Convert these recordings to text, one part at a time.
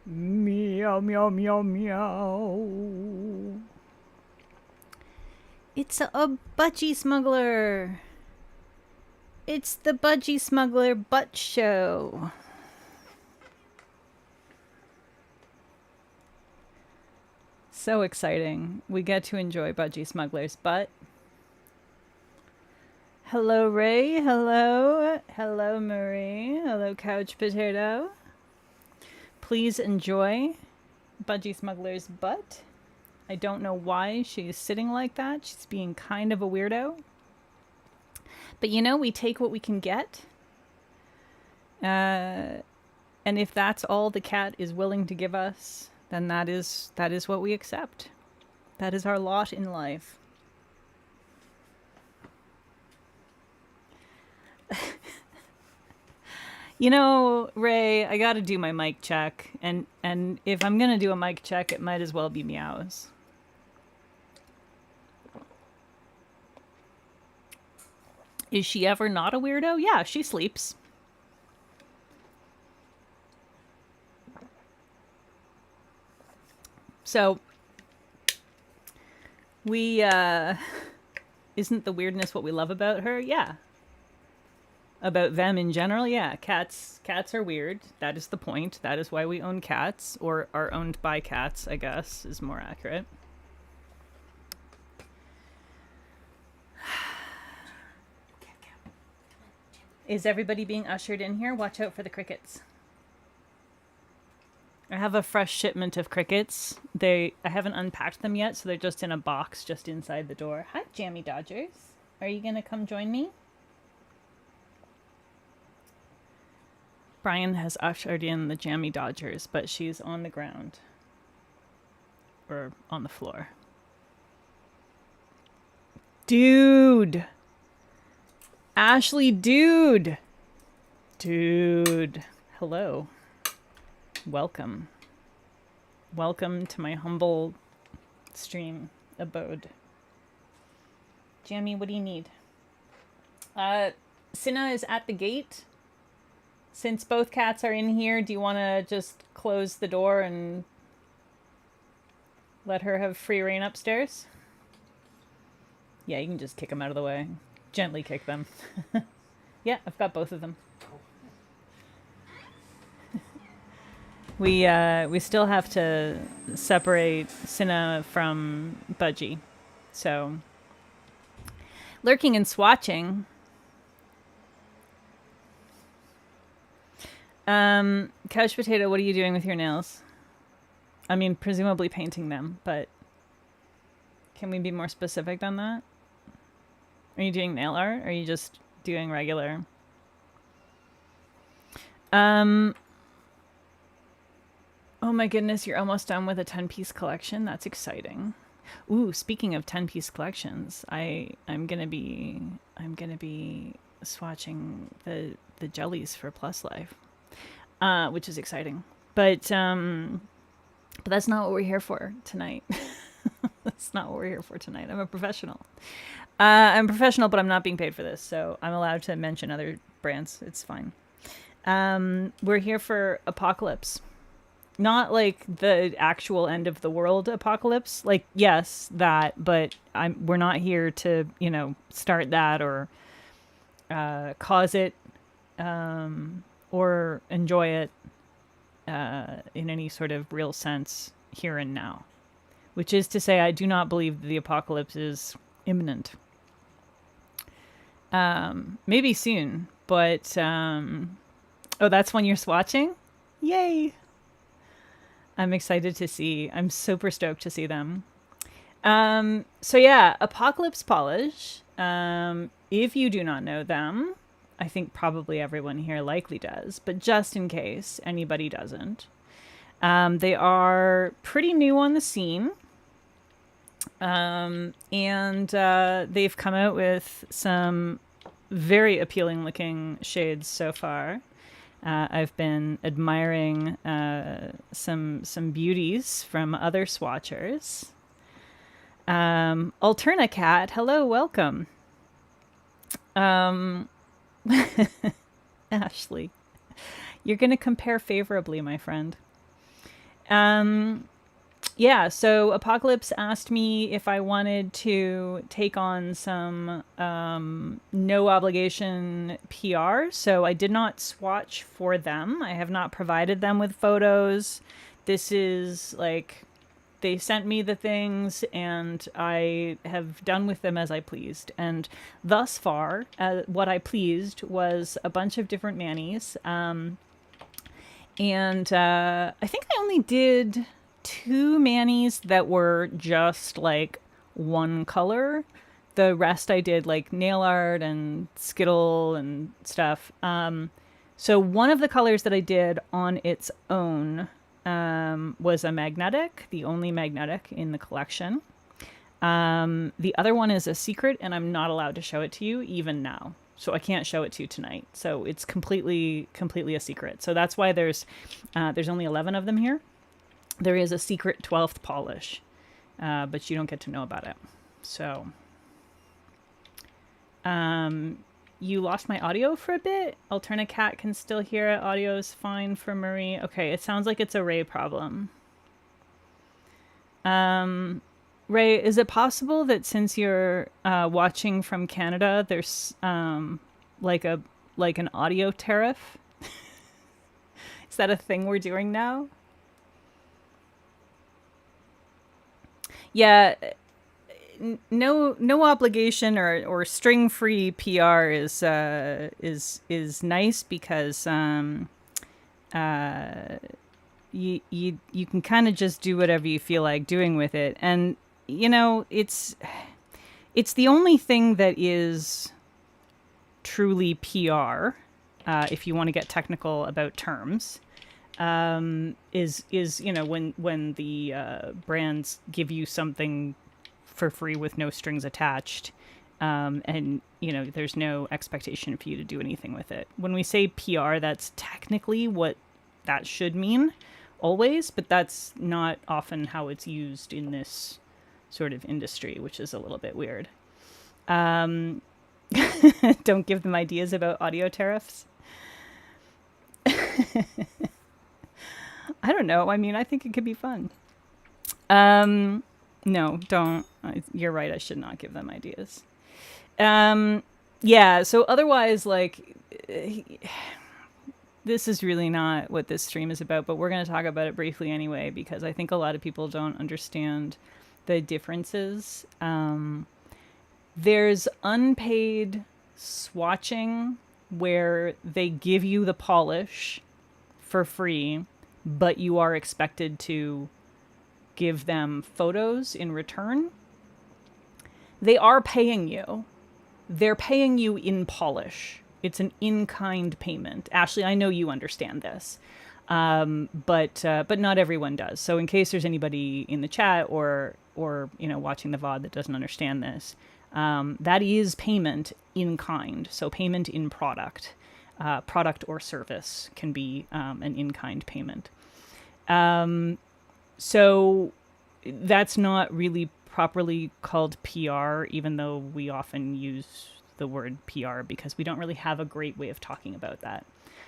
Meow, meow, meow, meow. It's a budgie smuggler. It's the budgie smuggler butt show. So exciting. We get to enjoy budgie smuggler's butt. Hello, Ray. Hello. Hello, Marie. Hello, Couch Potato. Please enjoy budgie smuggler's butt. I don't know why she's sitting like that. She's being kind of a weirdo. But you know, we take what we can get. And if that's all the cat is willing to give us, then that is what we accept. That is our lot in life. You know, Ray, I gotta do my mic check. And if I'm gonna do a mic check, it might as well be meows. Is she ever not a weirdo? Yeah, she sleeps. So, isn't the weirdness what we love about her? Yeah. About them in general? Yeah. Cats are weird. That is the point. That is why we own cats, or are owned by cats, I guess, is more accurate. Is everybody being ushered in here? Watch out for the crickets. I have a fresh shipment of crickets. I haven't unpacked them yet, so they're just in a box just inside the door. Hi, Jammy Dodgers. Are you gonna come join me? Brian has ushered in the Jammy Dodgers, but she's on the ground. Or on the floor. Dude! Ashley, dude! Dude. Hello. Welcome. Welcome to my humble stream abode. Jammy, what do you need? Cinna is at the gate. Since both cats are in here, do you want to just close the door and let her have free reign upstairs? Yeah, you can just kick them out of the way. Gently kick them. Yeah, I've got both of them. We still have to separate Cinna from Budgie. So, lurking and swatching. Couch Potato, what are you doing with your nails? I mean, presumably painting them, but can we be more specific than that? Are you doing nail art? Or are you just doing regular? Oh my goodness, you're almost done with a 10-piece collection? That's exciting. Ooh, speaking of 10-piece collections, I'm gonna be swatching the jellies for Plus Life, which is exciting. But that's not what we're here for tonight. That's not what we're here for tonight. I'm a professional. I'm professional, but I'm not being paid for this, so I'm allowed to mention other brands. It's fine. We're here for Apocalypse. Not like the actual end of the world apocalypse. Like, yes, that, but we're not here to, start that or cause it or enjoy it in any sort of real sense here and now. Which is to say, I do not believe the apocalypse is imminent. Maybe soon, but oh, that's when you're swatching? Yay! I'm excited to see. I'm super stoked to see them. So yeah, Apocalypse Polish. If you do not know them, I think probably everyone here likely does, but just in case anybody doesn't, they are pretty new on the scene. And they've come out with some very appealing looking shades so far. I've been admiring some beauties from other swatchers. Alterna Cat, hello, welcome. Ashley, you're going to compare favorably, my friend. Yeah, so Apocalypse asked me if I wanted to take on some no obligation PR. So I did not swatch for them. I have not provided them with photos. This is like they sent me the things and I have done with them as I pleased. And thus far, what I pleased was a bunch of different manis. And I think I only did two manis that were just like one color. The rest I did like nail art and skittle and stuff. So one of the colors that I did on its own was a magnetic, the only magnetic in the collection. The other one is a secret, and I'm not allowed to show it to you even now. So I can't show it to you tonight. So it's completely a secret. So that's why there's only 11 of them here. There is a secret 12th polish, but you don't get to know about it. So, you lost my audio for a bit. Alterna Cat can still hear it. Audio is fine for Marie. Okay, it sounds like it's a Ray problem. Ray, is it possible that since you're watching from Canada, there's like an audio tariff? Is that a thing we're doing now? Yeah, no obligation or string free PR is nice because you can kind of just do whatever you feel like doing with it, and you know it's the only thing that is truly PR, if you want to get technical about terms. Is you know when the brands give you something for free with no strings attached, and you know there's no expectation for you to do anything with it. When we say PR, that's technically what that should mean always, but that's not often how it's used in this sort of industry, which is a little bit weird. Don't give them ideas about audio tariffs. I don't know. I mean, I think it could be fun. No, don't. You're right. I should not give them ideas. Yeah. So otherwise, like, this is really not what this stream is about, but we're going to talk about it briefly anyway, because I think a lot of people don't understand the differences. There's unpaid swatching where they give you the polish for free, but you are expected to give them photos in return. They are paying you. They're paying you in polish. It's an in-kind payment. Ashley, I know you understand this, but not everyone does. So in case there's anybody in the chat or you know watching the VOD that doesn't understand this, that is payment in kind. So payment in product. Product or service can be an in-kind payment. So that's not really properly called PR, even though we often use the word PR because we don't really have a great way of talking about that.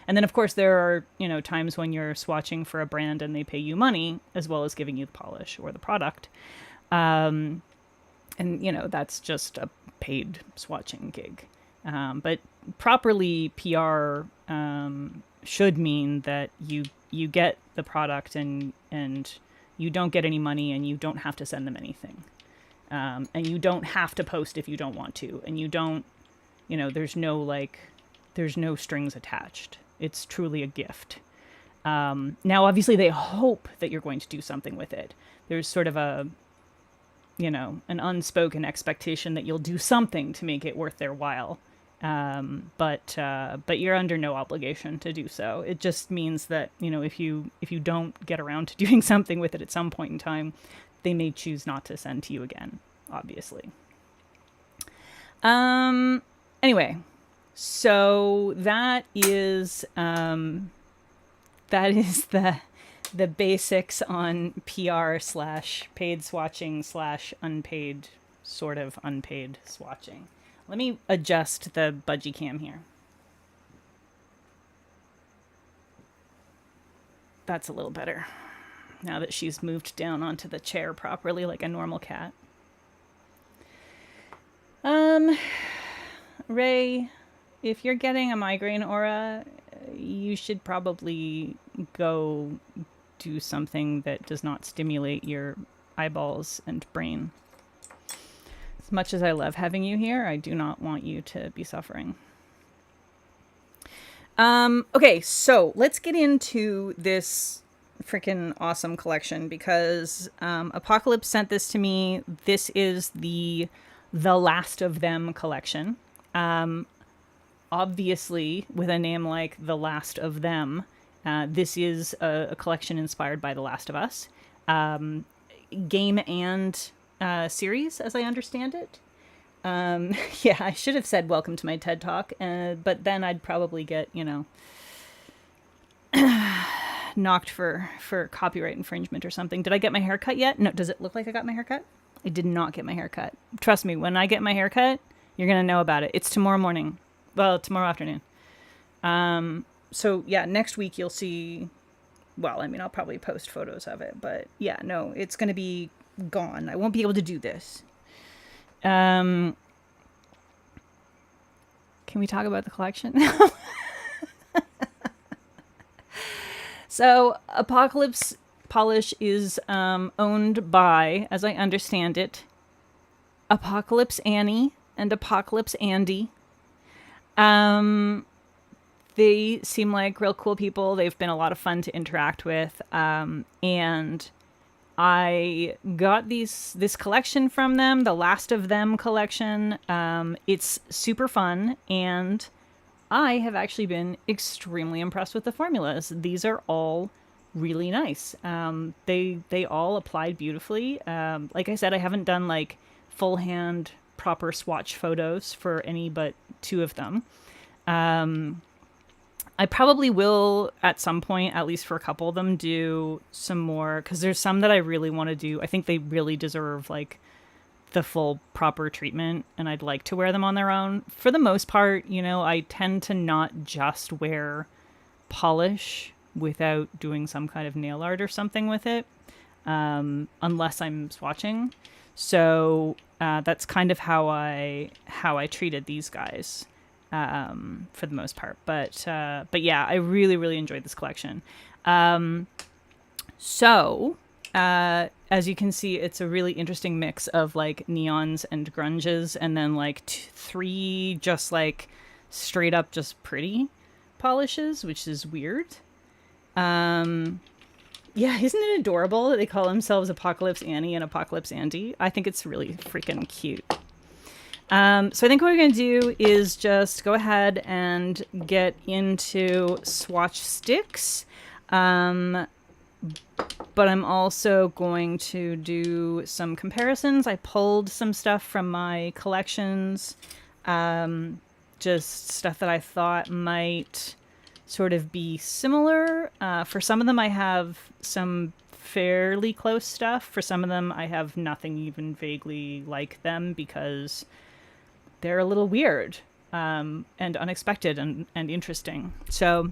And then, of course, there are, you know, times when you're swatching for a brand and they pay you money as well as giving you the polish or the product. And, you know, that's just a paid swatching gig. But properly PR should mean that you get the product and you don't get any money and you don't have to send them anything. And you don't have to post if you don't want to. And you don't, you know, there's no strings attached. It's truly a gift. Now, obviously, they hope that you're going to do something with it. There's sort of a, you know, an unspoken expectation that you'll do something to make it worth their while. But you're under no obligation to do so. It just means that, you know, if you don't get around to doing something with it at some point in time, they may choose not to send to you again, obviously. Anyway, so that is the basics on PR/paid swatching / unpaid, sort of unpaid swatching. Let me adjust the budgie cam here. That's a little better. now that she's moved down onto the chair properly like a normal cat. Ray, if you're getting a migraine aura, you should probably go do something that does not stimulate your eyeballs and brain. As much as I love having you here, I do not want you to be suffering. Okay, so let's get into this freaking awesome collection because Apocalypse sent this to me. This is the Last of Them collection. Obviously, with a name like The Last of Them, this is a collection inspired by The Last of Us. Game and series, as I understand it. Yeah, I should have said welcome to my TED Talk, but then I'd probably get, knocked for copyright infringement or something. Did I get my hair cut yet? No. Does it look like I got my hair cut? I did not get my hair cut. Trust me, when I get my hair cut, you're going to know about it. It's tomorrow morning. Well, tomorrow afternoon. So, yeah, next week you'll see... Well, I mean, I'll probably post photos of it. But, yeah, no, it's going to be gone. I won't be able to do this. Can we talk about the collection? So, Apocalypse Polish is owned by, as I understand it, Apocalypse Annie and Apocalypse Andy. They seem like real cool people. They've been a lot of fun to interact with. And I got this collection from them, the Last of Them collection. It's super fun, and I have actually been extremely impressed with the formulas. These are all really nice. They all applied beautifully. Like I said, I haven't done like full hand proper swatch photos for any but two of them. I probably will at some point, at least for a couple of them, do some more, because there's some that I really want to do. I think they really deserve like the full proper treatment, and I'd like to wear them on their own. For the most part, I tend to not just wear polish without doing some kind of nail art or something with it, unless I'm swatching. So that's kind of how I treated these guys. For the most part, but yeah, I really, really enjoyed this collection. So as you can see, it's a really interesting mix of like neons and grunges, and then like three just like straight up just pretty polishes, which is weird. Yeah, isn't it adorable that they call themselves Apocalypse Annie and Apocalypse Andy? I think it's really freaking cute. So I think what we're going to do is just go ahead and get into swatch sticks. But I'm also going to do some comparisons. I pulled some stuff from my collections, just stuff that I thought might sort of be similar. For some of them, I have some fairly close stuff. For some of them, I have nothing even vaguely like them because they're a little weird and unexpected and interesting. So,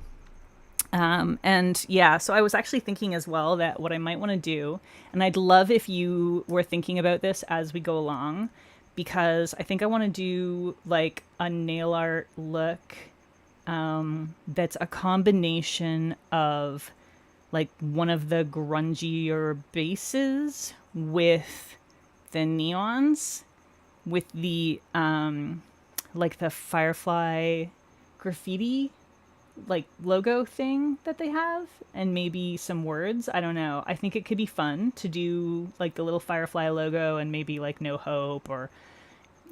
and yeah, so I was actually thinking as well that what I might want to do, and I'd love if you were thinking about this as we go along, because I think I want to do like a nail art look that's a combination of like one of the grungier bases with the neons, with the like the Firefly graffiti like logo thing that they have, and maybe some words. I don't know. I think it could be fun to do like the little Firefly logo and maybe like No Hope or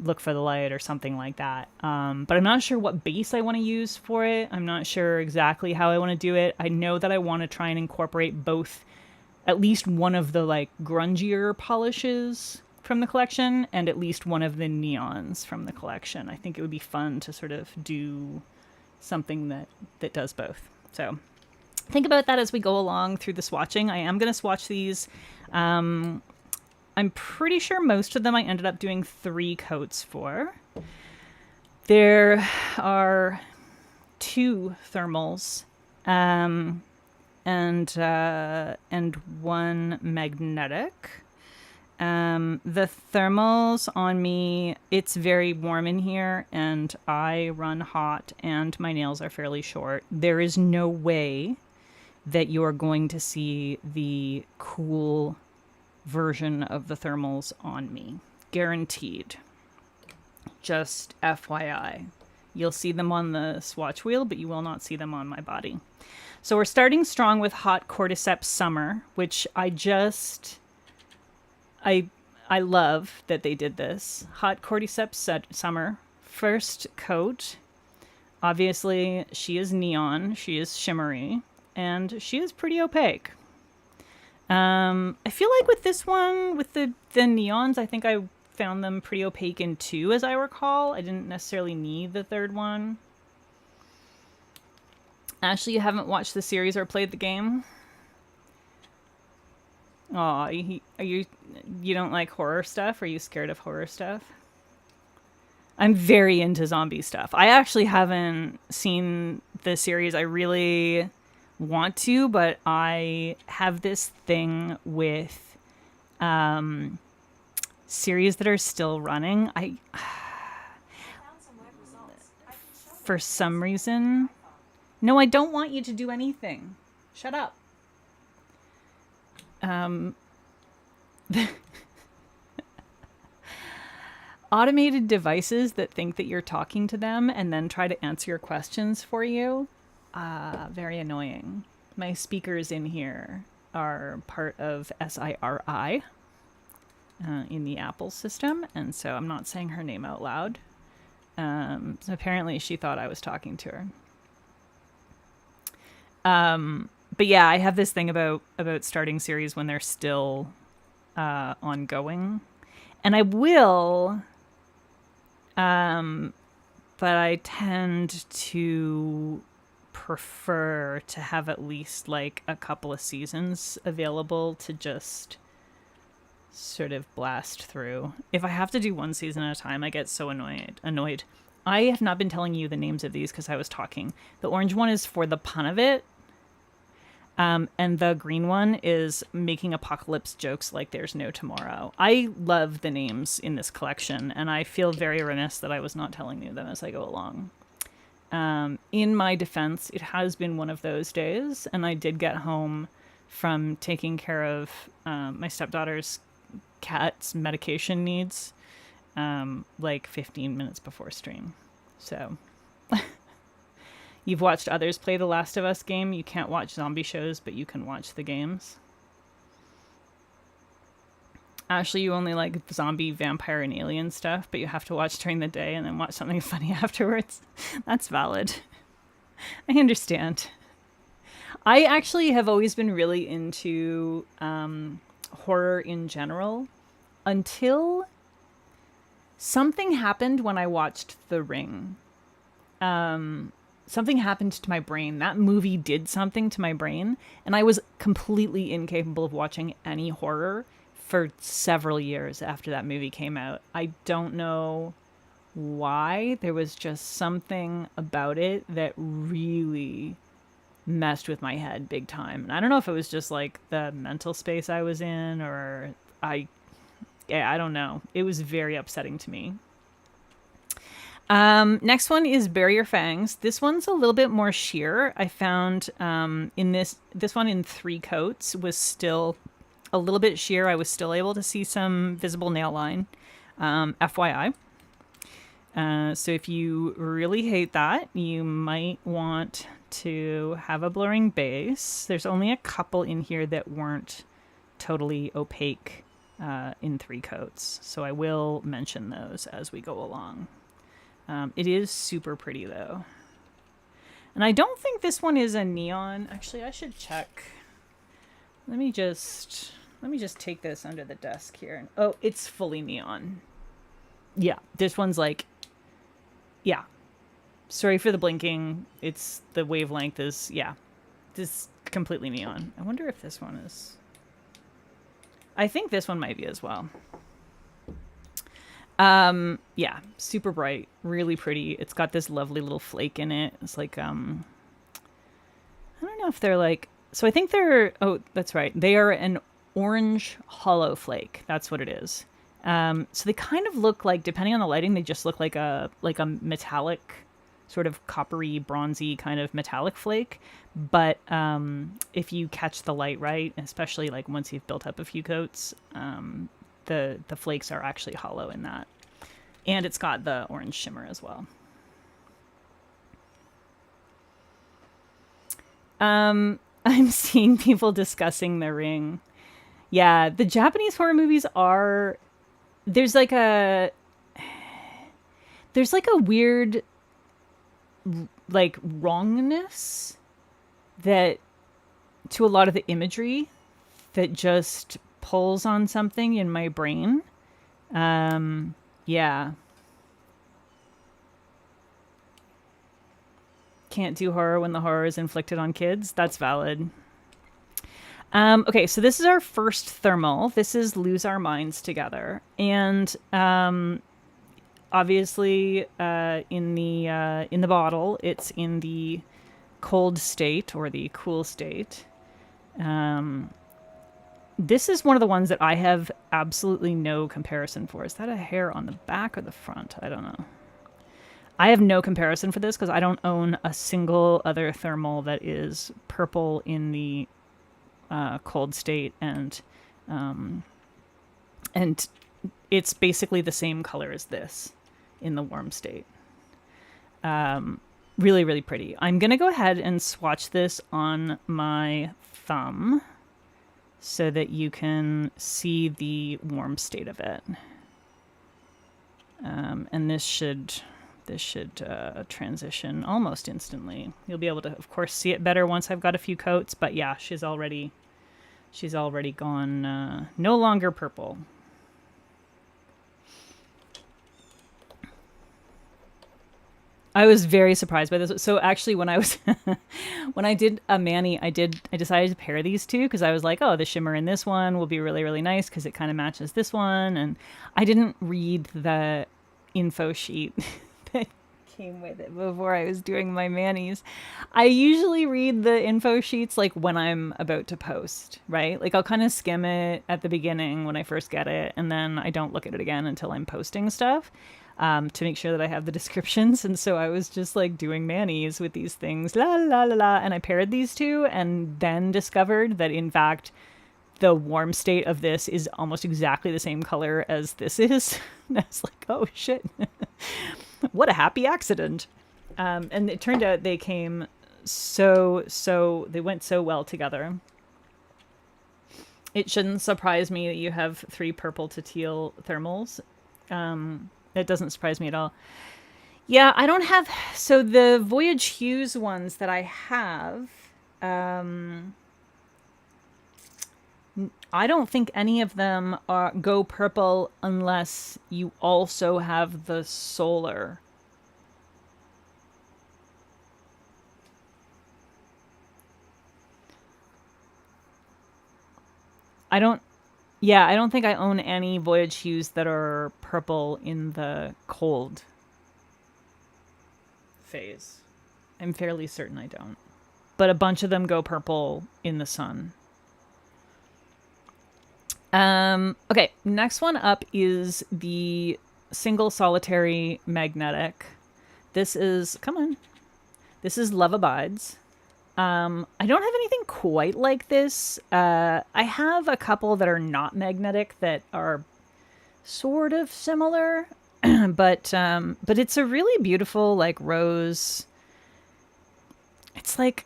Look for the Light or something like that. But I'm not sure what base I want to use for it. I'm not sure exactly how I want to do it. I know that I want to try and incorporate both, at least one of the like grungier polishes from the collection and at least one of the neons from the collection. I think it would be fun to sort of do something that does both. So think about that as we go along through the swatching. I am going to swatch these. I'm pretty sure most of them I ended up doing 3 coats for. There are 2 thermals. and one magnetic. The thermals on me, it's very warm in here, and I run hot, and my nails are fairly short. There is no way that you're going to see the cool version of the thermals on me. Guaranteed. Just FYI. You'll see them on the swatch wheel, but you will not see them on my body. So we're starting strong with Hot Cordyceps Summer, which I love that they did this. Hot Cordyceps Summer, first coat. Obviously, she is neon, she is shimmery, and she is pretty opaque. I feel like with this one, with the neons, I think I found them pretty opaque in 2, as I recall. I didn't necessarily need the 3rd one. Ashley, you haven't watched the series or played the game? Aw, you don't like horror stuff? Are you scared of horror stuff? I'm very into zombie stuff. I actually haven't seen the series. I really want to, but I have this thing with series that are still running. For some reason... No, I don't want you to do anything. Shut up. Automated devices that think that you're talking to them and then try to answer your questions for you. Very annoying. My speakers in here are part of SIRI in the Apple system, and so I'm not saying her name out loud. So apparently she thought I was talking to her. But yeah, I have this thing about starting series when they're still ongoing. And I will, but I tend to prefer to have at least like a couple of seasons available to just sort of blast through. If I have to do one season at a time, I get so annoyed. I have not been telling you the names of these because I was talking. The orange one is for the pun of it. And the green one is making apocalypse jokes like there's no tomorrow. I love the names in this collection, and I feel very remiss that I was not telling you them as I go along. In my defense, it has been one of those days, and I did get home from taking care of my stepdaughter's cat's medication needs like 15 minutes before stream. So... You've watched others play the Last of Us game. You can't watch zombie shows, but you can watch the games. Ashley, you only like zombie, vampire, and alien stuff, but you have to watch during the day and then watch something funny afterwards. That's valid. I understand. I actually have always been really into horror in general until something happened when I watched The Ring. Something happened to my brain. That movie did something to my brain, and I was completely incapable of watching any horror for several years after that movie came out. I don't know why. There was just something about it that really messed with my head big time. And I don't know if it was just like the mental space I was in, or I don't know. It was very upsetting to me. Next one is Bury Your Fangs. This one's a little bit more sheer. I found in this one in 3 coats was still a little bit sheer. I was still able to see some visible nail line, FYI. So if you really hate that, you might want to have a blurring base. There's only a couple in here that weren't totally opaque in 3 coats. So I will mention those as we go along. It is super pretty though. And I don't think this one is a neon. Actually, I should check. Let me just take this under the desk here. Oh, it's fully neon. Yeah, this one's like, yeah. Sorry for the blinking. It's the wavelength is, yeah. This is completely neon. I wonder if this one is. I think this one might be as well. Yeah, super bright, really pretty. It's got this lovely little flake in it. It's like, I don't know if they're like So I think they're, oh, that's right. They are an orange hollow flake. That's what it is. So they kind of look like, depending on the lighting, they just look like a metallic, sort of coppery, bronzy kind of metallic flake. But if you catch the light right, especially like once you've built up a few coats, the flakes are actually hollow in that. And it's got the orange shimmer as well. I'm seeing people discussing The Ring. Yeah, the Japanese horror movies are there's like a there's like a weird like wrongness that to a lot of the imagery that just pulls on something in my brain. Yeah. Can't do horror when the horror is inflicted on kids. That's valid. Okay, so this is our first thermal. This is Lose Our Minds Together. And obviously in the bottle, it's in the cold state or the cool state. This is one of the ones that I have absolutely no comparison for. Is that a hair on the back or the front? I don't know. I have no comparison for this because I don't own a single other thermal that is purple in the cold state, and it's basically the same color as this in the warm state. Really, really pretty. I'm gonna go ahead and swatch this on my thumb so that you can see the warm state of it. And this should transition almost instantly. You'll be able to, of course, see it better once I've got a few coats. But yeah, she's already gone. No longer purple. I was very surprised by this. So actually, when I did a mani, I decided to pair these two because I was like, oh, the shimmer in this one will be really, really nice because it kind of matches this one. And I didn't read the info sheet that came with it before I was doing my manis. I usually read the info sheets like when I'm about to post, right? Like I'll kind of skim it at the beginning when I first get it, and then I don't look at it again until I'm posting stuff. To make sure that I have the descriptions. And so I was just like doing manis with these things, la la la la, and I paired these two and then discovered that in fact the warm state of this is almost exactly the same color as this is. And I was like, oh shit. What a happy accident. And it turned out they came they went so well together. It shouldn't surprise me that you have 3 purple to teal thermals. That doesn't surprise me at all. Yeah, I don't have... So the Voyage Hues ones that I have... I don't think any of them go purple unless you also have the solar. I don't think I own any Voyage Hues that are purple in the cold phase. I'm fairly certain I don't. But a bunch of them go purple in the sun. Okay, next one up is the single solitary magnetic. This is, come on. This is Love Abides. I don't have anything quite like this. I have a couple that are not magnetic that are sort of similar, but it's a really beautiful like rose. It's like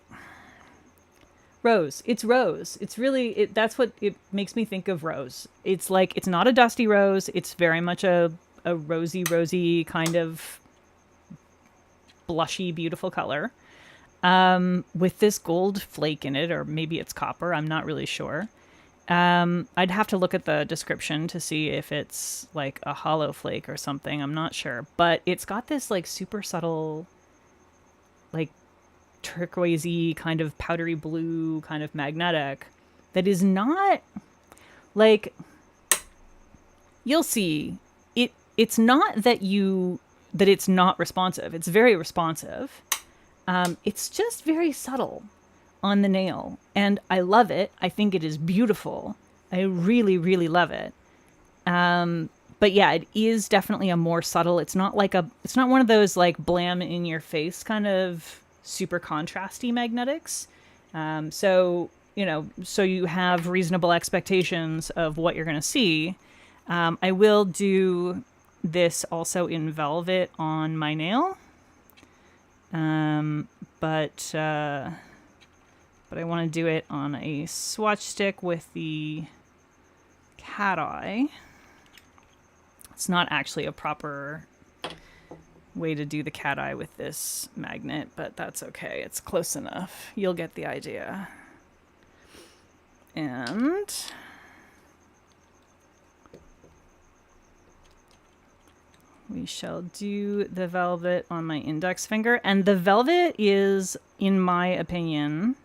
rose. It's rose. It's really that's what it makes me think of rose. It's like it's not a dusty rose. It's very much a rosy kind of blushy, beautiful color. With this gold flake in it, or maybe it's copper, I'm not really sure. I'd have to look at the description to see if it's like a hollow flake or something. I'm not sure, but it's got this like super subtle, like turquoisey kind of powdery blue kind of magnetic that is not like, you'll see it's not that it's not responsive. It's very responsive. It's just very subtle on the nail, and I love it. I think it is beautiful. I really, really love it. But yeah, it is definitely a more subtle. It's not one of those like blam in your face kind of super contrasty magnetics. So you have reasonable expectations of what you're going to see. I will do this also in velvet on my nail. But I want to do it on a swatch stick with the cat eye. It's not actually a proper way to do the cat eye with this magnet, but that's okay. It's close enough. You'll get the idea. And we shall do the velvet on my index finger. And the velvet is, in my opinion,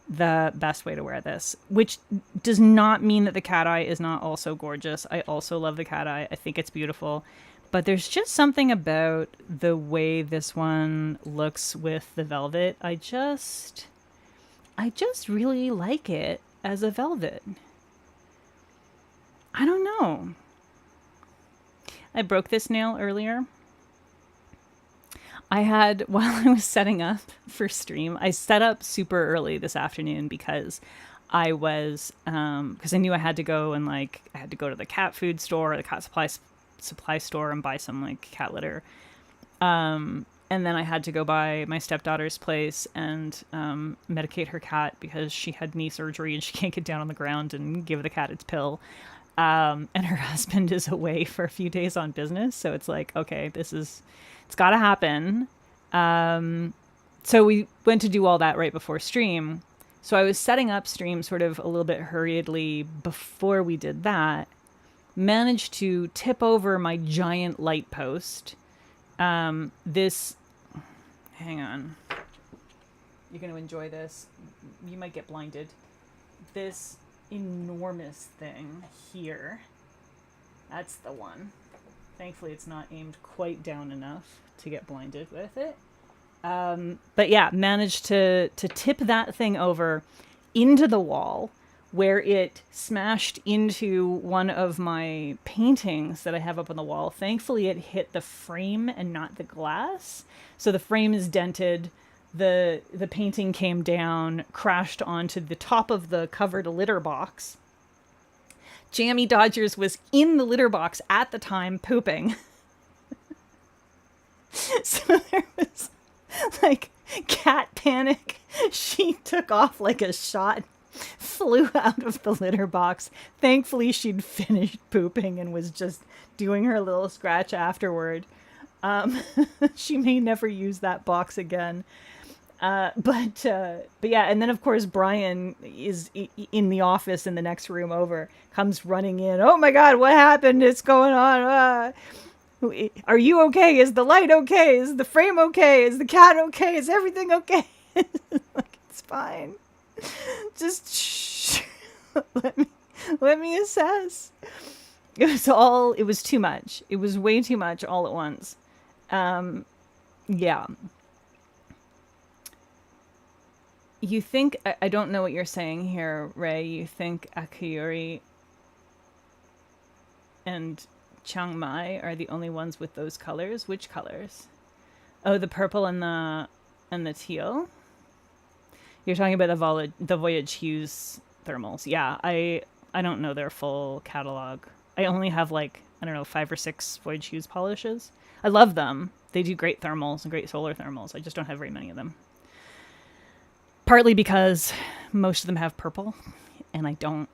the best way to wear this, which does not mean that the cat eye is not also gorgeous. I also love the cat eye. I think it's beautiful. But there's just something about the way this one looks with the velvet. I just really like it as a velvet. I don't know. I broke this nail earlier. While I was setting up for stream, I set up super early this afternoon because I knew I had to go and I had to go to the cat food store or the cat supply store and buy some like cat litter. And then I had to go by my stepdaughter's place and medicate her cat because she had knee surgery and she can't get down on the ground and give the cat its pill. And her husband is away for a few days on business. So it's like, okay, it's got to happen. So we went to do all that right before stream. So I was setting up stream sort of a little bit hurriedly before we did that. Managed to tip over my giant light post. Hang on. You're going to enjoy this. You might get blinded. This enormous thing here. That's the one. Thankfully, it's not aimed quite down enough to get blinded with it. But yeah, managed to tip that thing over into the wall where it smashed into one of my paintings that I have up on the wall. Thankfully, it hit the frame and not the glass. So the frame is dented. The painting came down, crashed onto the top of the covered litter box. Jammy Dodgers was in the litter box at the time pooping. So there was like cat panic. She took off like a shot, flew out of the litter box. Thankfully, she'd finished pooping and was just doing her little scratch afterward. She may never use that box again. But yeah, and then of course Brian is in the office in the next room over, comes running in. Oh my God, what happened? It's going on. Are you okay? Is the light okay? Is the frame okay? Is the cat okay? Is everything okay? Like, it's fine. Just shh. Let me assess. It was too much. It was way too much all at once. Yeah. You think, I don't know what you're saying here, Ray. You think Akiyori and Chiang Mai are the only ones with those colors? Which colors? Oh, the purple and the teal? You're talking about the Voyage Hues thermals. Yeah, I don't know their full catalog. I only have 5 or 6 Voyage Hues polishes. I love them. They do great thermals and great solar thermals. I just don't have very many of them. Partly because most of them have purple, and I don't.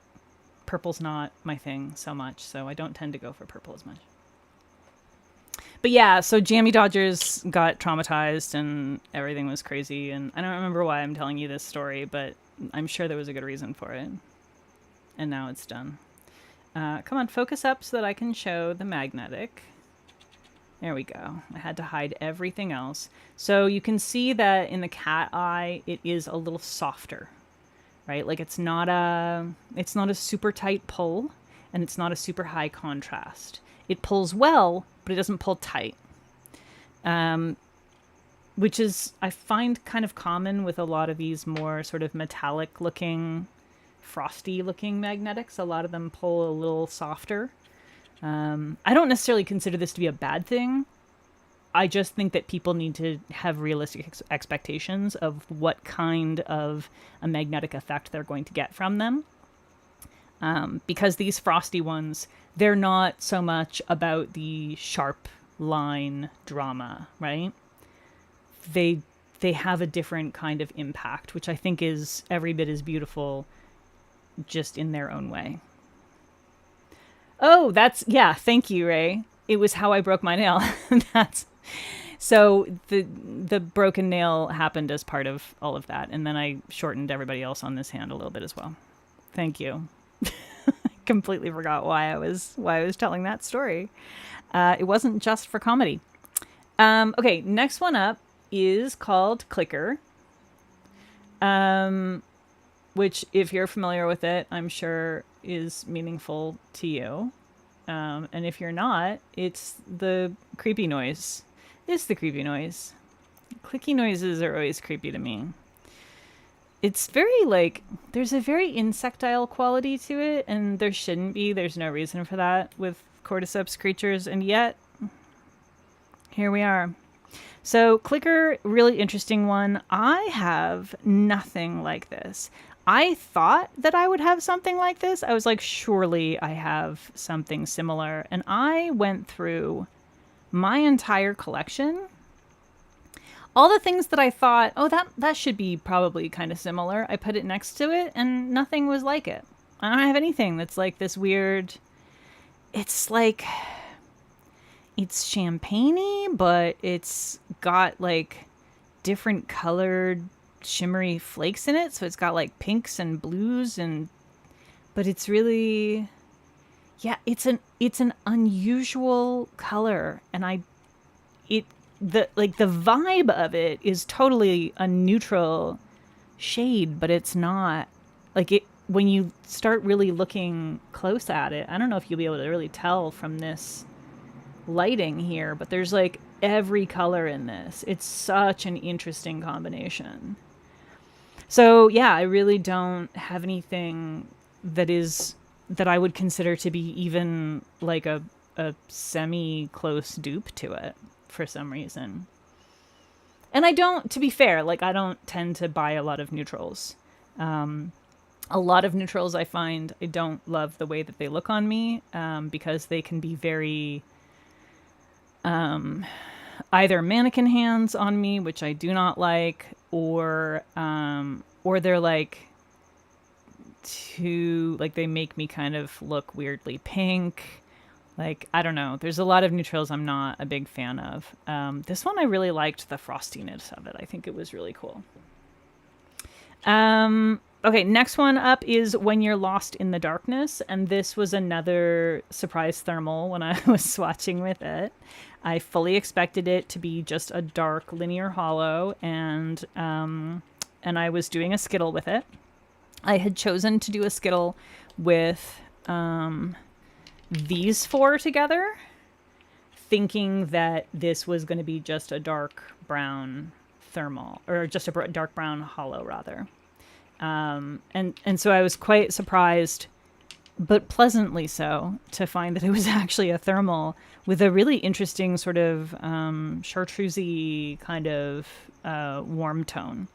Purple's not my thing so much, so I don't tend to go for purple as much. But yeah, so Jammy Dodgers got traumatized and everything was crazy, and I don't remember why I'm telling you this story, but I'm sure there was a good reason for it. And now it's done. Come on, focus up so that I can show the magnetic. There we go. I had to hide everything else. So you can see that in the cat eye, it is a little softer, right? Like it's not a super tight pull, and it's not a super high contrast. It pulls well, but it doesn't pull tight. which is, I find, kind of common with a lot of these more sort of metallic looking, frosty looking magnetics. A lot of them pull a little softer. I don't necessarily consider this to be a bad thing. I just think that people need to have realistic expectations of what kind of a magnetic effect they're going to get from them. Because these frosty ones, they're not so much about the sharp line drama, right? They have a different kind of impact, which I think is every bit as beautiful, just in their own way. Oh, yeah, thank you, Ray. It was how I broke my nail. That's so the broken nail happened as part of all of that, and then I shortened everybody else on this hand a little bit as well. Thank you. Completely forgot why I was telling that story. It wasn't just for comedy. Okay, next one up is called Clicker, which, if you're familiar with it, I'm sure is meaningful to you. And if you're not, it's the creepy noise. It's the creepy noise. Clicky noises are always creepy to me. It's very, like, there's a very insectile quality to it, and there shouldn't be. There's no reason for that with cordyceps creatures, and yet, here we are. So, Clicker, really interesting one. I have nothing like this. I thought that I would have something like this. I was like, surely I have something similar. And I went through my entire collection. All the things that I thought, oh, that should be probably kind of similar. I put it next to it and nothing was like it. I don't have anything that's like this weird, it's like, it's champagne-y, but it's got like different colored shimmery flakes in it. So it's got like pinks and blues, but it's really, yeah, it's an unusual color. And the vibe of it is totally a neutral shade, but it's not like it when you start really looking close at it. I don't know if you'll be able to really tell from this lighting here, but there's like every color in this. It's such an interesting combination. So yeah, I really don't have anything that I would consider to be even like a semi-close dupe to it for some reason. And I don't, to be fair, like I don't tend to buy a lot of neutrals. A lot of neutrals I find I don't love the way that they look on me, because they can be very either mannequin hands on me, which I do not like, or they're like too, like they make me kind of look weirdly pink. Like, I don't know. There's a lot of neutrals I'm not a big fan of. This one I really liked the frostiness of it. I think it was really cool. Okay, next one up is When You're Lost in the Darkness. And this was another surprise thermal when I was swatching with it. I fully expected it to be just a dark linear hollow, and I was doing a Skittle with it. I had chosen to do a Skittle with these four together, thinking that this was going to be just a dark brown thermal, or just a dark brown hollow rather. And so I was quite surprised, but pleasantly so, to find that it was actually a thermal with a really interesting sort of chartreusey kind of warm tone,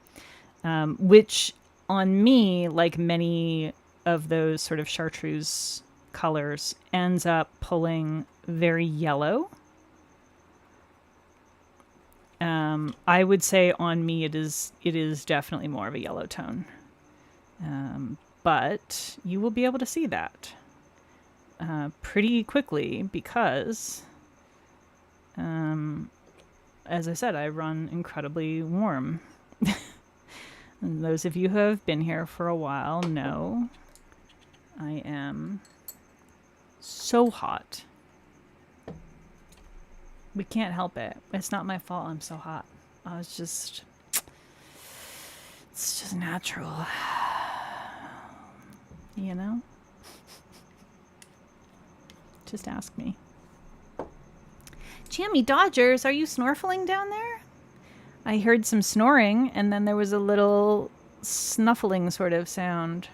which on me, like many of those sort of chartreuse colors, ends up pulling very yellow. I would say on me it is definitely more of a yellow tone. But you will be able to see that pretty quickly because, as I said, I run incredibly warm. And those of you who have been here for a while know I am so hot. We can't help it. It's not my fault I'm so hot. It's just natural. You know? Just ask me. Jammy Dodgers, are you snorkeling down there? I heard some snoring, and then there was a little snuffling sort of sound.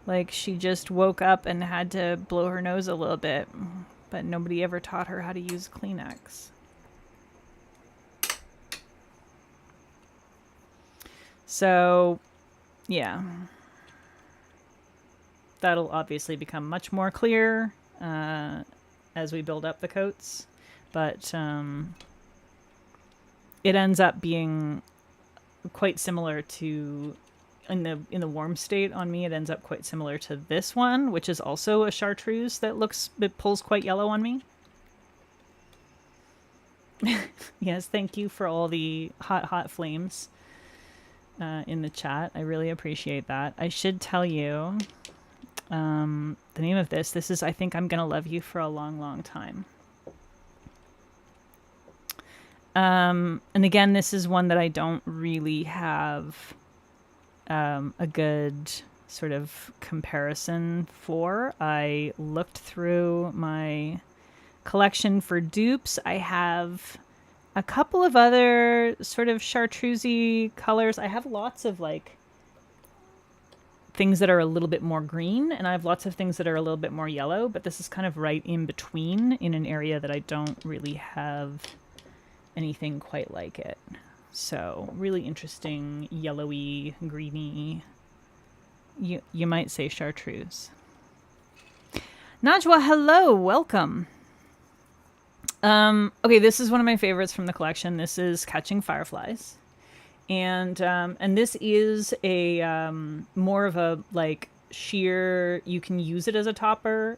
Like she just woke up and had to blow her nose a little bit, but nobody ever taught her how to use Kleenex. So, yeah. That'll obviously become much more clear as we build up the coats, but it ends up being quite similar to in the warm state on me. It ends up quite similar to this one, which is also a chartreuse that pulls quite yellow on me. Yes, thank you for all the hot flames in the chat. I really appreciate that. I should tell you the name of this. This is I Think I'm Gonna Love You for a Long, Long Time. And again, this is one that I don't really have a good sort of comparison for. I looked through my collection for dupes. I have a couple of other sort of chartreusey colors. I have lots of like things that are a little bit more green, and I have lots of things that are a little bit more yellow, but this is kind of right in between in an area that I don't really have anything quite like it. So really interesting, yellowy, greeny, you might say chartreuse. Najwa, hello, welcome. Okay, this is one of my favorites from the collection. This is Catching Fireflies. And this is a more of a like sheer, you can use it as a topper.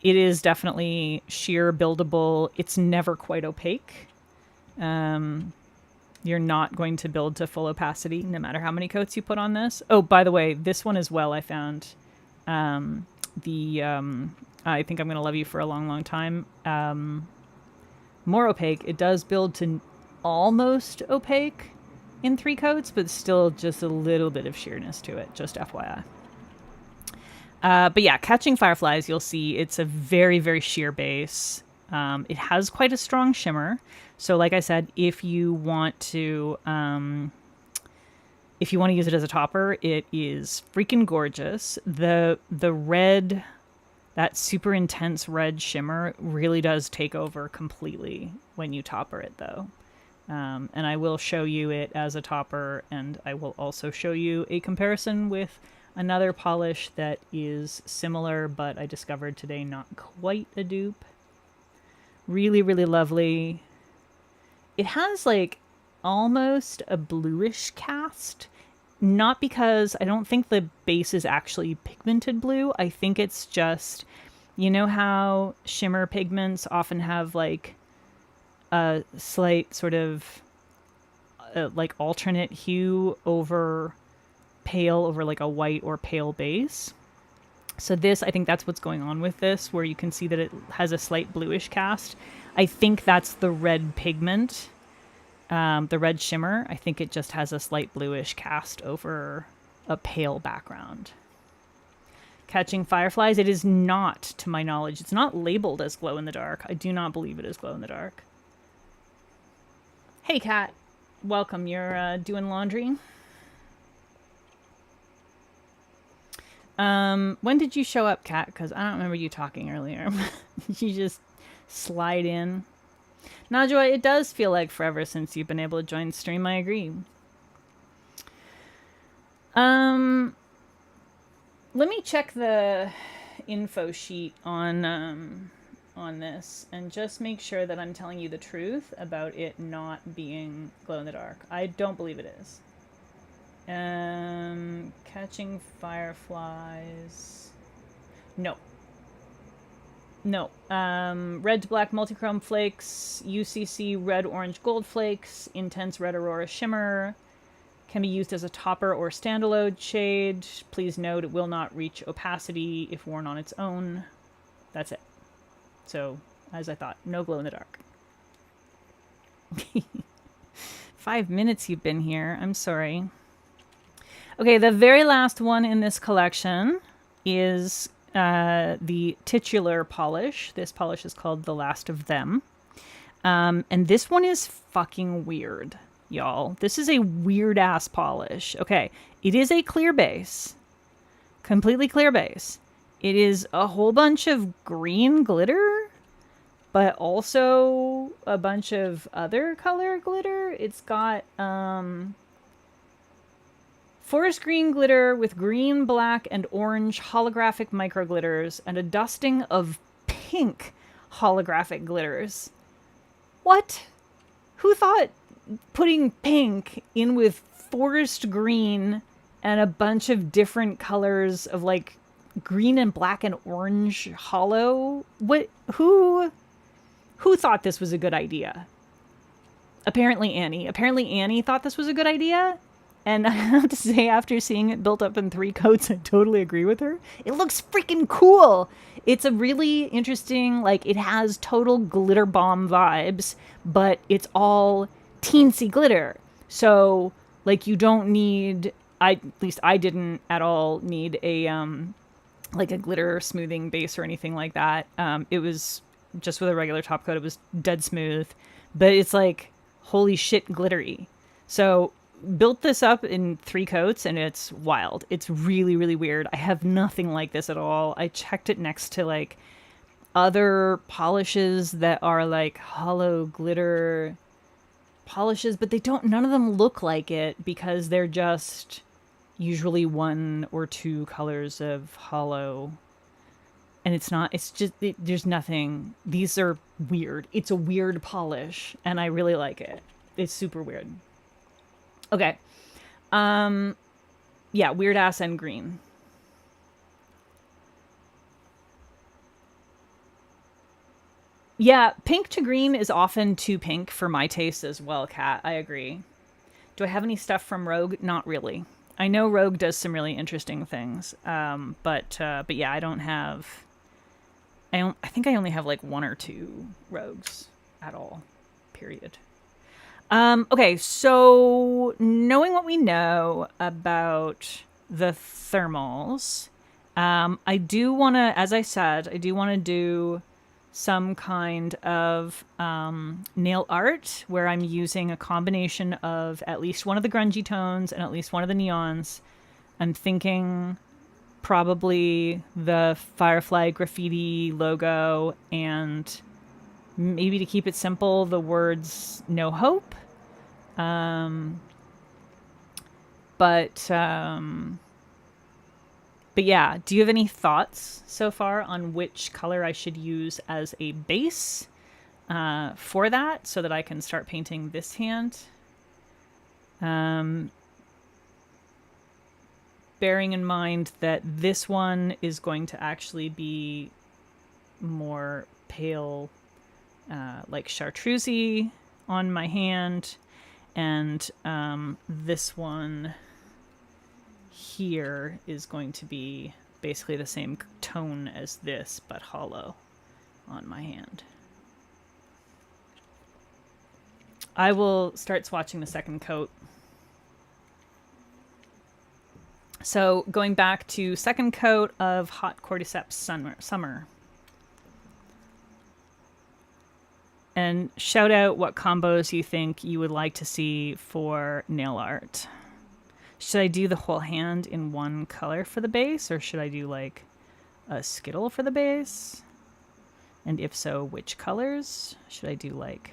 It is definitely sheer buildable. It's never quite opaque. You're not going to build to full opacity no matter how many coats you put on this. Oh, by the way, this one as well I found. I Think I'm Gonna Love You for a Long, Long Time. More opaque. It does build to almost opaque in 3 coats, but still just a little bit of sheerness to it, just FYI. But yeah, Catching Fireflies, you'll see it's a very, very sheer base. It has quite a strong shimmer. So like I said, if you want to use it as a topper, it is freaking gorgeous. The red, that super intense red shimmer really does take over completely when you topper it though. And I will show you it as a topper, and I will also show you a comparison with another polish that is similar, but I discovered today not quite a dupe. Really, really lovely. It has like almost a bluish cast, not because I don't think the base is actually pigmented blue. I think it's just, you know how shimmer pigments often have like a slight sort of like alternate hue over pale, over like a white or pale base. So this, I think that's what's going on with this, where you can see that it has a slight bluish cast. I think that's the red pigment, the red shimmer. I think it just has a slight bluish cast over a pale background. Catching Fireflies, it is not, to my knowledge, it's not labeled as glow in the dark. I do not believe it is glow in the dark. Hey, Kat. Welcome. You're doing laundry? When did you show up, Kat? Because I don't remember you talking earlier. You just slide in. Najwa, it does feel like forever since you've been able to join stream. I agree. Let me check the info sheet on this and just make sure that I'm telling you the truth about it not being glow in the dark. I don't believe it is. Catching Fireflies. No. Red to black multichrome flakes, UCC red orange gold flakes, intense red aurora shimmer. Can be used as a topper or standalone shade. Please note it will not reach opacity if worn on its own. That's it. So, as I thought, no glow in the dark. 5 minutes you've been here. I'm sorry. Okay, the very last one in this collection is the titular polish. This polish is called The Last of Them. And this one is fucking weird, y'all. This is a weird ass polish. Okay, it is a clear base, completely clear base. It is a whole bunch of green glitter, but also a bunch of other color glitter. It's got forest green glitter with green, black, and orange holographic micro glitters, and a dusting of pink holographic glitters. What? Who thought putting pink in with forest green and a bunch of different colors of like green and black and orange hollow? What? Who thought this was a good idea? Apparently Annie. Apparently Annie thought this was a good idea. And I have to say, after seeing it built up in 3 coats, I totally agree with her. It looks freaking cool. It's a really interesting, like, it has total glitter bomb vibes, but it's all teensy glitter. So, like, you don't need, at least I didn't at all need a, like a glitter smoothing base or anything like that. It was just with a regular top coat. It was dead smooth, but it's like, holy shit, glittery. So, built this up in 3 coats and it's wild. It's really, really weird. I have nothing like this at all. I checked it next to like other polishes that are like hollow glitter polishes, but none of them look like it because they're just usually 1 or 2 colors of hollow. And there's nothing. These are weird. It's a weird polish and I really like it. It's super weird. Okay. Yeah, weird ass and green. Yeah, pink to green is often too pink for my taste as well, Kat. I agree. Do I have any stuff from Rogue? Not really. I know Rogue does some really interesting things. But yeah, I don't have. I think I only have like 1 or 2 Rogues at all. Period. Okay, so knowing what we know about the thermals, I do want to, as I said, I do want to do some kind of nail art where I'm using a combination of at least one of the grungy tones and at least one of the neons. I'm thinking probably the Firefly graffiti logo and maybe, to keep it simple, the words "No Hope." But yeah, do you have any thoughts so far on which color I should use as a base for that so that I can start painting this hand? Bearing in mind that this one is going to actually be more pale, like chartreusey on my hand, and this one here is going to be basically the same tone as this, but hollow on my hand. I will start swatching the second coat. So going back to second coat of Hot Cordyceps Summer. And shout out what combos you think you would like to see for nail art. Should I do the whole hand in one color for the base, or should I do like a skittle for the base? And if so, which colors? Should I do like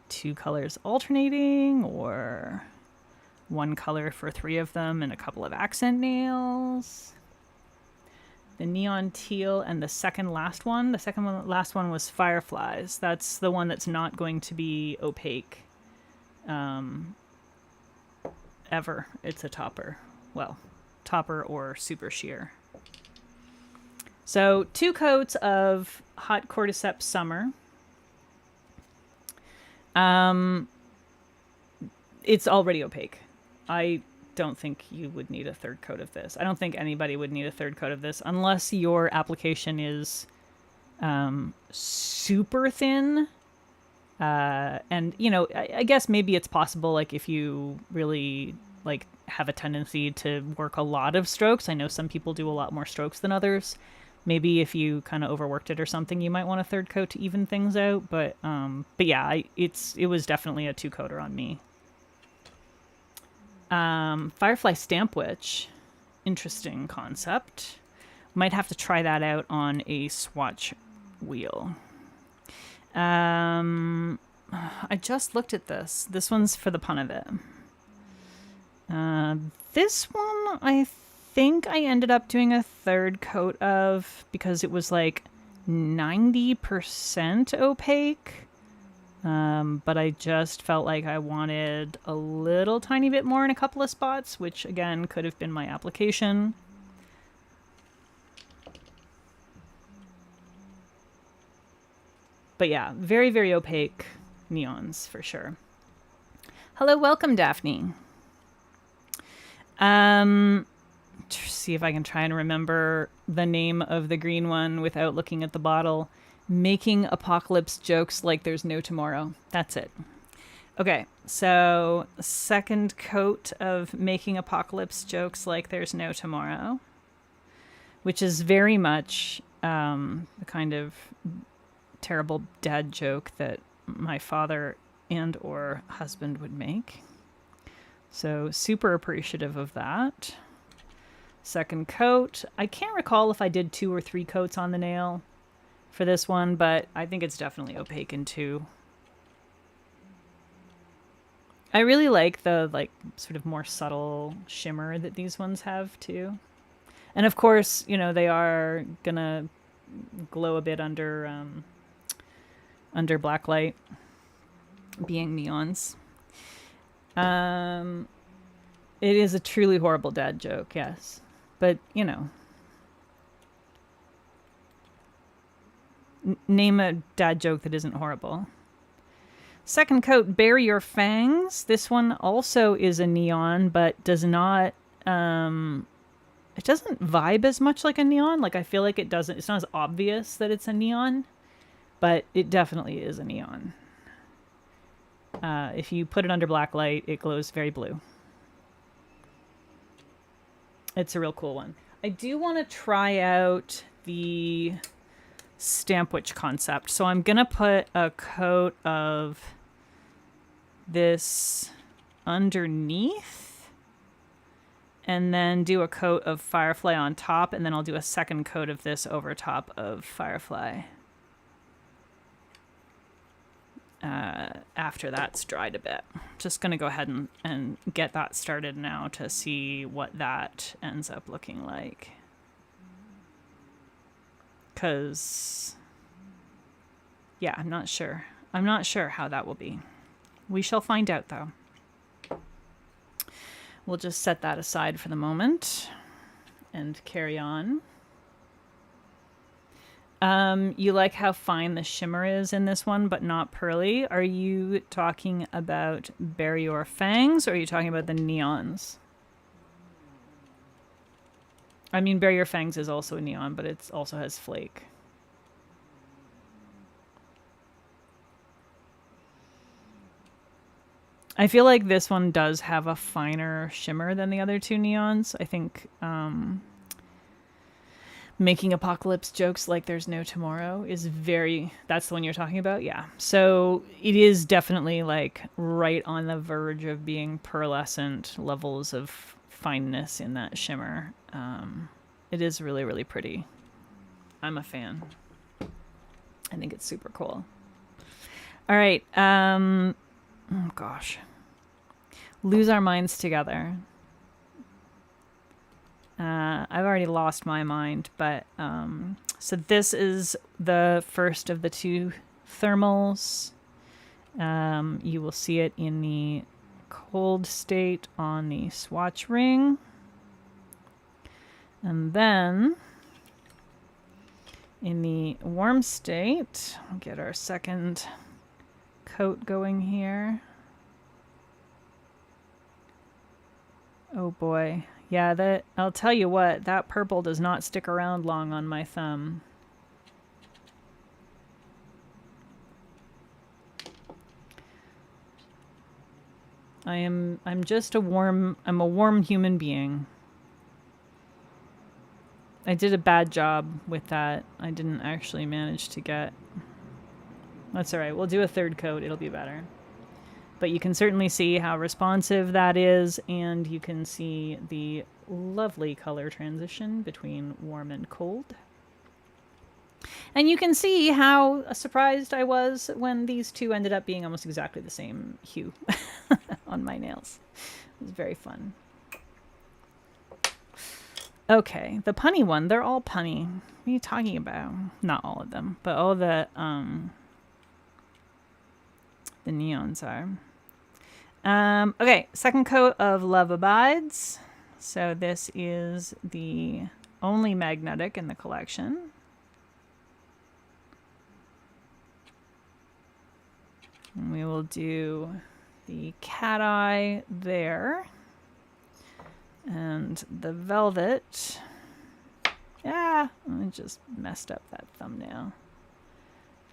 2 colors alternating, or 1 color for 3 of them and a couple of accent nails? The neon teal and the second last one. The last one was Fireflies. That's the one that's not going to be opaque ever. It's a topper. Well, topper or super sheer. So 2 coats of Hot Cordyceps Summer. It's already opaque. I don't think you would need a 3rd coat of this. I don't think anybody would need a 3rd coat of this unless your application is super thin. And, you know, I guess maybe it's possible, like, if you really, have a tendency to work a lot of strokes. I know some people do a lot more strokes than others. Maybe if you kind of overworked it or something, you might want a third coat to even things out. But yeah, it was definitely a 2-coater on me. Firefly Stamp Witch, interesting concept. Might have to try that out on a swatch wheel. I just looked at this. This one's for the pun of it. This one, I think I ended up doing a third coat of because it was like 90% opaque. But I just felt like I wanted a little tiny bit more in a couple of spots, which again could have been my application. But yeah, very, very opaque neons for sure. Hello, welcome, Daphne. See if I can try and remember the name of the green one without looking at the bottle. Making apocalypse jokes like there's no tomorrow. That's it. Okay, so second coat of making apocalypse jokes like there's no tomorrow, which is very much the kind of terrible dad joke that my father and or husband would make. So super appreciative of that. Second coat. I can't recall if I did 2 or 3 coats on the nail for this one, but I think it's definitely opaque in 2. I really like the sort of more subtle shimmer that these ones have too. And of course, you know, they are gonna glow a bit under black light, being neons. It is a truly horrible dad joke, yes. But, you know, name a dad joke that isn't horrible. Second coat, Bare Your Fangs. This one also is a neon, but does not, it doesn't vibe as much like a neon. Like, I feel like it's not as obvious that it's a neon, but it definitely is a neon. If you put it under black light, it glows very blue. It's a real cool one. I do want to try out the Stamp Witch concept. So I'm going to put a coat of this underneath and then do a coat of Firefly on top, and then I'll do a second coat of this over top of Firefly. After that's dried a bit. Just going to go ahead and get that started now to see what that ends up looking like. Because, yeah, I'm not sure. I'm not sure how that will be. We shall find out, though. We'll just set that aside for the moment and carry on. You like how fine the shimmer is in this one, but not pearly. Are you talking about Bare Your Fangs, or are you talking about the neons? I mean, Bare Your Fangs is also a neon, but it also has flake. I feel like this one does have a finer shimmer than the other 2 neons. I think, Making apocalypse jokes like there's no tomorrow is that's the one you're talking about? Yeah. So it is definitely like right on the verge of being pearlescent levels of fineness in that shimmer. It is really, really pretty. I'm a fan. I think it's super cool. All right. Oh gosh. Lose Our Minds Together. I've already lost my mind, but so this is the first of the 2 thermals. You will see it in the cold state on the swatch ring. And then in the warm state, we'll get our second coat going here. Oh boy. Yeah, I'll tell you what, that purple does not stick around long on my thumb. I'm a warm human being. I did a bad job with that. I didn't actually manage to get... That's all right. We'll do a third coat. It'll be better. But you can certainly see how responsive that is, and you can see the lovely color transition between warm and cold. And you can see how surprised I was when these two ended up being almost exactly the same hue on my nails. It was very fun. Okay, the punny one, they're all punny. What are you talking about? Not all of them, but all the neons are. Okay, second coat of Love Abides. So this is the only magnetic in the collection. And we will do the cat eye there. And the velvet. Yeah, I just messed up that thumbnail.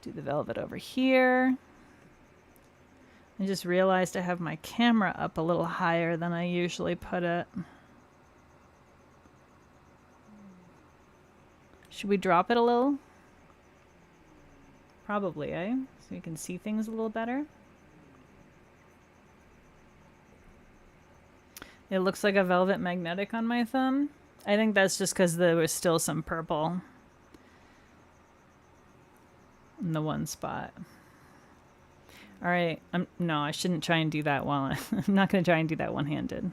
Do the velvet over here. I just realized I have my camera up a little higher than I usually put it. Should we drop it a little? Probably, eh? So you can see things a little better. It looks like a velvet magnetic on my thumb. I think that's just because there was still some purple in the one spot. All right. No, I shouldn't try and do that while I'm not going to try and do that one-handed.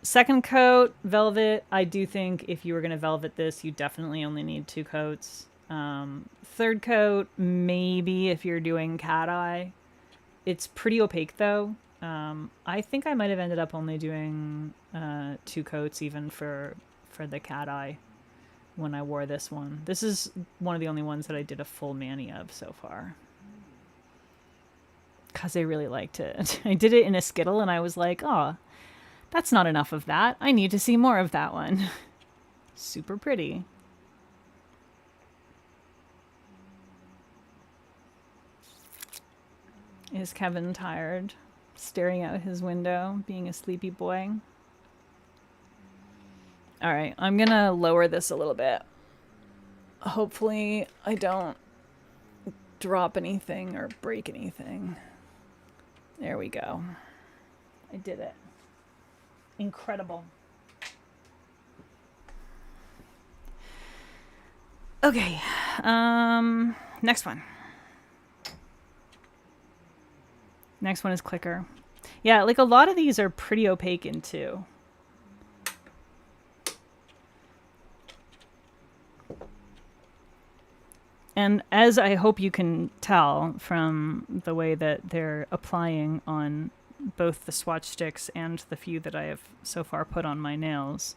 Second coat, velvet. I do think if you were going to velvet this, you definitely only need 2 coats. Third coat, maybe if you're doing cat eye. It's pretty opaque though. I think I might have ended up only doing 2 coats even for the cat eye when I wore this one. This is one of the only ones that I did a full mani of so far. Because I really liked it. I did it in a Skittle and I was like, oh, that's not enough of that. I need to see more of that one. Super pretty. Is Kevin tired? Staring out his window, being a sleepy boy. All right, I'm gonna lower this a little bit. Hopefully I don't drop anything or break anything. There we go. I did it. Incredible. Okay, next one. Next one is Clicker. Yeah, like a lot of these are pretty opaque in 2. And as I hope you can tell from the way that they're applying on both the swatch sticks and the few that I have so far put on my nails,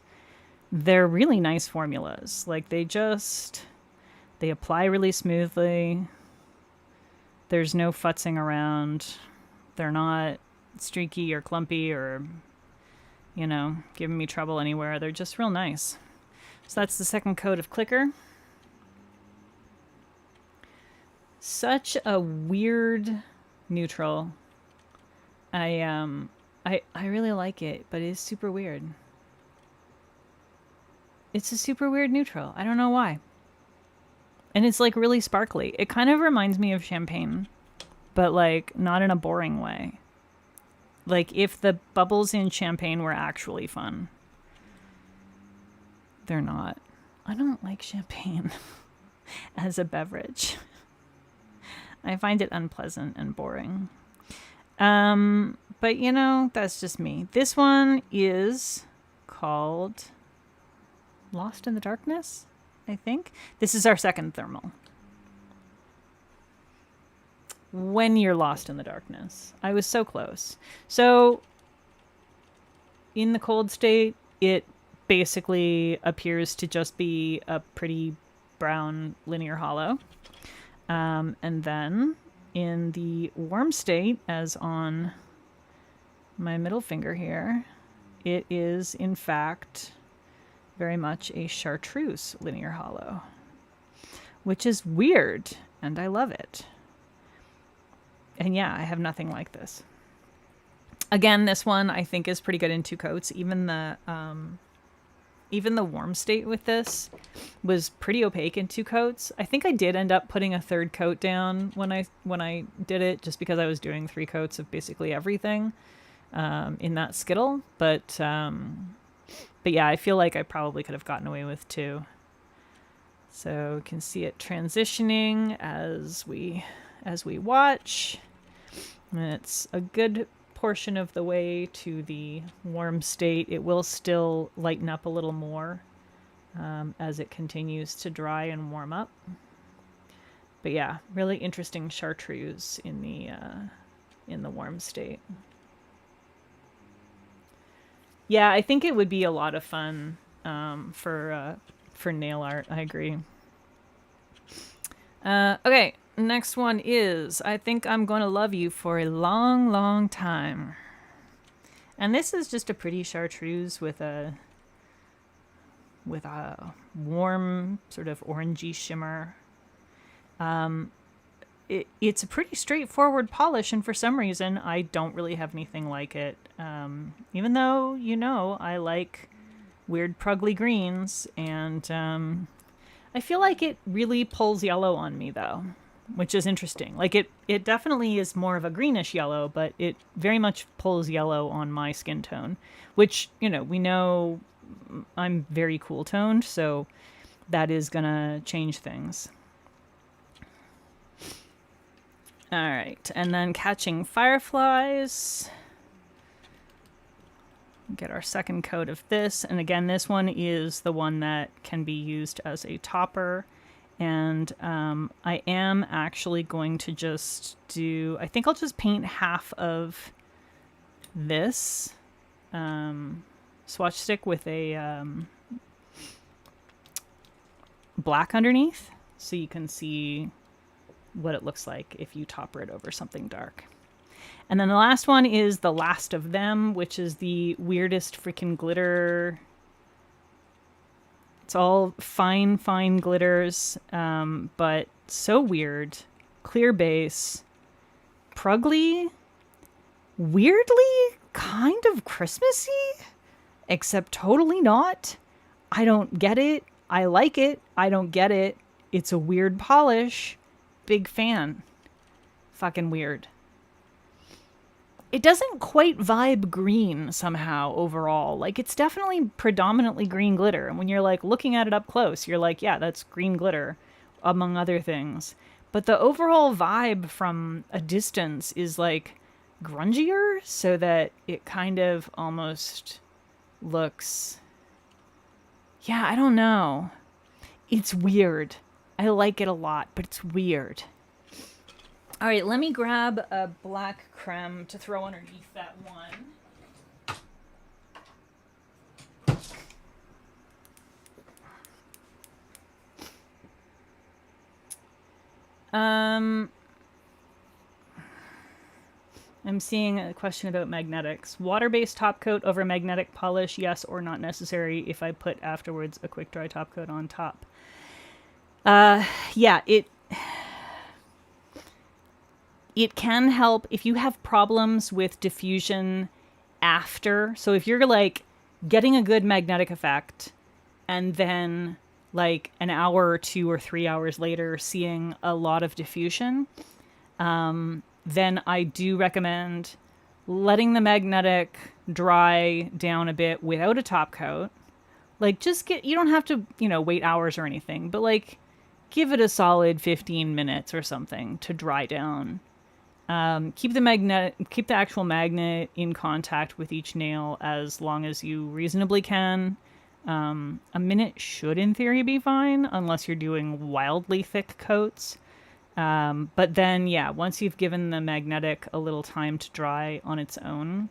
they're really nice formulas. Like they apply really smoothly. There's no futzing around. They're not streaky or clumpy or, you know, giving me trouble anywhere. They're just real nice. So that's the second coat of Clicker. Such a weird neutral. I really like it, but it's super weird. It's a super weird neutral. I don't know why. And it's like really sparkly. It kind of reminds me of champagne, but like not in a boring way. Like if the bubbles in champagne were actually fun. They're not. I don't like champagne as a beverage. I find it unpleasant and boring. But you know, that's just me. This one is called Lost in the Darkness, I think. This is our second thermal. When you're lost in the darkness. I was so close. So in the cold state, it basically appears to just be a pretty brown linear hollow. And then in the warm state, as on my middle finger here, it is in fact very much a chartreuse linear hollow, which is weird, and I love it. And yeah, I have nothing like this. Again, this one I think is pretty good in 2 coats. Even the even the warm state with this was pretty opaque in 2 coats. I think I did end up putting a 3rd coat down when I did it, just because I was doing 3 coats of basically everything in that Skittle. But yeah, I feel like I probably could have gotten away with 2. So you can see it transitioning as we watch. And it's a good portion of the way to the warm state. It will still lighten up a little more as it continues to dry and warm up. But yeah, really interesting chartreuse in the warm state. Yeah, I think it would be a lot of fun for nail art. I agree. Okay, next one is I Think I'm Gonna Love You for a Long, Long Time. And this is just a pretty chartreuse with a warm sort of orangey shimmer. It's a pretty straightforward polish, and for some reason I don't really have anything like it. Even though, I like weird prugly greens, and I feel like it really pulls yellow on me, though, which is interesting. Like, it definitely is more of a greenish yellow, but it very much pulls yellow on my skin tone, which, we know I'm very cool toned, so that is gonna change things. All right, and then Catching Fireflies. Get our 2nd coat of this, and again, this one is the one that can be used as a topper. And I am actually going to just I think I'll just paint half of this swatch stick with a black underneath, so you can see what it looks like if you topper it over something dark. And then the last one is The Last of Them, which is the weirdest freaking glitter. It's all fine glitters, but so weird. Clear base, prugly, weirdly kind of Christmassy, except totally not. I don't get it. I like it. I don't get it. It's a weird polish. Big fan. Fucking weird. It doesn't quite vibe green somehow overall. Like, it's definitely predominantly green glitter. And when you're like looking at it up close, you're like, yeah, that's green glitter, among other things. But the overall vibe from a distance is like grungier, so that it kind of almost looks, yeah, I don't know. It's weird. I like it a lot, but it's weird. All right, let me grab a black creme to throw underneath that one. I'm seeing a question about magnetics. Water-based top coat over magnetic polish, yes or not necessary if I put afterwards a quick dry top coat on top. Yeah, it can help if you have problems with diffusion after. So if you're like getting a good magnetic effect and then like an hour or 2 or 3 hours later seeing a lot of diffusion, then I do recommend letting the magnetic dry down a bit without a top coat. Like, you don't have to, wait hours or anything, but like give it a solid 15 minutes or something to dry down. Keep the actual magnet in contact with each nail as long as you reasonably can. A minute should, in theory, be fine, unless you're doing wildly thick coats. But then, yeah, once you've given the magnetic a little time to dry on its own,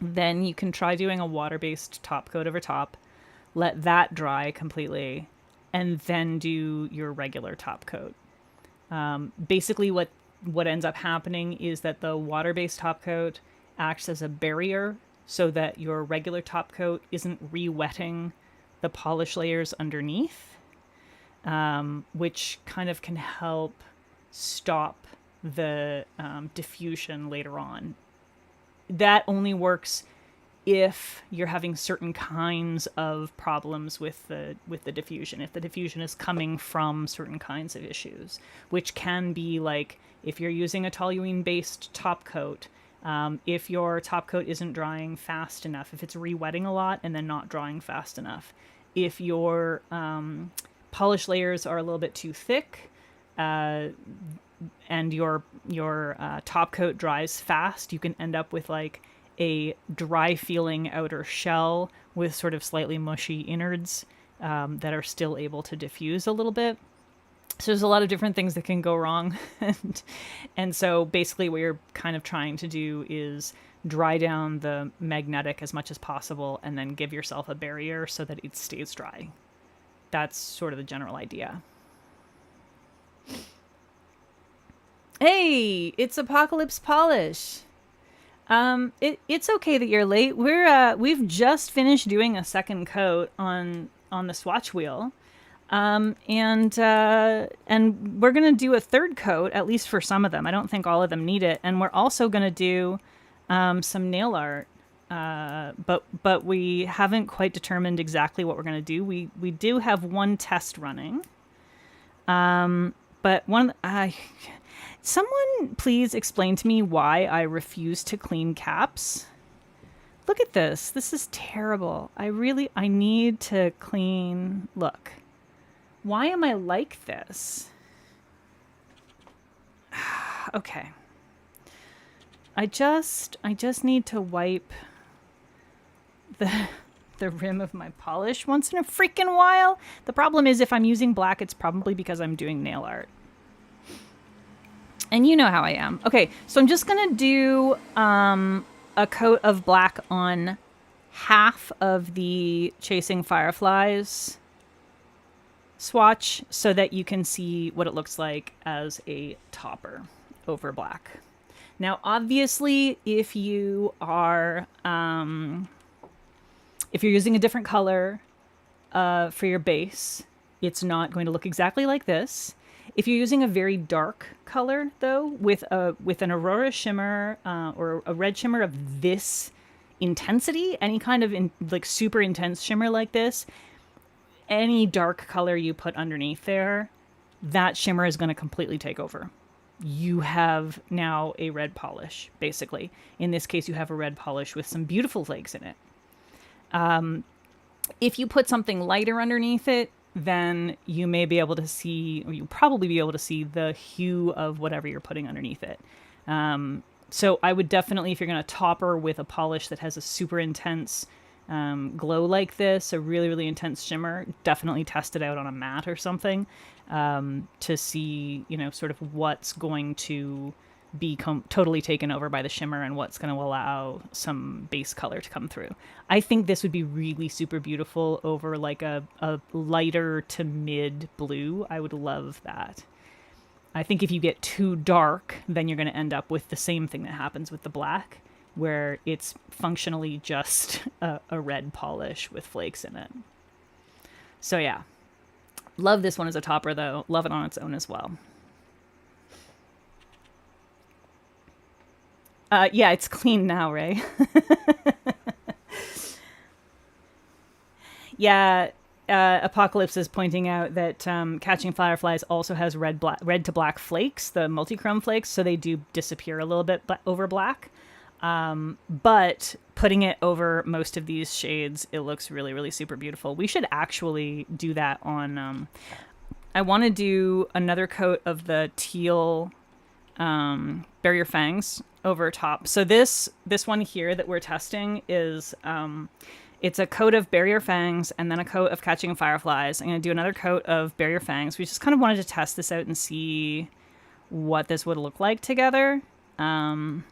then you can try doing a water-based top coat over top, let that dry completely, and then do your regular top coat. Basically, what ends up happening is that the water-based top coat acts as a barrier so that your regular top coat isn't re-wetting the polish layers underneath, which kind of can help stop the diffusion later on. That only works if you're having certain kinds of problems with the diffusion, if the diffusion is coming from certain kinds of issues, which can be like if you're using a toluene based top coat, if your top coat isn't drying fast enough, if it's re-wetting a lot and then not drying fast enough, if your polish layers are a little bit too thick, and your top coat dries fast, you can end up with like a dry feeling outer shell with sort of slightly mushy innards that are still able to diffuse a little bit. So there's a lot of different things that can go wrong. And so basically what you're kind of trying to do is dry down the magnetic as much as possible and then give yourself a barrier so that it stays dry. That's sort of the general idea. Hey, it's Apocalypse Polish. It's okay that you're late. We've just finished doing a second coat on the swatch wheel. And we're going to do a third coat, at least for some of them. I don't think all of them need it. And we're also going to do some nail art. But we haven't quite determined exactly what we're going to do. We do have one test running. But someone please explain to me why I refuse to clean caps. Look at this. This is terrible. I need to clean. Look. Why am I like this? Okay. I just need to wipe the rim of my polish once in a freaking while. The problem is if I'm using black, it's probably because I'm doing nail art. And you know how I am. Okay, so I'm just going to do a coat of black on half of the Chasing Fireflies swatch so that you can see what it looks like as a topper over black. Now, obviously, if you are if you're using a different color for your base, it's not going to look exactly like this. If you're using a very dark color, though, with an Aurora shimmer or a red shimmer of this intensity, any kind of like super intense shimmer like this, any dark color you put underneath there, that shimmer is going to completely take over. You have now a red polish, basically. In this case, you have a red polish with some beautiful flakes in it. If you put something lighter underneath it, then you may be able to see, or you'll probably be able to see the hue of whatever you're putting underneath it. So I would definitely, if you're going to topper with a polish that has a super intense glow like this, a really, really intense shimmer, definitely test it out on a mat or something to see, sort of what's going to be totally taken over by the shimmer and what's going to allow some base color to come through. I think this would be really super beautiful over like a lighter to mid blue. I would love that. I think if you get too dark, then you're going to end up with the same thing that happens with the black, where it's functionally just a red polish with flakes in it. So yeah, love this one as a topper though. Love it on its own as well. Yeah, it's clean now, Ray. Yeah, Apocalypse is pointing out that Catching Fireflies also has red to black flakes, the multi-chrome flakes, so they do disappear a little bit over black. But putting it over most of these shades, it looks really, really super beautiful. We should actually do that on... I want to do another coat of the teal Barrier Fangs over top. So this one here that we're testing is... it's a coat of Barrier Fangs and then a coat of Catching Fireflies. I'm going to do another coat of Barrier Fangs. We just kind of wanted to test this out and see what this would look like together. And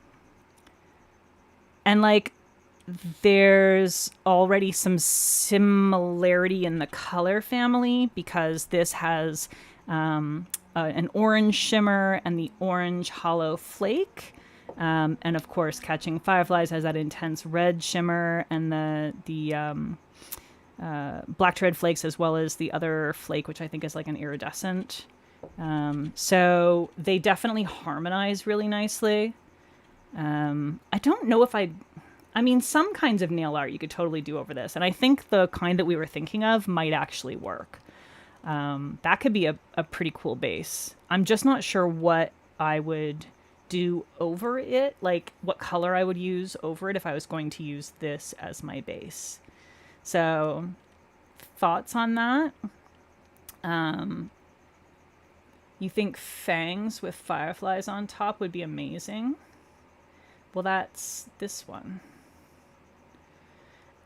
like, there's already some similarity in the color family because this has an orange shimmer and the orange hollow flake. And of course, Catching Fireflies has that intense red shimmer and the black red flakes, as well as the other flake, which I think is like an iridescent. So they definitely harmonize really nicely. I don't know if I I mean, some kinds of nail art you could totally do over this. And I think the kind that we were thinking of might actually work. That could be a pretty cool base. I'm just not sure what I would do over it, like what color I would use over it if I was going to use this as my base. So, thoughts on that? You think fangs with fireflies on top would be amazing? Well, that's this one.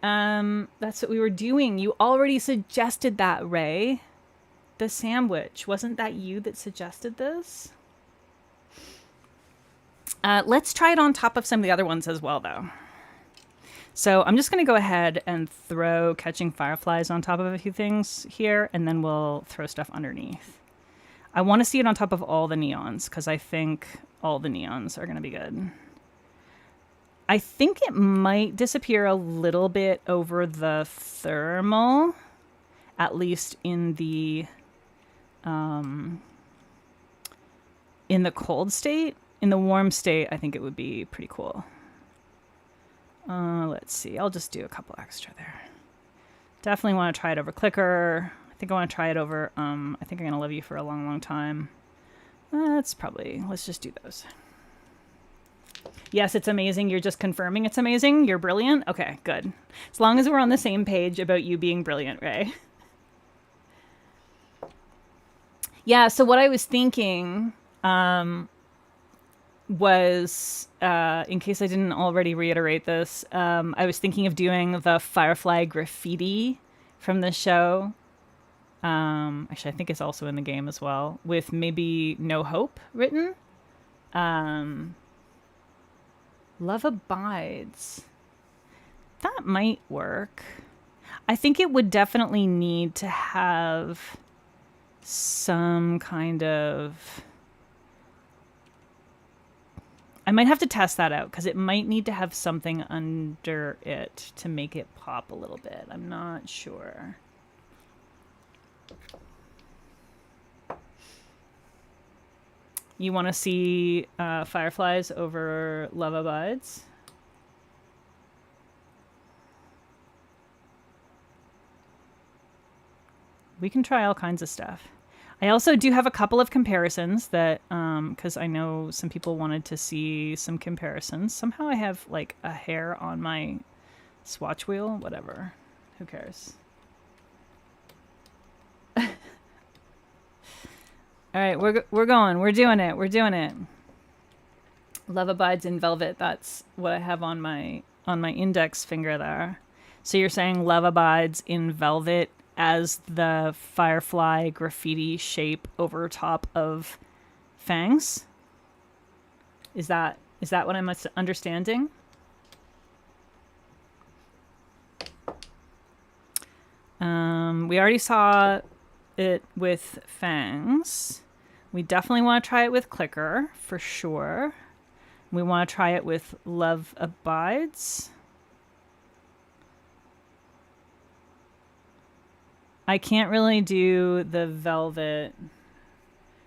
That's what we were doing. You already suggested that, Ray. The sandwich. Wasn't that you that suggested this? Let's try it on top of some of the other ones as well, though. So I'm just going to go ahead and throw Catching Fireflies on top of a few things here, and then we'll throw stuff underneath. I want to see it on top of all the neons, because I think all the neons are going to be good. I think it might disappear a little bit over the thermal, at least in the cold state. In the warm state, I think it would be pretty cool. Let's see. I'll just do a couple extra there. Definitely want to try it over Clicker. I think I want to try it over, I think I'm going to love you for a long, long time. Let's just do those. Yes, it's amazing. You're just confirming it's amazing. You're brilliant. Okay, good. As long as we're on the same page about you being brilliant, Ray. Yeah, so what I was thinking was, in case I didn't already reiterate this, I was thinking of doing the Firefly graffiti from the show. Actually, I think it's also in the game as well, with maybe No Hope written. Love Abides. That might work. I think it would definitely need to have some kind of... I might have to test that out, because it might need to have something under it to make it pop a little bit. I'm not sure. You want to see fireflies over Love Abides? We can try all kinds of stuff. I also do have a couple of comparisons that, because I know some people wanted to see some comparisons. Somehow I have like a hair on my swatch wheel. Whatever. Who cares? All right, we're going. We're doing it. We're doing it. Love Abides in Velvet. That's what I have on my index finger there. So you're saying Love Abides in Velvet as the firefly graffiti shape over top of fangs? Is that what I'm understanding? We already saw it with fangs. We definitely want to try it with Clicker for sure. We want to try it with Love Abides. I can't really do the velvet.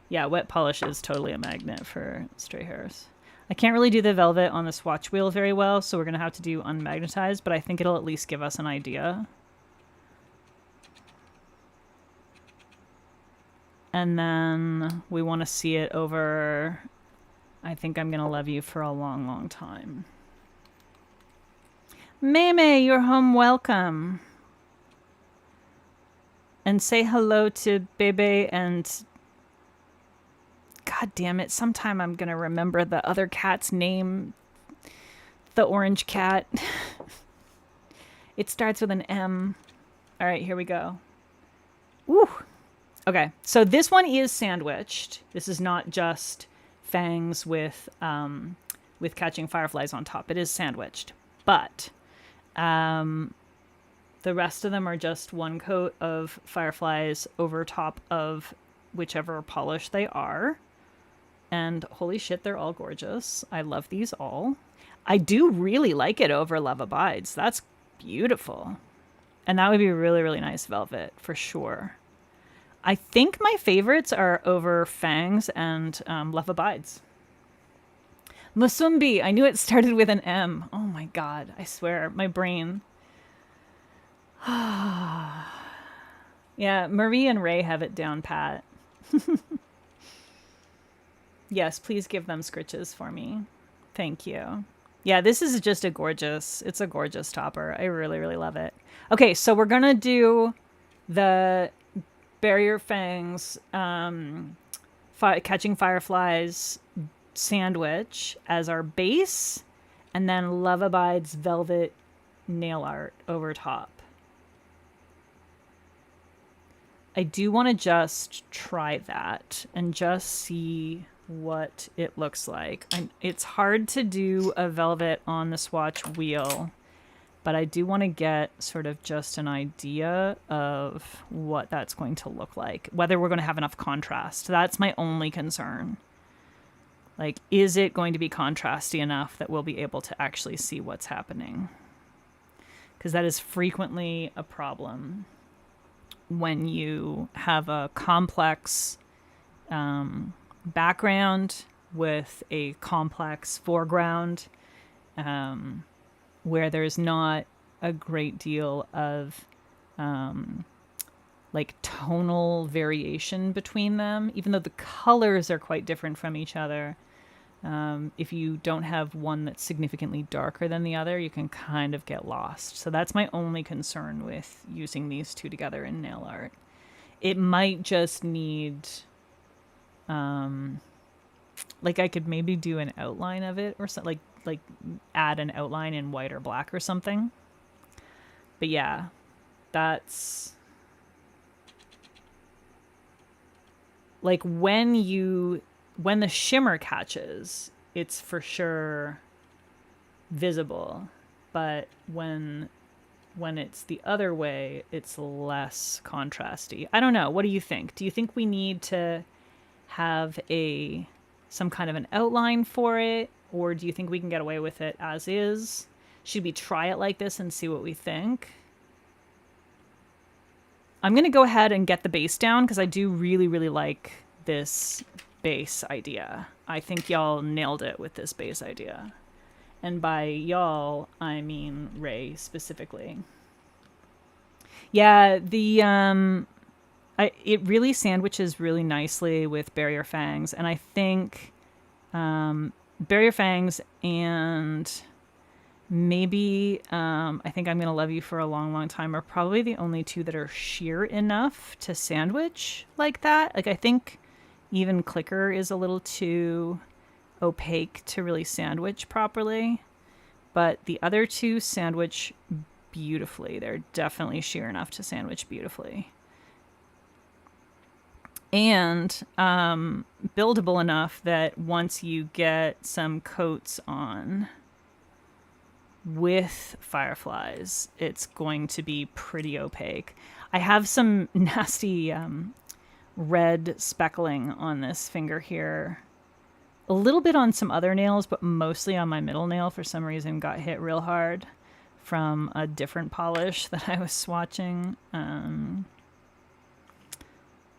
Yeah, wet polish is totally a magnet for stray hairs. I can't really do the velvet on the swatch wheel very well, so we're going to have to do unmagnetized, but I think it'll at least give us an idea. And then we want to see it over I Think I'm Gonna Love You for a Long, Long Time. Meme, you're home welcome. And say hello to Bebe and... God damn it, sometime I'm gonna remember the other cat's name. The orange cat. It starts with an M. Alright, here we go. Woo! Okay, so this one is sandwiched. This is not just fangs with Catching Fireflies on top. It is sandwiched. But the rest of them are just one coat of fireflies over top of whichever polish they are. And holy shit, they're all gorgeous. I love these all. I do really like it over Love Abides. That's beautiful. And that would be really, really nice velvet for sure. I think my favorites are over Fangs and Love Abides. Musumbi. I knew it started with an M. Oh my god. I swear. My brain. Yeah, Marie and Ray have it down pat. Yes, please give them scritches for me. Thank you. Yeah, this is just it's a gorgeous topper. I really, really love it. Okay, so we're gonna do the Barrier Fangs Catching Fireflies sandwich as our base, and then Love Abide's velvet nail art over top. I do want to just try that and just see what it looks like. It's hard to do a velvet on the Swatch wheel, but I do want to get sort of just an idea of what that's going to look like, whether we're going to have enough contrast. That's my only concern. Like, is it going to be contrasty enough that we'll be able to actually see what's happening? Because that is frequently a problem when you have a complex background with a complex foreground, where there's not a great deal of like tonal variation between them, even though the colors are quite different from each other. If you don't have one that's significantly darker than the other, you can kind of get lost. So that's my only concern with using these two together in nail art. It might just need, like I could maybe do an outline of it or something, like add an outline in white or black or something. But yeah, that's like when the shimmer catches, it's for sure visible, but when it's the other way, it's less contrasty. I don't know. What do you think? Do you think we need to have some kind of an outline for it, or do you think we can get away with it as is? Should we try it like this and see what we think? I'm going to go ahead and get the base down because I do really, really like this base idea. I think y'all nailed it with this base idea. And by y'all, I mean Ray specifically. Yeah, it really sandwiches really nicely with Barrier Fangs, and I think Barrier Fangs and maybe I think I'm Gonna Love You for a Long, Long Time are probably the only two that are sheer enough to sandwich like that. Like I think even Clicker is a little too opaque to really sandwich properly, but the other two sandwich beautifully. They're definitely sheer enough to sandwich beautifully. And buildable enough that once you get some coats on with fireflies, it's going to be pretty opaque. I have some nasty red speckling on this finger here. A little bit on some other nails, but mostly on my middle nail for some reason got hit real hard from a different polish that I was swatching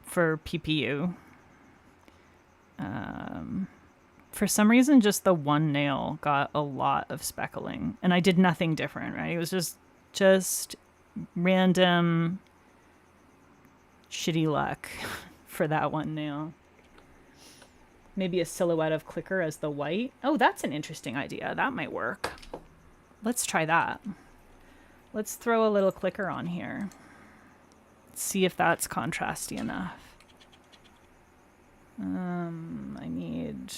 for PPU. For some reason, just the one nail got a lot of speckling, and I did nothing different, right? It was just random shitty luck for that one nail. Maybe a silhouette of Clicker as the white. Oh, that's an interesting idea. That might work. Let's try that. Let's throw a little Clicker on here. Let's see if that's contrasty enough. I need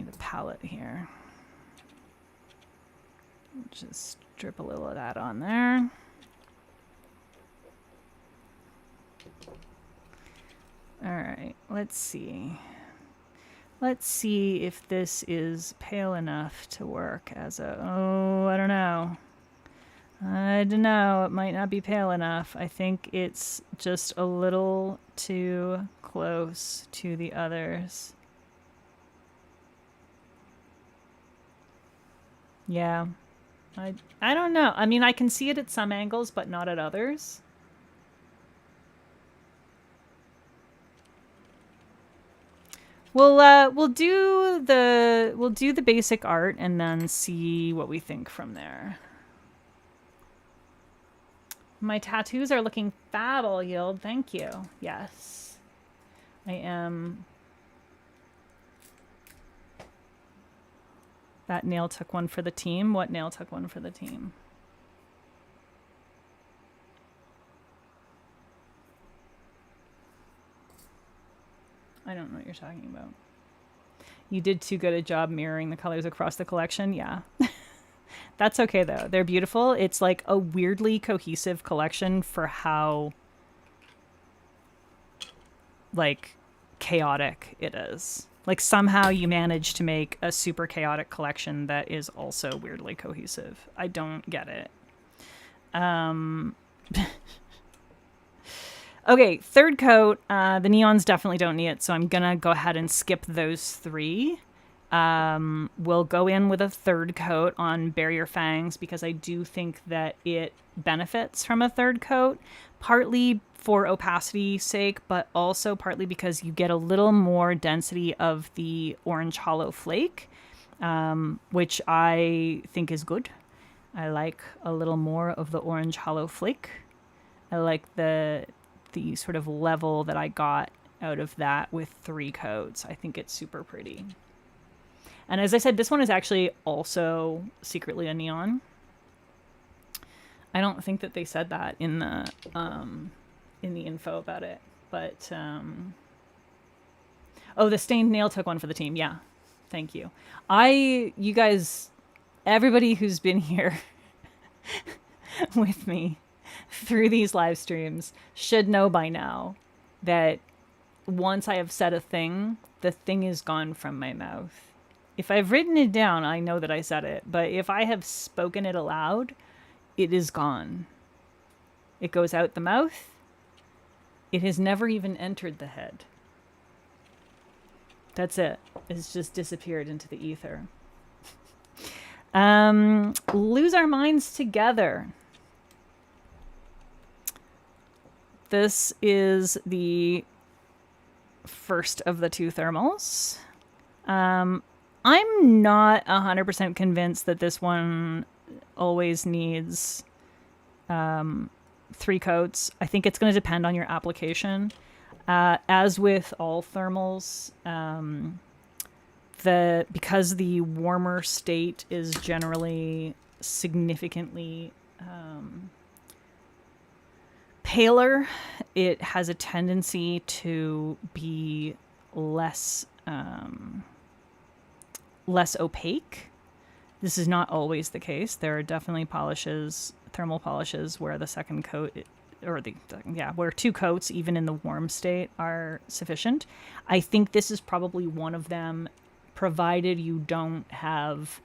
a palette here. Just drip a little of that on there. All right, let's see. Let's see if this is pale enough to work as I don't know. I don't know. It might not be pale enough. I think it's just a little too close to the others. Yeah. I don't know. I mean, I can see it at some angles, but not at others. We'll do the basic art and then see what we think from there. My tattoos are looking fab, all yield. Thank you. Yes, I am. That nail took one for the team. What nail took one for the team? I don't know what you're talking about. You did too good a job mirroring the colors across the collection. Yeah. That's okay, though. They're beautiful. It's like a weirdly cohesive collection for how, like, chaotic it is. Like, somehow you manage to make a super chaotic collection that is also weirdly cohesive. I don't get it. Okay, third coat. The neons definitely don't need it, so I'm gonna go ahead and skip those three. We'll go in with a third coat on Barrier Fangs because I do think that it benefits from a third coat, partly for opacity's sake, but also partly because you get a little more density of the orange hollow flake, which I think is good. I like a little more of the orange hollow flake. I like the sort of level that I got out of that with three coats. I think it's super pretty. And as I said, this one is actually also secretly a neon. I don't think that they said that in the info about it, but oh, the stained nail took one for the team. Yeah, thank you. You guys, everybody who's been here with me through these live streams should know by now that once I have said a thing, the thing is gone from my mouth. If I've written it down, I know that I said it, but if I have spoken it aloud, it is gone. It goes out the mouth. It has never even entered the head. That's it. It's just disappeared into the ether. Lose Our Minds Together. This is the first of the two thermals. I'm not 100% convinced that this one always needs three coats. I think it's going to depend on your application. As with all thermals, because the warmer state is generally significantly paler, it has a tendency to be less opaque. This is not always the case. There are definitely thermal polishes, where the second coat, where two coats, even in the warm state, are sufficient. I think this is probably one of them, provided you don't have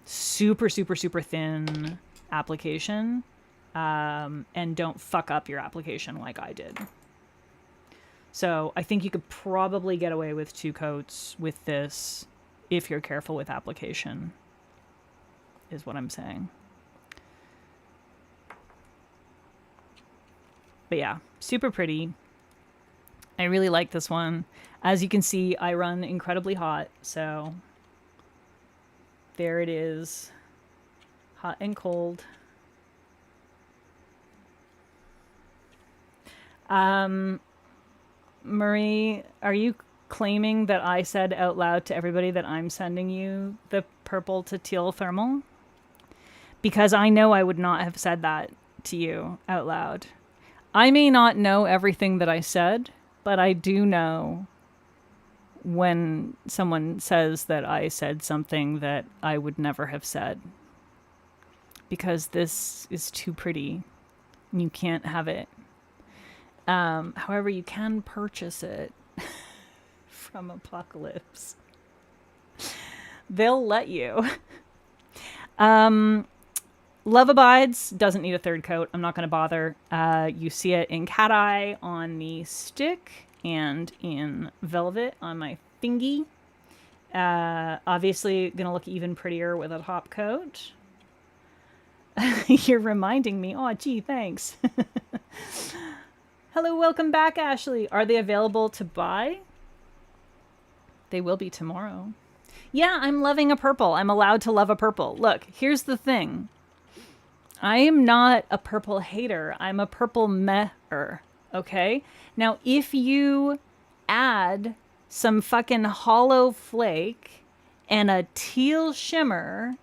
super, super, super thin application, and don't fuck up your application like I did. So I think you could probably get away with two coats with this if you're careful with application, is what I'm saying. But yeah, super pretty. I really like this one. As you can see, I run incredibly hot, so there it is. Hot and cold. Marie, are you claiming that I said out loud to everybody that I'm sending you the purple to teal thermal? Because I know I would not have said that to you out loud. I may not know everything that I said, but I do know when someone says that I said something that I would never have said. Because this is too pretty. And you can't have it. However, you can purchase it from Apocalypse. They'll let you. Love Abides doesn't need a third coat. I'm not going to bother. You see it in Cat Eye on the stick and in Velvet on my thingy. Obviously, going to look even prettier with a top coat. You're reminding me. Oh, gee, thanks. Hello, welcome back, Ashley. Are they available to buy? They will be tomorrow. Yeah, I'm loving a purple. I'm allowed to love a purple. Look, here's the thing. I am not a purple hater. I'm a purple meh-er. Okay? Now, if you add some fucking hollow flake and a teal shimmer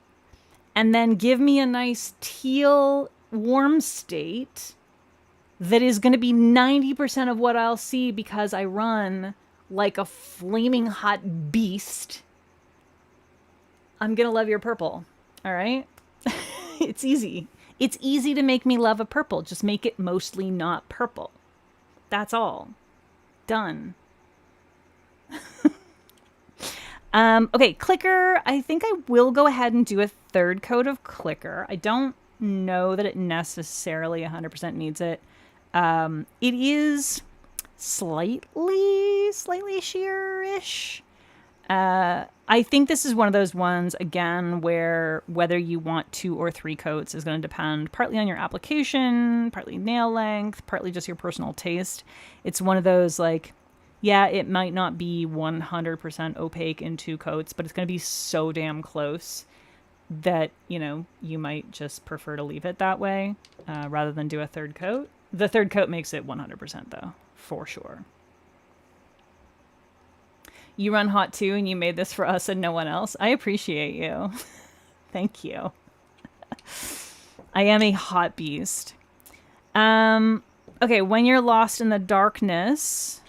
and then give me a nice teal warm state that is going to be 90% of what I'll see because I run like a flaming hot beast, I'm going to love your purple. All right? It's easy. It's easy to make me love a purple. Just make it mostly not purple. That's all. Done. Okay, clicker. I think I will go ahead and do a third coat of clicker. I don't know that it necessarily 100% needs it. It is slightly sheer-ish. I think this is one of those ones, again, where whether you want 2 or 3 coats is going to depend partly on your application, partly nail length, partly just your personal taste. It's one of those, like, yeah, it might not be 100% opaque in 2 coats, but it's going to be so damn close that, you know, you might just prefer to leave it that way rather than do a third coat. The third coat makes it 100% though, for sure. You run hot too, and you made this for us and no one else. I appreciate you. Thank you. I am a hot beast. Okay, when you're lost in the darkness,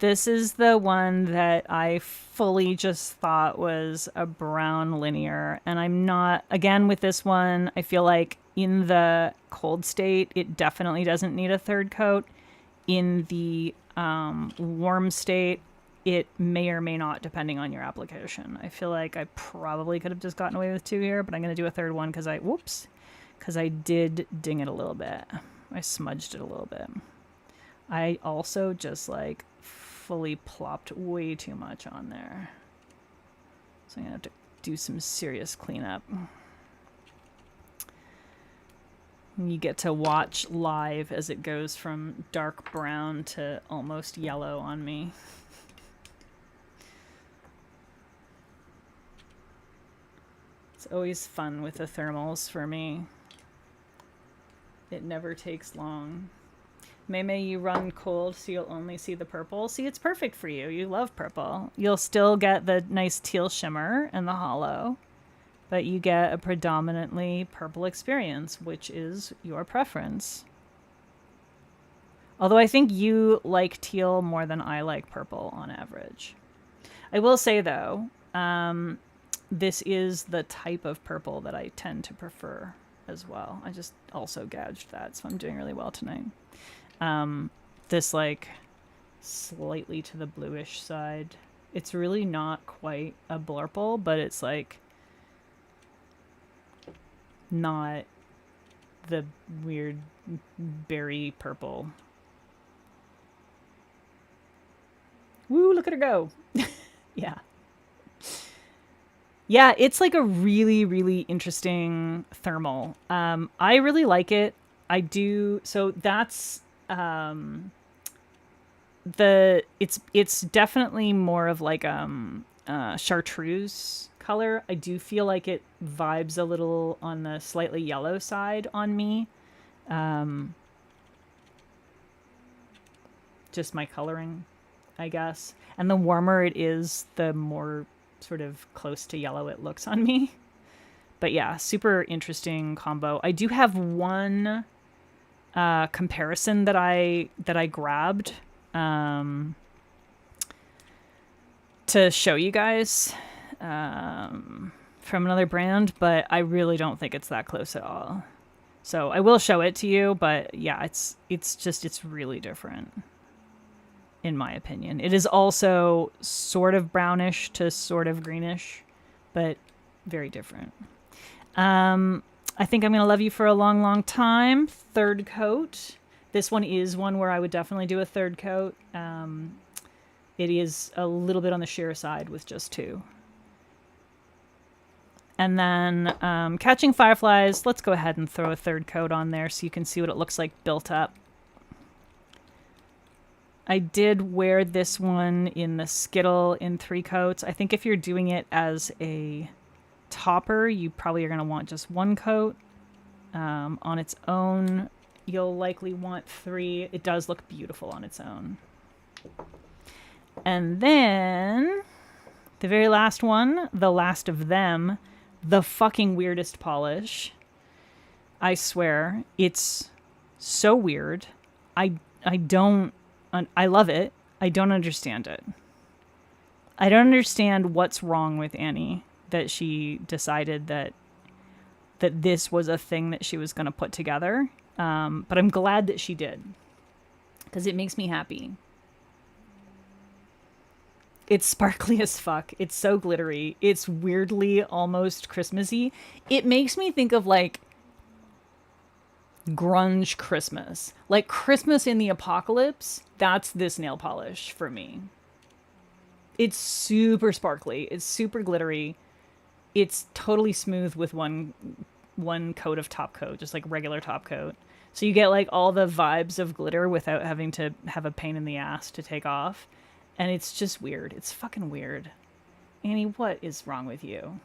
this is the one that I fully just thought was a brown linear. And I'm not, again, with this one, I feel like in the cold state, it definitely doesn't need a third coat. In the warm state, it may or may not, depending on your application. I feel like I probably could have just gotten away with 2 here, but I'm going to do a third one because I did ding it a little bit. I smudged it a little bit. I also just like fully plopped way too much on there. So I'm going to have to do some serious cleanup. You get to watch live as it goes from dark brown to almost yellow on me. It's always fun with the thermals for me. It never takes long. Mei, you run cold, so you'll only see the purple. See, it's perfect for you. You love purple. You'll still get the nice teal shimmer and the hollow, but you get a predominantly purple experience, which is your preference. Although I think you like teal more than I like purple on average. I will say, though, this is the type of purple that I tend to prefer as well. I just also gouged that, so I'm doing really well tonight. This, like, slightly to the bluish side. It's really not quite a blurple, but it's, like, not the weird berry purple. Woo, look at her go. Yeah. Yeah, it's like a really, really interesting thermal. I really like it. I do. So that's it's definitely more of like chartreuse color. I do feel like it vibes a little on the slightly yellow side on me. Just my coloring, I guess. And the warmer it is, the more sort of close to yellow it looks on me. But yeah, super interesting combo. I do have one comparison that I grabbed to show you guys from another brand, but I really don't think it's that close at all. So I will show it to you, but yeah, it's really different. In my opinion. It is also sort of brownish to sort of greenish, but very different. I think I'm going to love you for a long, long time. Third coat. This one is one where I would definitely do a third coat. It is a little bit on the sheer side with just 2. And then Catching Fireflies. Let's go ahead and throw a third coat on there so you can see what it looks like built up. I did wear this one in the Skittle in 3 coats. I think if you're doing it as a topper, you probably are going to want just 1 coat. On its own, you'll likely want 3. It does look beautiful on its own. And then the very last one, the last of them, the fucking weirdest polish. I swear, it's so weird. I love it. I don't understand it. I don't understand what's wrong with Annie that she decided that this was a thing that she was going to put together. But I'm glad that she did, because it makes me happy. It's sparkly as fuck. It's so glittery. It's weirdly almost Christmassy. It makes me think of like grunge Christmas. Like Christmas in the Apocalypse. That's this nail polish for me. It's super sparkly. It's super glittery. It's totally smooth with one coat of top coat, just like regular top coat. So you get like all the vibes of glitter without having to have a pain in the ass to take off. And it's just weird. It's fucking weird. Annie, what is wrong with you?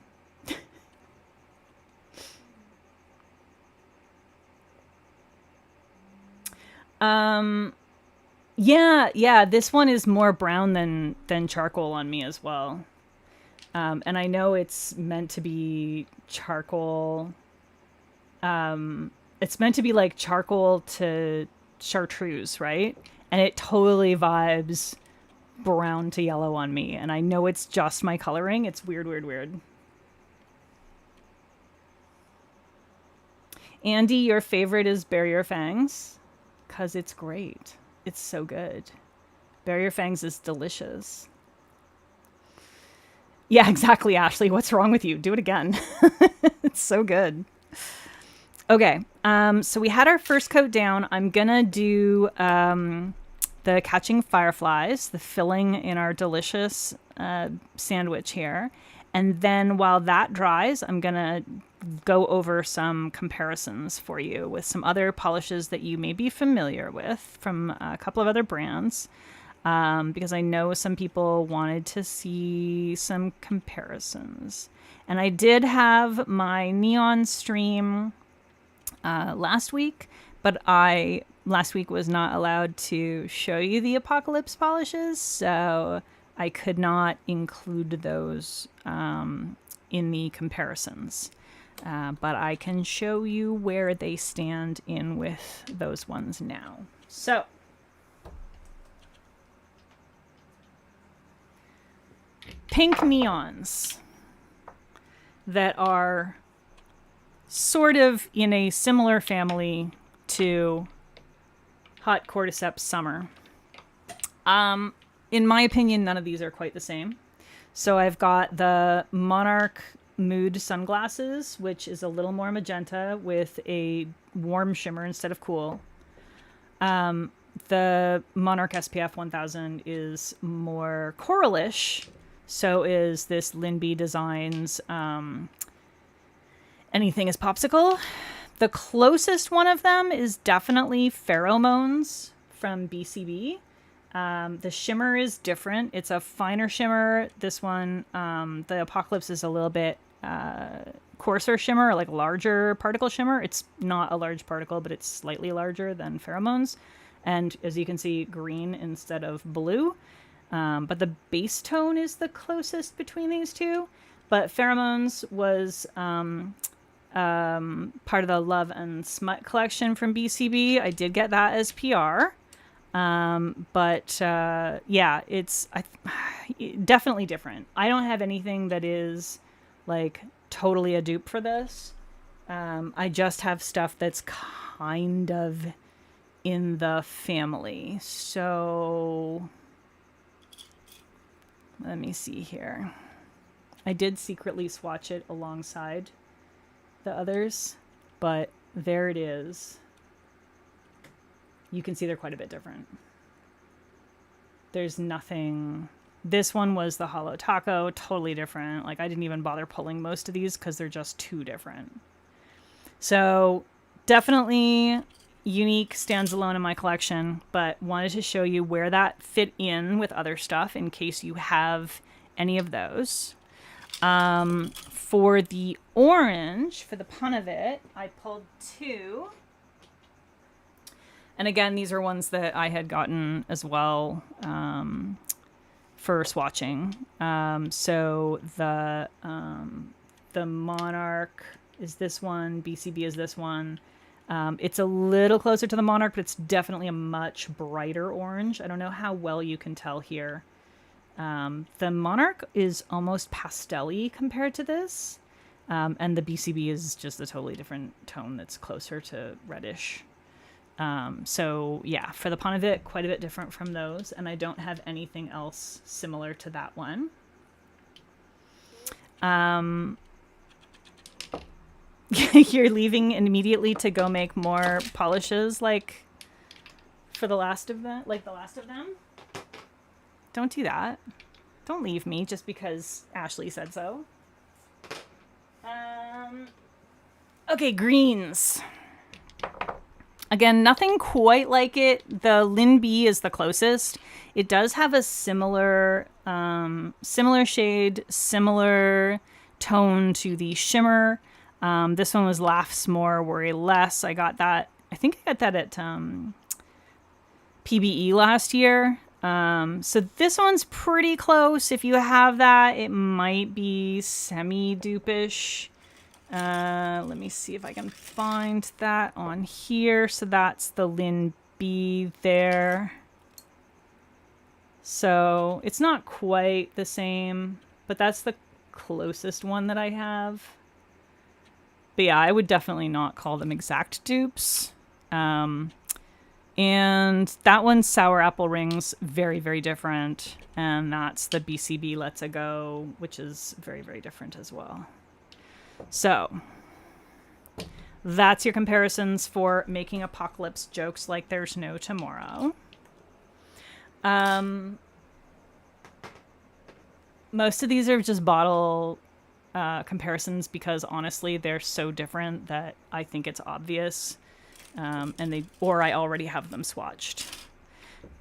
Yeah, this one is more brown than charcoal on me as well. And I know it's meant to be charcoal. It's meant to be like charcoal to chartreuse, right? And it totally vibes brown to yellow on me. And I know it's just my coloring. It's weird, weird, weird. Andy, your favorite is Bare Your Fangs? Because it's great. It's so good. Bare Your Fangs is delicious. Yeah, exactly, Ashley. What's wrong with you? Do it again. It's so good. Okay, so we had our first coat down. I'm gonna do the Catching Fireflies, the filling in our delicious sandwich here. And then while that dries, I'm gonna go over some comparisons for you with some other polishes that you may be familiar with from a couple of other brands. Because I know some people wanted to see some comparisons. And I did have my neon stream last week, but last week was not allowed to show you the Apocalypse polishes, so I could not include those in the comparisons. But I can show you where they stand in with those ones now. So, pink neons that are sort of in a similar family to Hot Cordyceps Summer. In my opinion, none of these are quite the same. So I've got the Monarch Mood sunglasses, which is a little more magenta with a warm shimmer instead of cool. The Monarch SPF 1000 is more coralish. So is this Linby Designs Anything is Popsicle. The closest one of them is definitely Pheromones from BCB. The shimmer is different. It's a finer shimmer. This one, the Apocalypse, is a little bit coarser shimmer, like larger particle shimmer. It's not a large particle, but it's slightly larger than Pheromones. And as you can see, green instead of blue. But the base tone is the closest between these two. But Pheromones was part of the Love and Smut collection from BCB. I did get that as PR. Yeah, it's definitely different. I don't have anything that is like totally a dupe for this. I just have stuff that's kind of in the family. So let me see here. I did secretly swatch it alongside the others, but there it is. You can see they're quite a bit different. There's nothing. This one was the Hollow Taco, totally different. Like, I didn't even bother pulling most of these because they're just too different. So definitely unique, stands alone in my collection, but wanted to show you where that fit in with other stuff in case you have any of those. For the orange, for the pun of it, I pulled two. And again, these are ones that I had gotten as well for swatching. So the Monarch is this one, BCB is this one. It's a little closer to the Monarch, but it's definitely a much brighter orange. I don't know how well you can tell here. The Monarch is almost pastel-y compared to this. And the BCB is just a totally different tone that's closer to reddish. So yeah, for the Pontivit, quite a bit different from those. And I don't have anything else similar to that one. You're leaving immediately to go make more polishes like for the last of them, like the last of them. Don't do that. Don't leave me just because Ashley said so. Okay, greens. Again, nothing quite like it. The Lin B is the closest. It does have a similar shade, similar tone to the shimmer. This one was Laughs More, Worry Less. I got that. I think I got that at PBE last year. So this one's pretty close. If you have that, it might be semi-dupe-ish. Let me see if I can find that on here. So that's the Lin B there. So it's not quite the same, but that's the closest one that I have. But yeah, I would definitely not call them exact dupes. And that one's Sour Apple Rings, very, very different. And that's the BCB Let's A Go, which is very, very different as well. So that's your comparisons for making apocalypse jokes like there's no tomorrow. Most of these are just bottle comparisons because honestly they're so different that I think it's obvious, and I already have them swatched.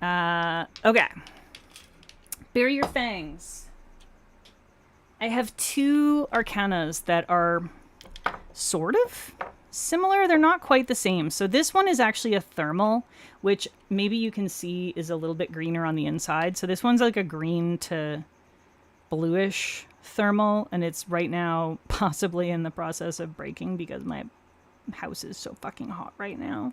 Okay, Bury Your Fangs. I have two Arcanas that are sort of similar. They're not quite the same. So this one is actually a thermal, which maybe you can see is a little bit greener on the inside. So this one's like a green to bluish thermal, and it's right now possibly in the process of breaking because my house is so fucking hot right now.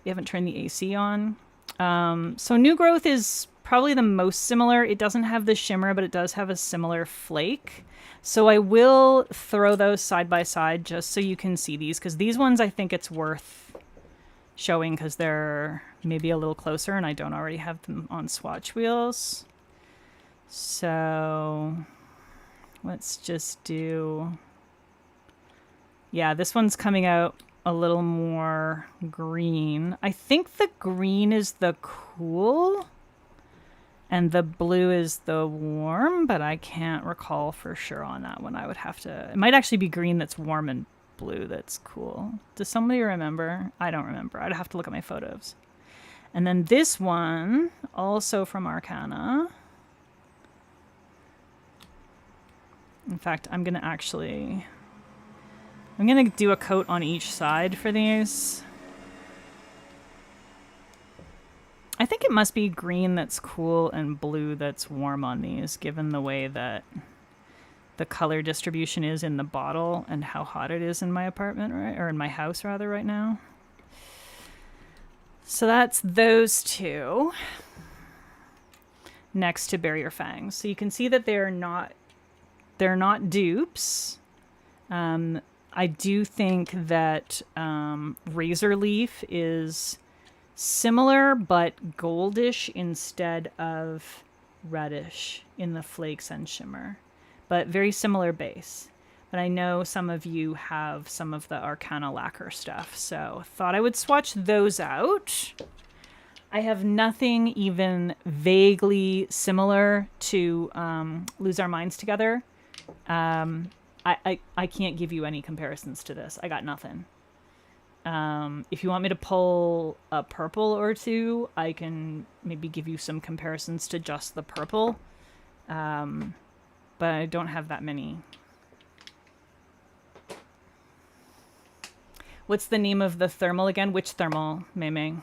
We haven't turned the AC on. So New Growth is probably the most similar. It doesn't have the shimmer, but it does have a similar flake. So I will throw those side by side just so you can see these, because these ones I think it's worth showing because they're maybe a little closer and I don't already have them on swatch wheels. So let's just do... Yeah, this one's coming out a little more green. I think the green is the cool and the blue is the warm, but I can't recall for sure on that one. I would have to... It might actually be green that's warm and blue that's cool. Does somebody remember? I don't remember. I'd have to look at my photos. And then this one, also from Arcana. In fact, I'm going to do a coat on each side for these. I think it must be green that's cool and blue that's warm on these, given the way that the color distribution is in the bottle and how hot it is in my apartment, right? Or in my house, rather, right now. So that's those two next to Bury Your Fangs. So you can see that they're not dupes. I do think that Razor Leaf is similar but goldish instead of reddish in the flakes and shimmer, but very similar base. But I know some of you have some of the Arcana lacquer stuff, so thought I would swatch those out. I have nothing even vaguely similar to Lose Our Minds Together. I can't give you any comparisons to this. I got nothing. If you want me to pull a purple or two, I can maybe give you some comparisons to just the purple. But I don't have that many. What's the name of the thermal again? Which thermal, Mei?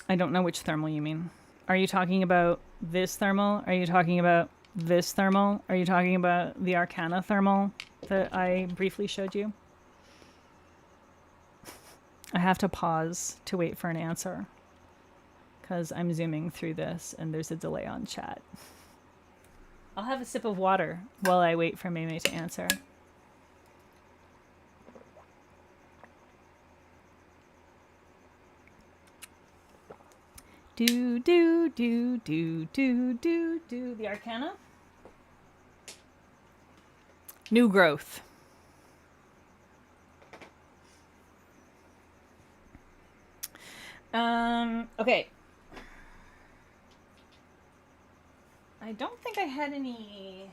I don't know which thermal you mean. Are you talking about this thermal? Are you talking about this thermal? Are you talking about the Arcana thermal that I briefly showed you? I have to pause to wait for an answer because I'm zooming through this and there's a delay on chat. I'll have a sip of water while I wait for Mei to answer. Do. The Arcana? New growth. Okay. I don't think I had any...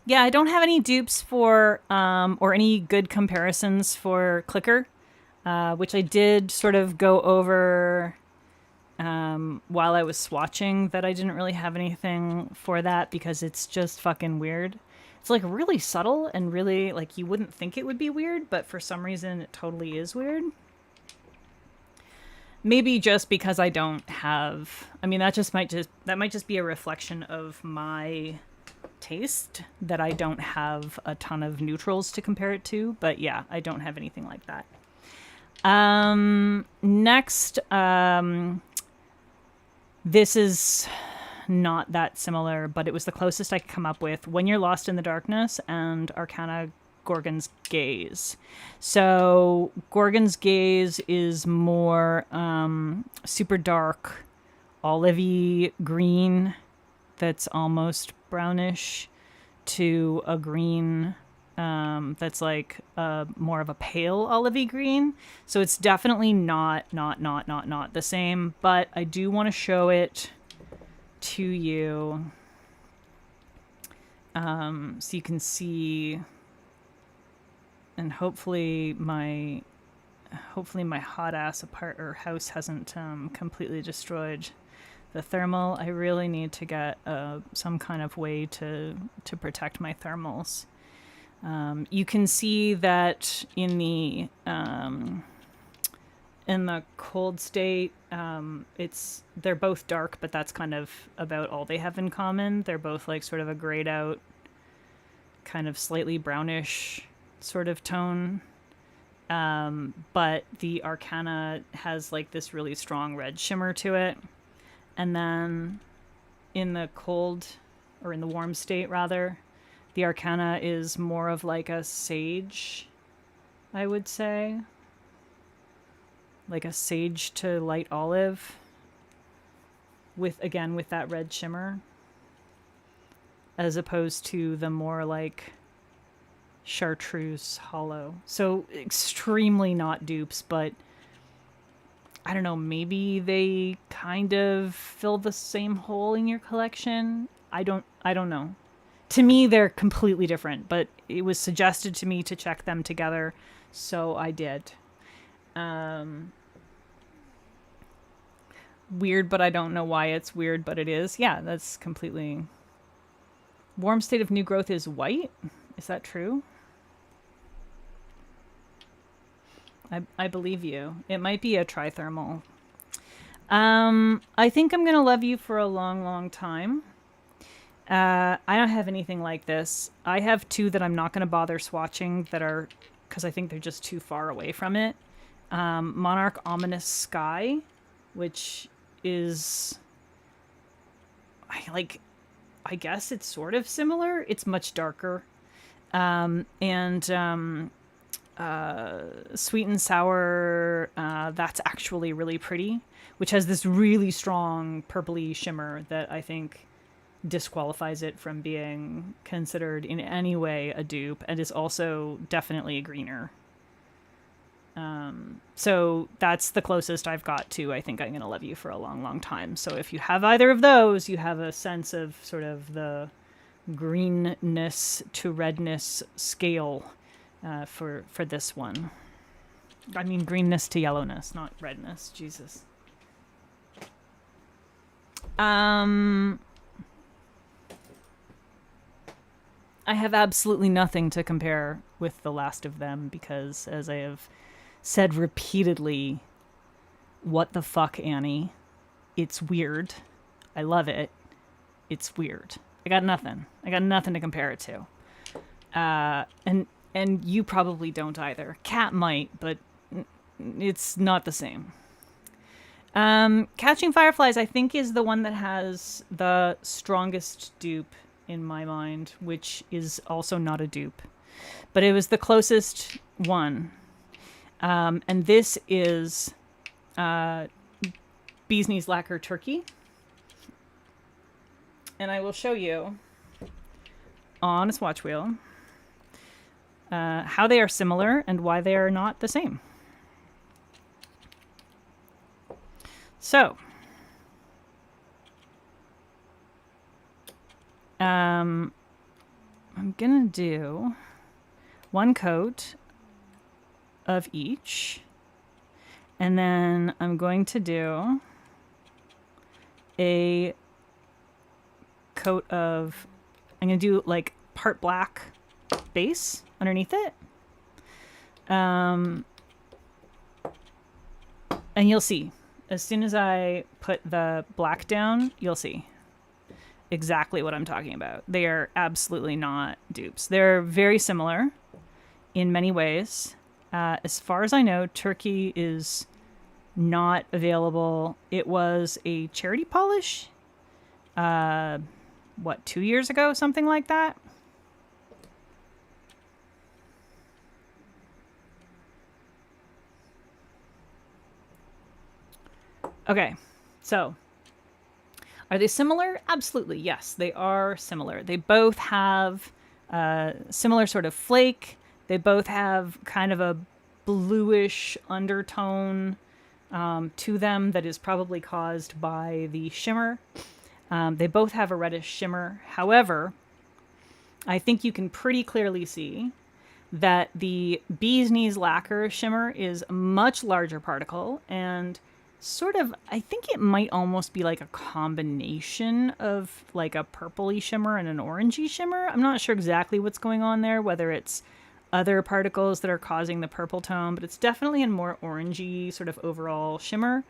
Yeah, I don't have any dupes for, or any good comparisons for Clicker, which I did sort of go over while I was swatching, that I didn't really have anything for that because it's just fucking weird. It's like really subtle and really like you wouldn't think it would be weird, but for some reason it totally is weird. Maybe just because I don't have, I mean, that might just be a reflection of my taste that I don't have a ton of neutrals to compare it to, but yeah, I don't have anything like that. Next, this is not that similar, but it was the closest I could come up with. When You're Lost in the Darkness and Arcana Gorgon's Gaze. So Gorgon's Gaze is more super dark, olivey green that's almost brownish to a green that's like more of a pale olivey green. So it's definitely not the same, but I do want to show it to you so you can see. And hopefully my hot ass house hasn't completely destroyed the thermal. I really need to get some kind of way to protect my thermals. You can see that in the cold state, they're both dark, but that's kind of about all they have in common. They're both like sort of a grayed out, kind of slightly brownish sort of tone, but the Arcana has like this really strong red shimmer to it, and then in the cold, or in the warm state rather, the Arcana is more of like a sage, I would say, like a sage to light olive with that red shimmer, as opposed to the more like chartreuse hollow. So extremely not dupes, but I don't know, maybe they kind of fill the same hole in your collection. I don't know. To me, they're completely different, but it was suggested to me to check them together, so I did. Weird, but I don't know why it's weird, but it is. Yeah, that's completely... Warm state of new growth is white? Is that true? I believe you. It might be a trithermal. I think I'm going to love you for a long, long time. I don't have anything like this. I have two that I'm not going to bother swatching that are, because I think they're just too far away from it. Monarch Ominous Sky, which is, I guess it's sort of similar. It's much darker. Sweet and Sour, that's actually really pretty, which has this really strong purpley shimmer that I think disqualifies it from being considered in any way a dupe, and is also definitely a greener. So that's the closest I've got to I think I'm going to love you for a long, long time. So if you have either of those, you have a sense of sort of the greenness to redness scale for this one. I mean greenness to yellowness, not redness. Jesus. I have absolutely nothing to compare with the last of them because, as I have said repeatedly, what the fuck, Annie? It's weird. I love it. It's weird. I got nothing. I got nothing to compare it to. And you probably don't either. Cat might, but it's not the same. Catching Fireflies, I think, is the one that has the strongest dupe in my mind, which is also not a dupe. But it was the closest one. And this is Bee's Knees Lacquer Turkey. And I will show you on a swatch wheel how they are similar and why they are not the same. So, I'm gonna do one coat of each, and then I'm going to do a coat of, I'm gonna do like part black base underneath it. And you'll see, as soon as I put the black down, you'll see exactly what I'm talking about. They are absolutely not dupes. They're very similar in many ways. As far as I know, Turkey is not available. It was a charity polish, 2 years ago, something like that. Okay, so are they similar? Absolutely, yes, they are similar. They both have similar sort of flake. They both have kind of a bluish undertone to them that is probably caused by the shimmer. They both have a reddish shimmer. However, I think you can pretty clearly see that the Bee's Knees Lacquer shimmer is a much larger particle and sort of, I think it might almost be like a combination of like a purpley shimmer and an orangey shimmer. I'm not sure exactly what's going on there, whether it's other particles that are causing the purple tone, but it's definitely a more orangey sort of overall shimmer,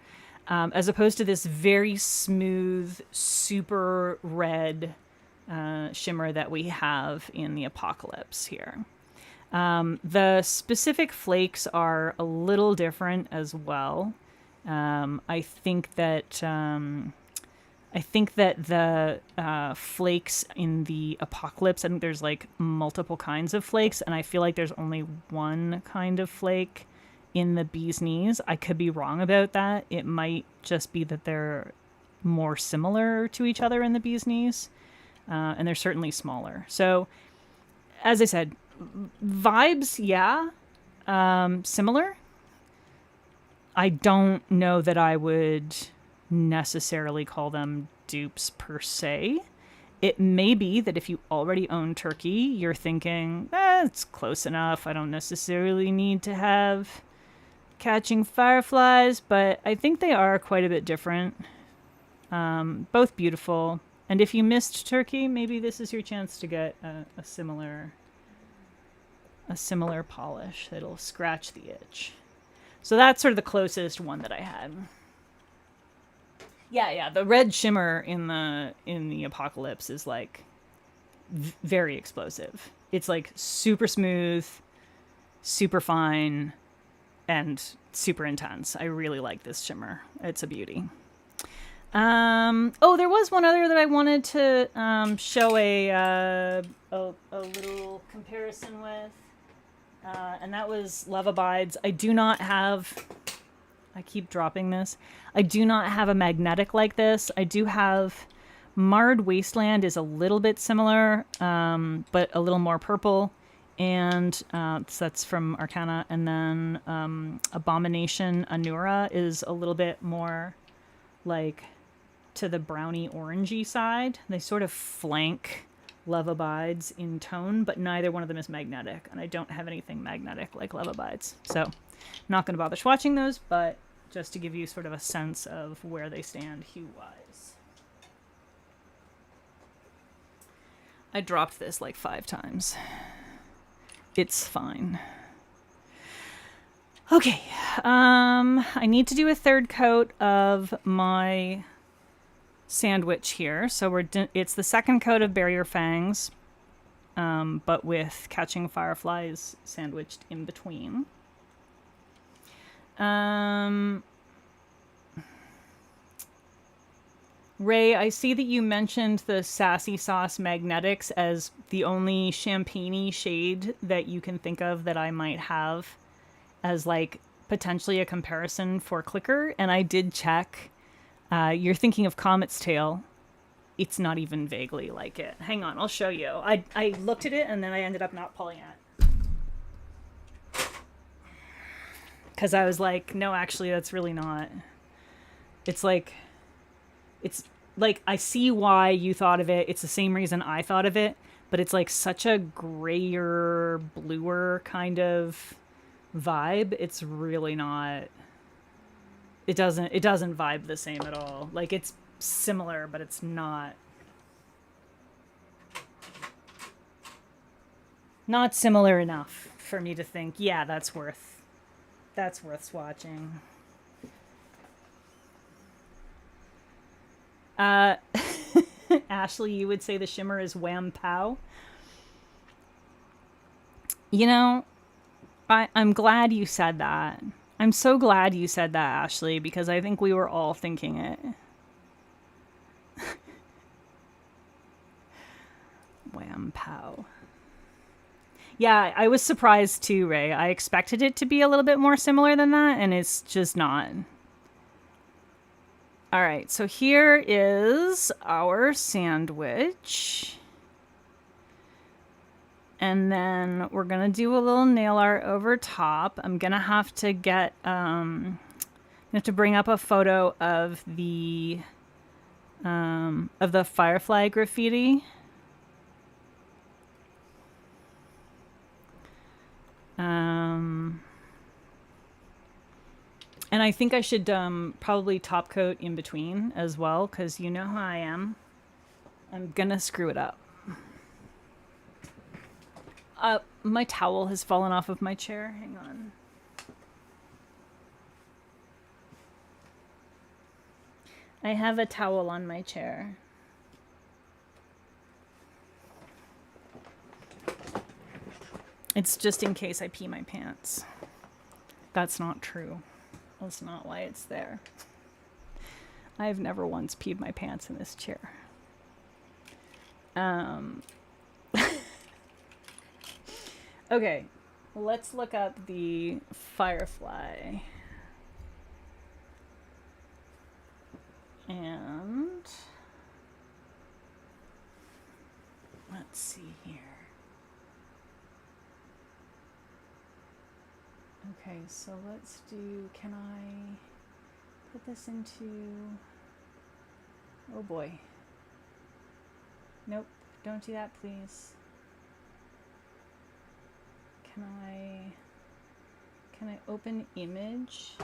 as opposed to this very smooth, super red shimmer that we have in the Apocalypse here. The specific flakes are a little different as well. I think that the flakes in the Apocalypse, I think there's like multiple kinds of flakes, and I feel like there's only one kind of flake in the Bee's Knees. I could be wrong about that. It might just be that they're more similar to each other in the Bee's Knees, and they're certainly smaller. So, as I said, vibes, yeah, similar. I don't know that I would necessarily call them dupes per se. It may be that if you already own Turkey, you're thinking, it's close enough. I don't necessarily need to have Catching Fireflies, but I think they are quite a bit different. Both beautiful. And if you missed Turkey, maybe this is your chance to get a similar polish that'll scratch the itch. So that's sort of the closest one that I had. Yeah. The red shimmer in the Apocalypse is like very explosive. It's like super smooth, super fine, and super intense. I really like this shimmer. It's a beauty. There was one other that I wanted to show a little comparison with. And that was Love Abides. I keep dropping this. I do not have a magnetic like this. I do have Marred Wasteland is a little bit similar, but a little more purple. and so that's from Arcana. And then Abomination Anura is a little bit more like to the browny orangey side. They sort of flank Love Abides in tone, but neither one of them is magnetic, and I don't have anything magnetic like Love Abides. So I'm not going to bother swatching those, but just to give you sort of a sense of where they stand hue-wise. I dropped this like 5 times. It's fine. Okay, I need to do a third coat of my sandwich here. So it's the second coat of Barrier Fangs, but with Catching Fireflies sandwiched in between. Ray, I see that you mentioned the Sassy Sauce Magnetics as the only champagne-y shade that you can think of that I might have as like potentially a comparison for Clicker, and I did check. You're thinking of Comet's Tail. It's not even vaguely like it. Hang on, I'll show you. I looked at it and then I ended up not pulling it. Because I was like, no, actually, that's really not. It's like, I see why you thought of it. It's the same reason I thought of it, but it's like such a grayer, bluer kind of vibe. It's really not. It doesn't vibe the same at all. Like, it's similar, but it's not similar enough for me to think, yeah, that's worth swatching. Ashley, you would say the shimmer is Wham Pow. You know, I'm glad you said that. I'm so glad you said that, Ashley, because I think we were all thinking it. Wham Pow. Yeah, I was surprised too, Ray. I expected it to be a little bit more similar than that, and it's just not. All right, so here is our sandwich. And then we're going to do a little nail art over top. I'm going to have to get, bring up a photo of the firefly graffiti. And I think I should probably top coat in between as well, because you know how I am. I'm going to screw it up. My towel has fallen off of my chair. Hang on. I have a towel on my chair. It's just in case I pee my pants. That's not true. That's not why it's there. I've never once peed my pants in this chair. Okay, let's look up the firefly. And let's see here. Okay, so let's do, can I put this into, oh boy. Nope, don't do that, please. Can I open image?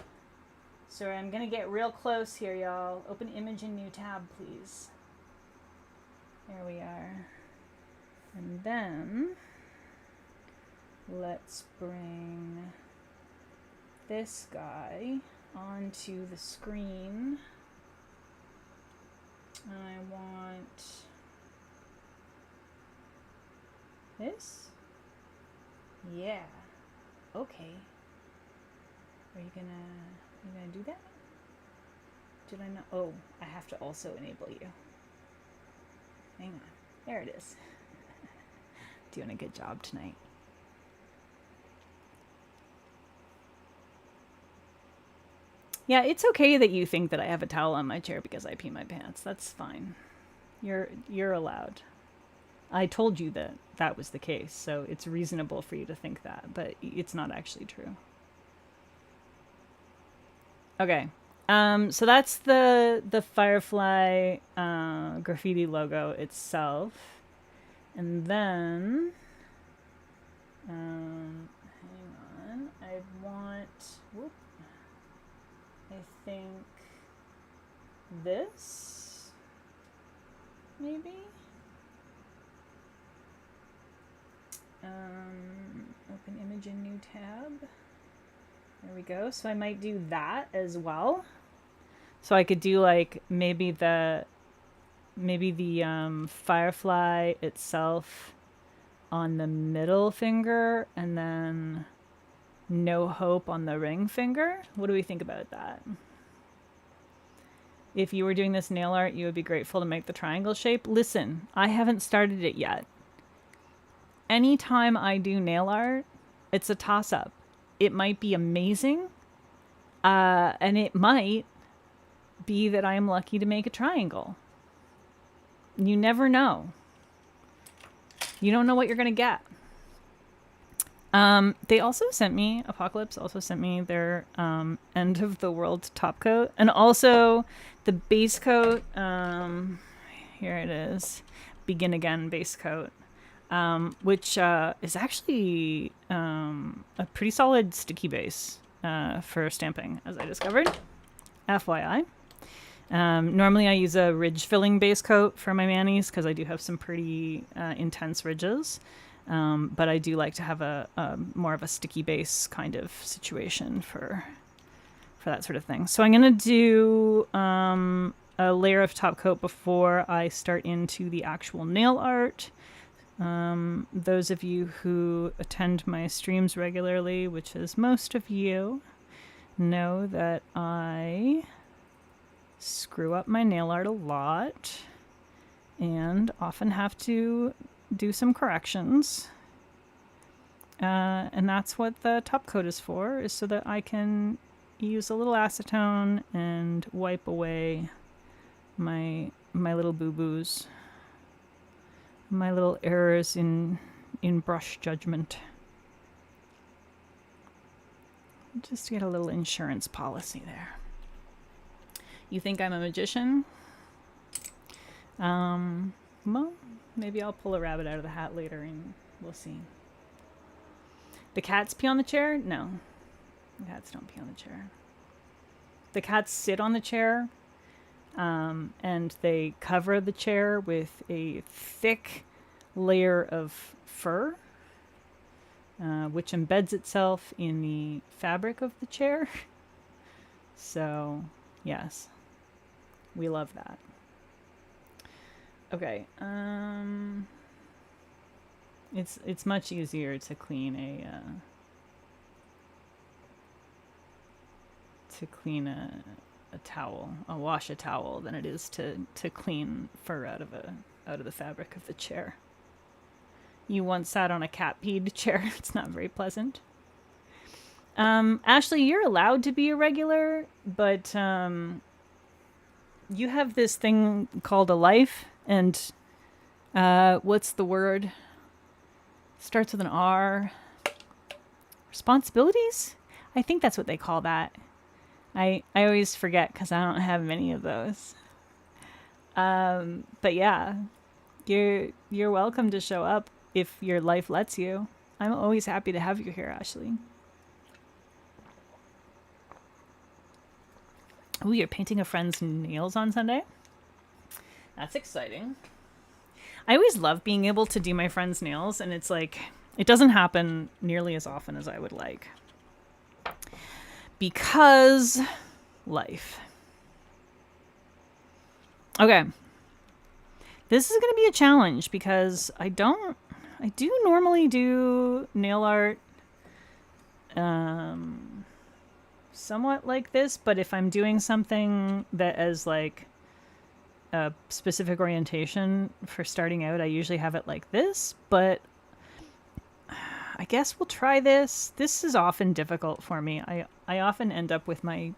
Sorry, I'm gonna get real close here, y'all. Open image in new tab, please. There we are. And then let's bring this guy onto the screen. And I want this. Yeah. Okay. Are you gonna do that? Did I not? Oh, I have to also enable you. Hang on. There it is. Doing a good job tonight. Yeah, it's okay that you think that I have a towel on my chair because I pee my pants. That's fine. You're allowed. I told you that that was the case, so it's reasonable for you to think that, but it's not actually true. Okay. So that's the Firefly graffiti logo itself. And then hang on. Whoop, I think this maybe. Open image in new tab. There we go. So I might do that as well. So I could do like maybe the Firefly itself on the middle finger and then No Hope on the ring finger. What do we think about that? If you were doing this nail art, you would be grateful to make the triangle shape. Listen, I haven't started it yet. Anytime I do nail art, it's a toss-up. It might be amazing, and it might be that I am lucky to make a triangle. You never know. You don't know what you're going to get. They also sent me, Apocalypse also sent me their End of the World top coat. And also the base coat, here it is, Begin Again base coat, which is actually a pretty solid sticky base for stamping, as I discovered. FYI. Normally I use a ridge filling base coat for my manis because I do have some pretty intense ridges. But I do like to have a more of a sticky base kind of situation for that sort of thing. So I'm going to do a layer of top coat before I start into the actual nail art. Those of you who attend my streams regularly, which is most of you, know that I screw up my nail art a lot and often have to do some corrections. And that's what the top coat is for, is so that I can use a little acetone and wipe away my little boo-boos, my little errors in brush judgment. Just to get a little insurance policy there. You think I'm a magician? Well, maybe I'll pull a rabbit out of the hat later and we'll see. The cats pee on the chair? No. The cats don't pee on the chair. The cats sit on the chair, and they cover the chair with a thick layer of fur, which embeds itself in the fabric of the chair. So, yes. We love that. Okay. It's much easier to clean a towel, wash a towel, than it is to clean fur out of the fabric of the chair. You once sat on a cat peed chair. It's not very pleasant. Ashley, you're allowed to be irregular, but you have this thing called a life, and what's the word? Starts with an R. Responsibilities? I think that's what they call that. I always forget because I don't have many of those. But yeah, you're welcome to show up if your life lets you. I'm always happy to have you here, Ashley. Ooh, you're painting a friend's nails on Sunday? That's exciting. I always love being able to do my friend's nails, and it's like, it doesn't happen nearly as often as I would like. Because life. Okay. This is going to be a challenge because I do normally do nail art somewhat like this, but if I'm doing something that is like a specific orientation for starting out, I usually have it like this, but I guess we'll try this. This is often difficult for me. I often end up with my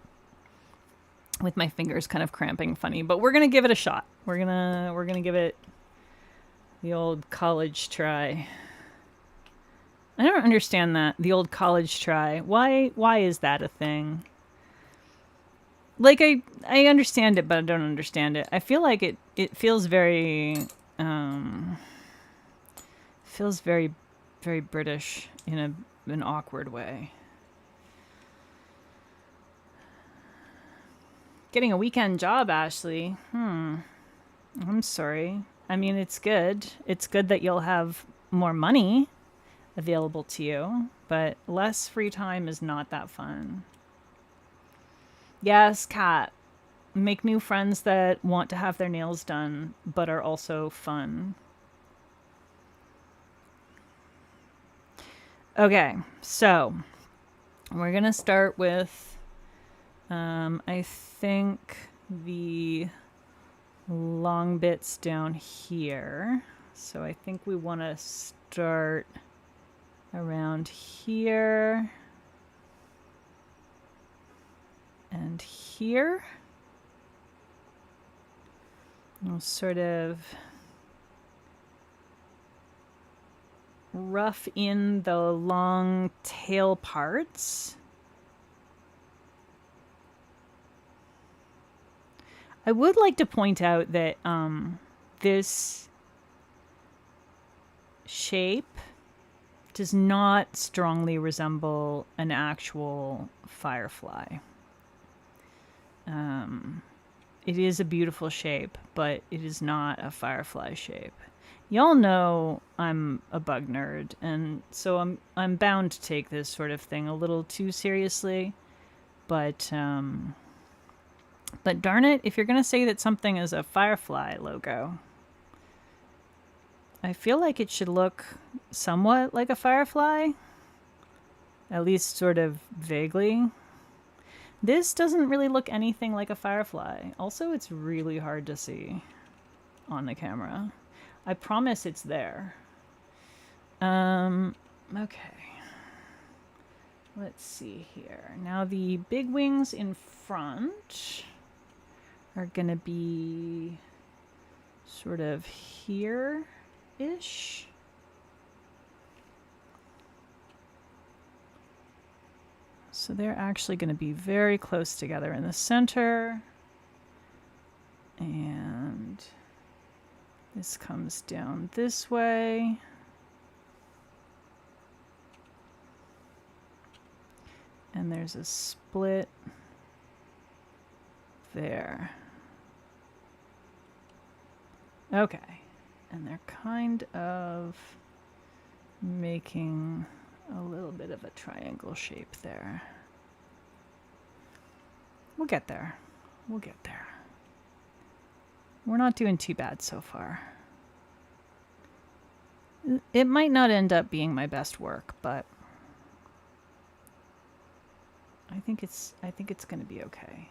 fingers kind of cramping funny, but we're going to give it a shot. We're going to give it The old college try. I don't understand that. The old college try. Why is that a thing? Like I understand it, but I don't understand it. I feel like it feels very feels very British in an awkward way. Getting a weekend job, Ashley. I'm sorry. I mean, it's good. It's good that you'll have more money available to you, but less free time is not that fun. Yes, Kat. Make new friends that want to have their nails done, but are also fun. Okay, so we're going to start with, I think, the long bits down here. So I think we want to start around here and here. We'll sort of rough in the long tail parts. I would like to point out that this shape does not strongly resemble an actual firefly. It is a beautiful shape, but it is not a firefly shape. Y'all know I'm a bug nerd, and so I'm bound to take this sort of thing a little too seriously. But darn it, if you're gonna say that something is a firefly logo, I feel like it should look somewhat like a firefly, at least sort of vaguely. This doesn't really look anything like a firefly. Also, it's really hard to see on the camera. I promise it's there. Okay. Let's see here. Now the big wings in front are gonna be sort of here-ish. So they're actually going to be very close together in the center. And this comes down this way. And there's a split there. Okay. And they're kind of making a little bit of a triangle shape there. We'll get there. We'll get there. We're not doing too bad so far. It might not end up being my best work, but I think it's going to be okay.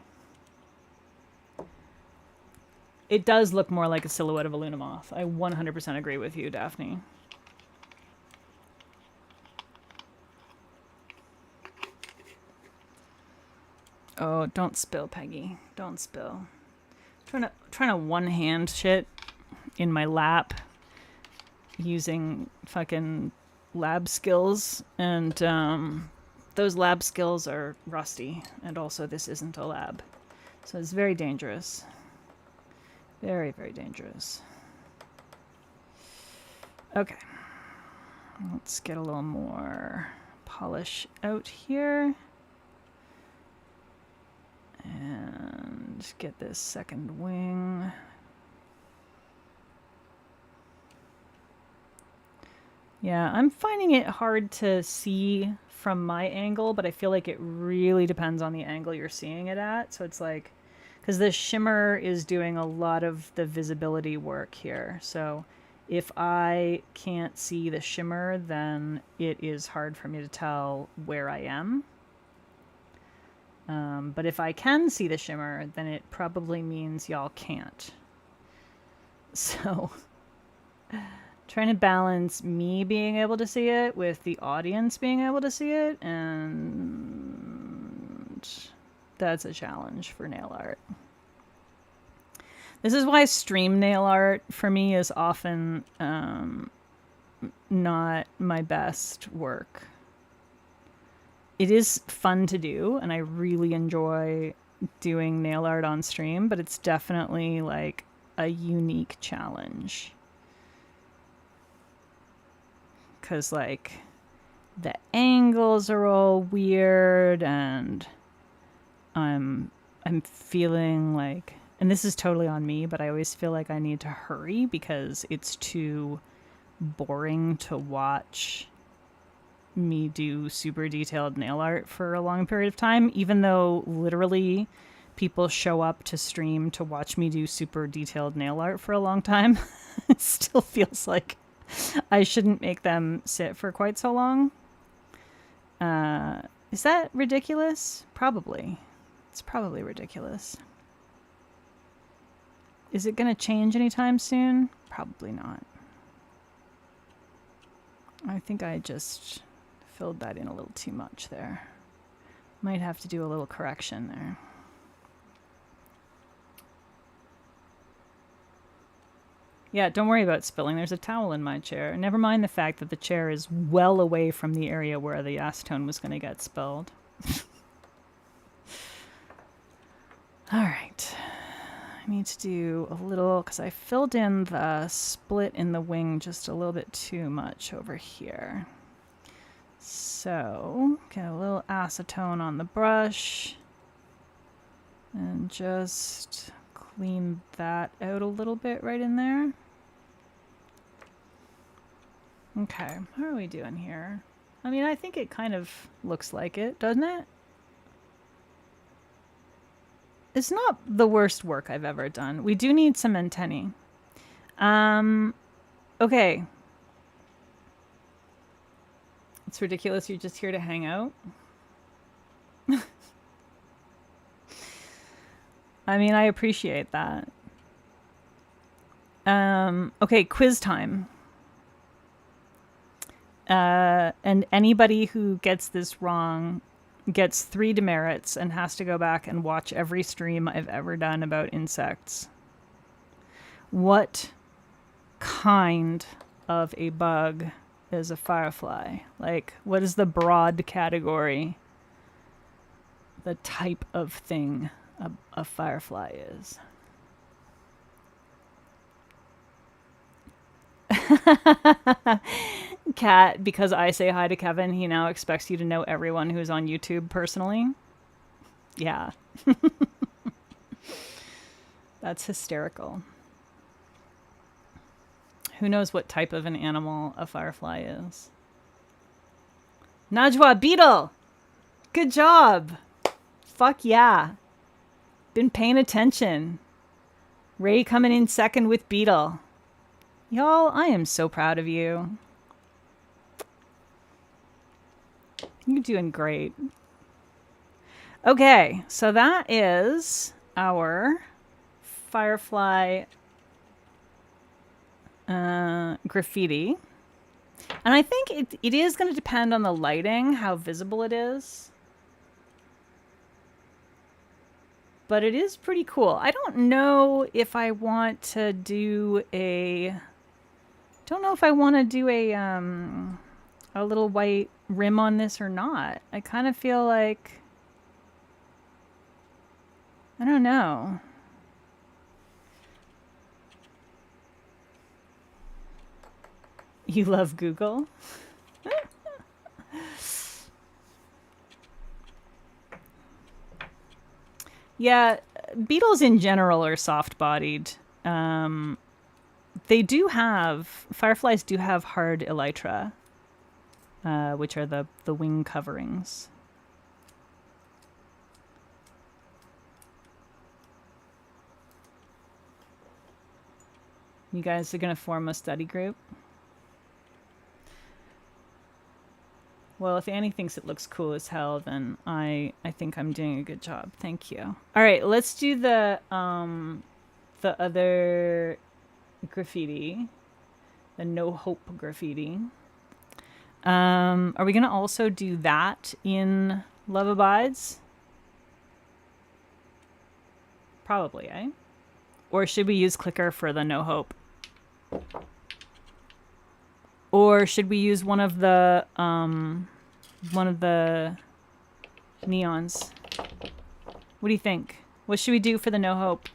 It does look more like a silhouette of a Luna moth. I 100% agree with you, Daphne. Oh, don't spill, Peggy. Don't spill. Trying to one-hand shit in my lap using fucking lab skills, and those lab skills are rusty, and also this isn't a lab. So it's very dangerous. Very, very dangerous. Okay. Let's get a little more polish out here. And get this second wing. Yeah, I'm finding it hard to see from my angle, but I feel like it really depends on the angle you're seeing it at. So it's like, because the shimmer is doing a lot of the visibility work here. So if I can't see the shimmer, then it is hard for me to tell where I am. But if I can see the shimmer, then it probably means y'all can't. So, trying to balance me being able to see it with the audience being able to see it, and that's a challenge for nail art. This is why stream nail art for me is often not my best work. It is fun to do, and I really enjoy doing nail art on stream, but it's definitely like a unique challenge. Because like the angles are all weird, and I'm feeling like, and this is totally on me, but I always feel like I need to hurry because it's too boring to watch me do super detailed nail art for a long period of time, even though literally people show up to stream to watch me do super detailed nail art for a long time. It still feels like I shouldn't make them sit for quite so long. Is that ridiculous? Probably. It's probably ridiculous. Is it going to change anytime soon? Probably not. I think I just filled that in a little too much there. Might have to do a little correction there. Yeah, don't worry about spilling. There's a towel in my chair. Never mind the fact that the chair is well away from the area where the acetone was going to get spilled. All right. I need to do a little, because I filled in the split in the wing just a little bit too much over here. So, get a little acetone on the brush and just clean that out a little bit right in there. Okay, how are we doing here? I mean, I think it kind of looks like it, doesn't it? It's not the worst work I've ever done. We do need some antennae. Okay. It's ridiculous you're just here to hang out. I mean, I appreciate that. Okay, quiz time. And anybody who gets this wrong gets 3 demerits and has to go back and watch every stream I've ever done about insects. What kind of a bug is a firefly? Like, what is the broad category? The type of thing a firefly is. Kat, because I say hi to Kevin, he now expects you to know everyone who's on YouTube personally. Yeah. That's hysterical. Who knows what type of an animal a firefly is? Najwa, beetle! Good job! Fuck yeah. Been paying attention. Ray coming in second with beetle. Y'all, I am so proud of you. You're doing great. Okay, so that is our firefly graffiti. And I think it is going to depend on the lighting, how visible it is. But it is pretty cool. I don't know if I want to do a... Don't know if I want to do a little white rim on this or not. I kind of feel like... I don't know. You love Google? Yeah, beetles in general are soft-bodied. They do have... Fireflies do have hard elytra, which are the wing coverings. You guys are going to form a study group? Well, if Annie thinks it looks cool as hell, then I think I'm doing a good job. Thank you. All right, let's do the other graffiti, the no hope graffiti. Are we gonna also do that in Love Abides? Probably, eh? Or should we use clicker for the no hope? Or should we use one of the neons? What do you think? What should we do for the no hope?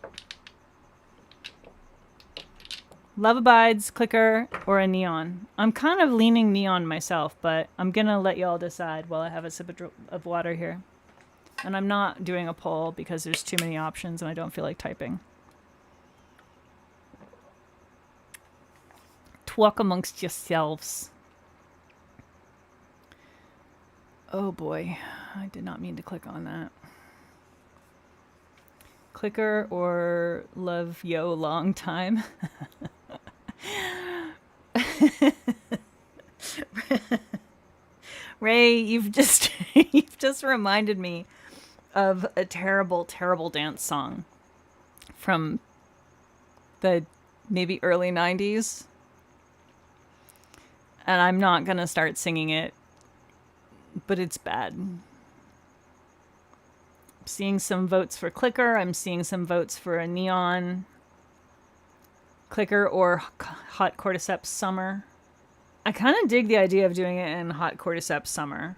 Love abides, clicker, or a neon? I'm kind of leaning neon myself, but I'm gonna let y'all decide while I have a sip of water here. And I'm not doing a poll because there's too many options and I don't feel like typing. Talk amongst yourselves. Oh boy, I did not mean to click on that. Clicker or love yo long time? Ray, you've just reminded me of a terrible, terrible dance song from the maybe early 90s. And I'm not gonna start singing it, but it's bad. I'm seeing some votes for clicker. I'm seeing some votes for a neon. Clicker or hot cordyceps summer. I kind of dig the idea of doing it in hot cordyceps summer.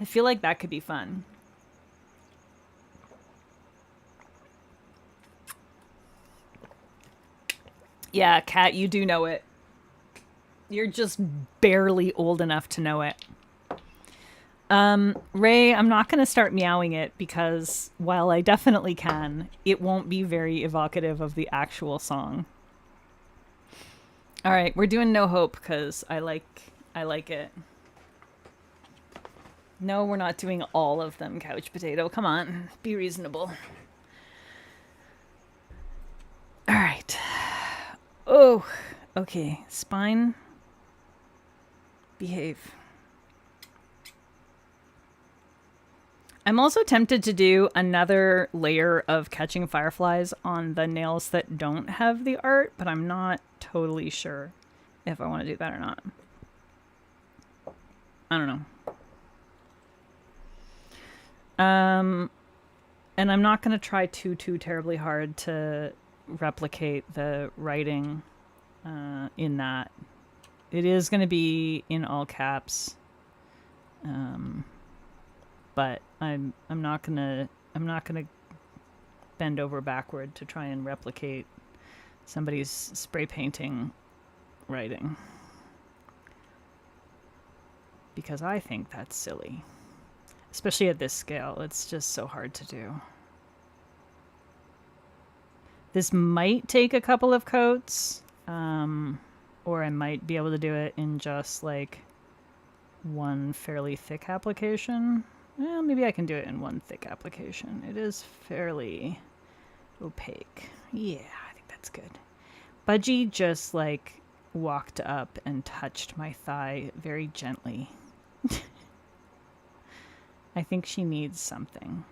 I feel like that could be fun. Yeah, Kat, you do know it. You're just barely old enough to know it. Ray, I'm not going to start meowing it because while I definitely can, it won't be very evocative of the actual song. All right, we're doing no hope because I like it. No, we're not doing all of them, Couch Potato. Come on, be reasonable. All right. Oh, okay. Spine. Behave. I'm also tempted to do another layer of catching fireflies on the nails that don't have the art, but I'm not totally sure if I want to do that or not. I don't know. And I'm not going to try too terribly hard to replicate the writing in that. It is going to be in all caps. But I'm not gonna bend over backward to try and replicate somebody's spray painting writing, because I think that's silly, especially at this scale. It's just so hard to do. This might take a couple of coats, or I might be able to do it in just like one fairly thick application. Well, maybe I can do it in one thick application. It is fairly opaque. Yeah, I think that's good. Budgie just like walked up and touched my thigh very gently. I think she needs something.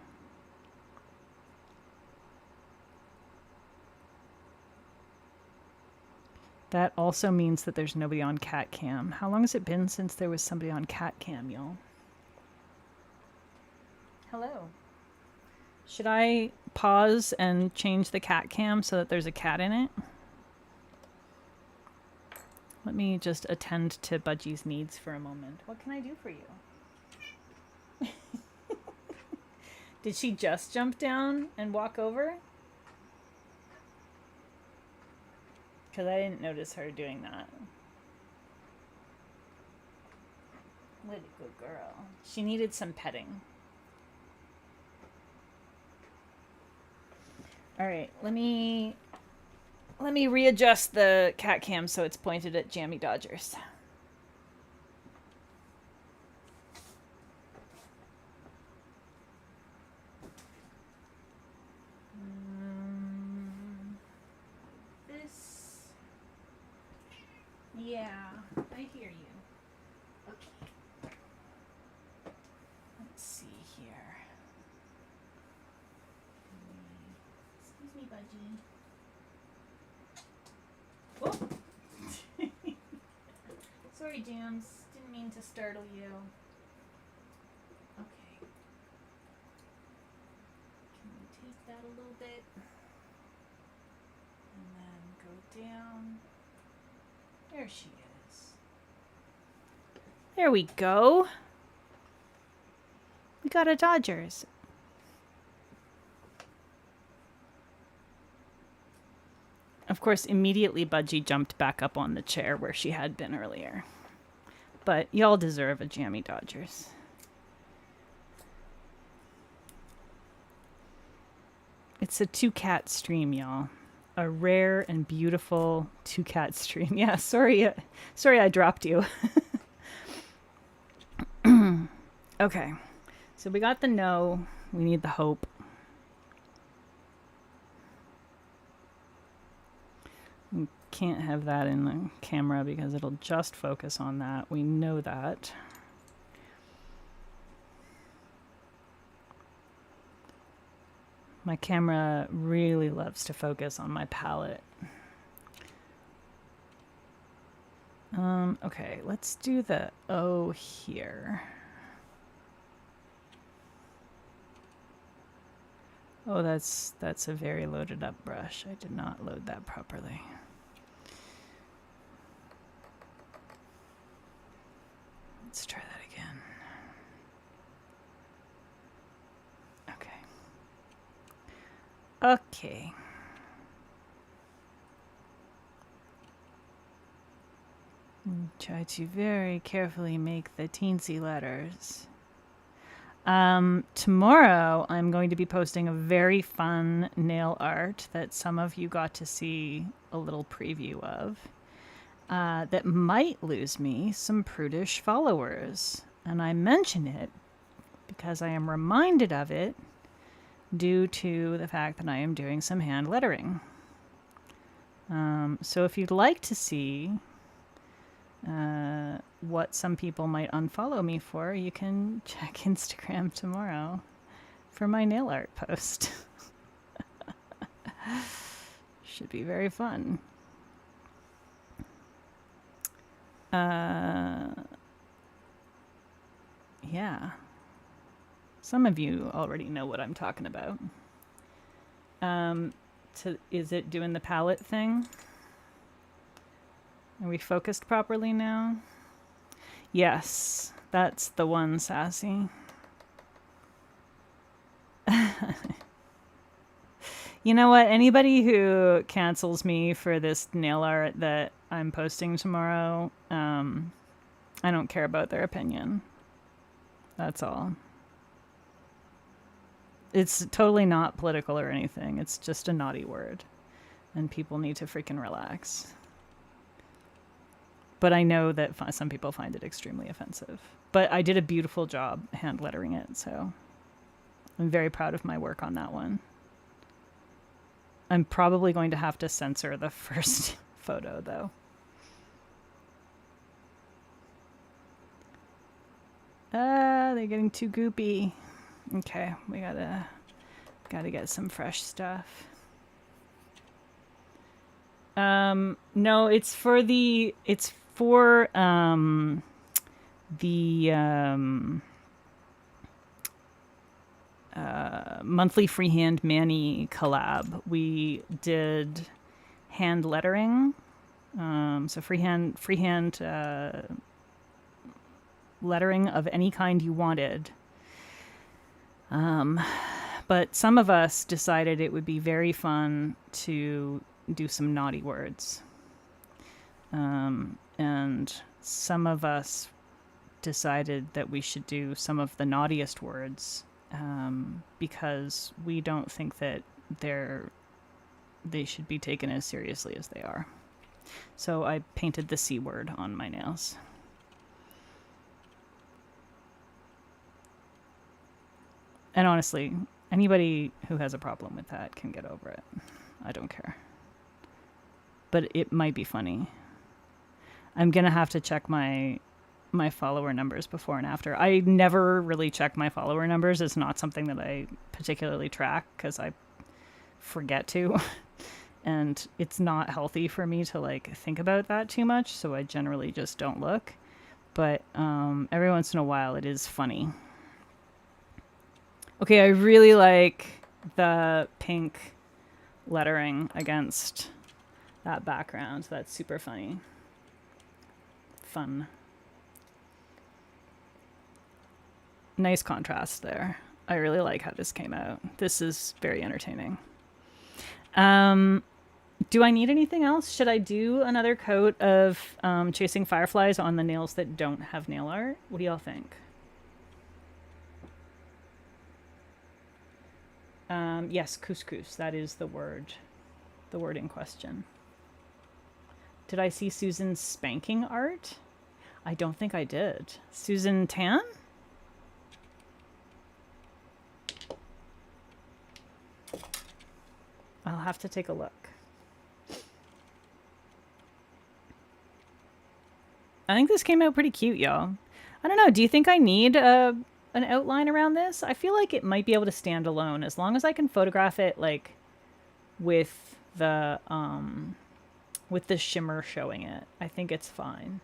That also means that there's nobody on cat cam. How long has it been since there was somebody on cat cam, y'all? Hello. Should I pause and change the cat cam so that there's a cat in it? Let me just attend to Budgie's needs for a moment. What can I do for you? Did she just jump down and walk over? Because I didn't notice her doing that. What a good girl. She needed some petting. All right, let me readjust the cat cam so it's pointed at Jammy Dodgers. This, yeah, I hear you. Okay, let's see here. Excuse me, Budgie. Whoop. Sorry, Jams. Didn't mean to startle you. Okay. Can we take that a little bit? down. There she is. There we go. We got a Dodgers. Of course, immediately Budgie jumped back up on the chair where she had been earlier. But y'all deserve a jammy Dodgers. It's a 2-cat stream, y'all. A rare and beautiful 2-cat stream. Yeah, sorry I dropped you. Okay. So we got the no. We need the hope. We can't have that in the camera because it'll just focus on that. We know that. My camera really loves to focus on my palette. Okay, let's do the O here. Oh, that's a very loaded up brush. I did not load that properly. Let's try that again. Okay. Try to very carefully make the teensy letters. Tomorrow I'm going to be posting a very fun nail art that some of you got to see a little preview of. That might lose me some prudish followers. And I mention it because I am reminded of it due to the fact that I am doing some hand lettering. So if you'd like to see what some people might unfollow me for, you can check Instagram tomorrow for my nail art post. Should be very fun. Yeah. Some of you already know what I'm talking about. Is it doing the palette thing? Are we focused properly now? Yes, that's the one, Sassy. You know what? Anybody who cancels me for this nail art that I'm posting tomorrow, I don't care about their opinion. That's all. It's totally not political or anything. It's just a naughty word. And people need to freaking relax. But I know that some people find it extremely offensive. But I did a beautiful job hand lettering it, so I'm very proud of my work on that one. I'm probably going to have to censor the first photo, though. They're getting too goopy. Okay, we gotta get some fresh stuff. No, it's for the monthly freehand Manny collab. We did hand lettering, so freehand lettering of any kind you wanted. But some of us decided it would be very fun to do some naughty words. And some of us decided that we should do some of the naughtiest words, because we don't think that they should be taken as seriously as they are. So I painted the C word on my nails. And honestly, anybody who has a problem with that can get over it. I don't care. But it might be funny. I'm going to have to check my follower numbers before and after. I never really check my follower numbers. It's not something that I particularly track because I forget to. And it's not healthy for me to think about that too much. So I generally just don't look. But every once in a while it is funny. Okay, I really like the pink lettering against that background. That's super funny. Fun. Nice contrast there. I really like how this came out. This is very entertaining. Do I need anything else? Should I do another coat of Chasing Fireflies on the nails that don't have nail art? What do y'all think? Yes, couscous. That is the word in question. Did I see Susan's spanking art? I don't think I did. Susan Tan? I'll have to take a look. I think this came out pretty cute, y'all. I don't know. Do you think I need an outline around this? I feel like it might be able to stand alone as long as I can photograph it like with the shimmer showing it. I think it's fine.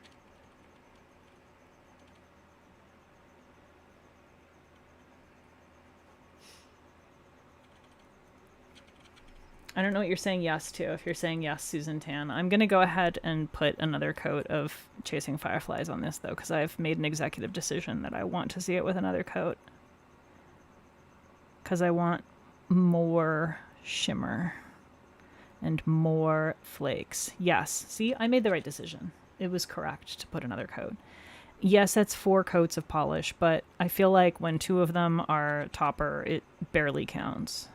I don't know what you're saying yes to. If you're saying yes, Susan Tan, I'm going to go ahead and put another coat of Chasing Fireflies on this, though, because I've made an executive decision that I want to see it with another coat. Because I want more shimmer and more flakes. Yes. See, I made the right decision. It was correct to put another coat. Yes, that's 4 coats of polish, but I feel like when 2 of them are topper, it barely counts.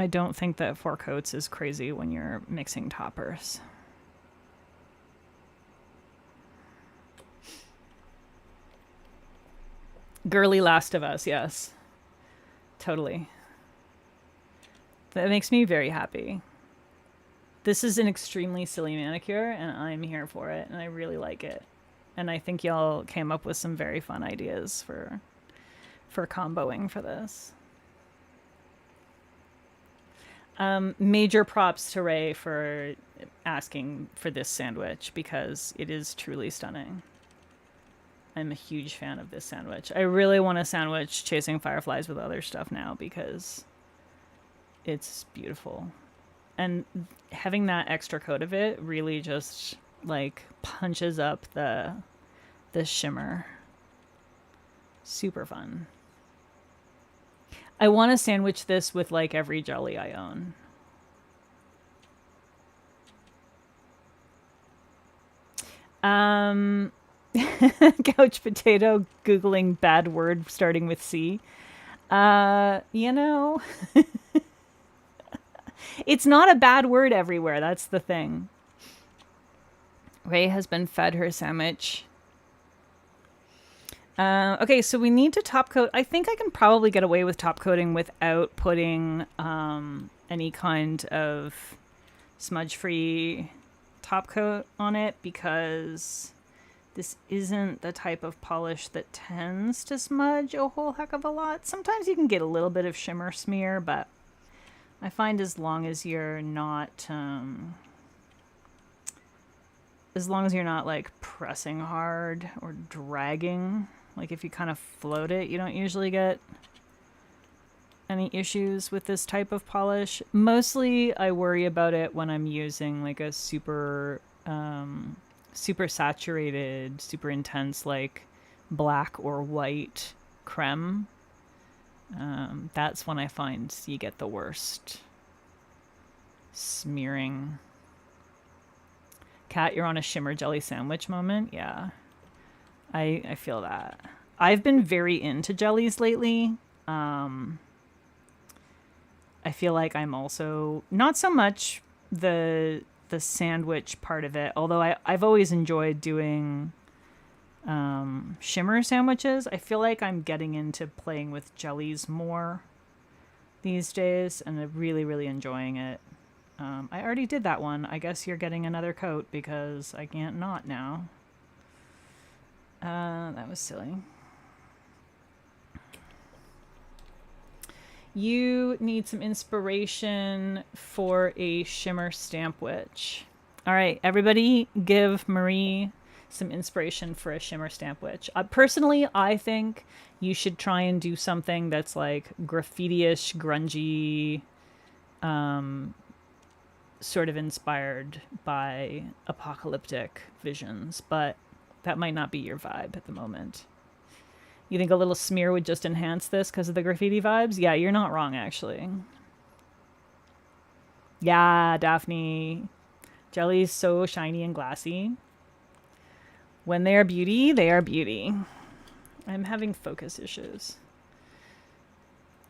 I don't think that 4 coats is crazy when you're mixing toppers. Girly Last of Us, yes. Totally. That makes me very happy. This is an extremely silly manicure, and I'm here for it, and I really like it. And I think y'all came up with some very fun ideas for comboing for this. Major props to Ray for asking for this sandwich because it is truly stunning. I'm a huge fan of this sandwich. I really want a sandwich Chasing Fireflies with other stuff now because it's beautiful. And having that extra coat of it really just like punches up the shimmer. Super fun. I want to sandwich this with like every jelly I own. Couch potato Googling bad word starting with C. You know, it's not a bad word everywhere. That's the thing. Ray has been fed her sandwich. Okay, so we need to top coat. I think I can probably get away with top coating without putting any kind of smudge-free top coat on it because this isn't the type of polish that tends to smudge a whole heck of a lot. Sometimes you can get a little bit of shimmer smear, but I find as long as you're not like pressing hard or dragging, like if you kind of float it, you don't usually get any issues with this type of polish. Mostly I worry about it when I'm using like a super saturated, super intense, like black or white creme. That's when I find you get the worst smearing. Kat, you're on a shimmer jelly sandwich moment. Yeah, I feel that. I've been very into jellies lately. I feel like I'm also not so much the sandwich part of it, although I've always enjoyed doing shimmer sandwiches. I feel like I'm getting into playing with jellies more these days, and I'm really, really enjoying it. I already did that one. I guess you're getting another coat because I can't not now. That was silly. You need some inspiration for a shimmer stamp witch. All right, everybody give Marie some inspiration for a shimmer stamp witch. Personally, I think you should try and do something that's like graffiti-ish, grungy, sort of inspired by apocalyptic visions, but that might not be your vibe at the moment. You think a little smear would just enhance this because of the graffiti vibes? Yeah, you're not wrong, actually. Yeah, Daphne. Jelly's so shiny and glassy. When they are beauty, they are beauty. I'm having focus issues.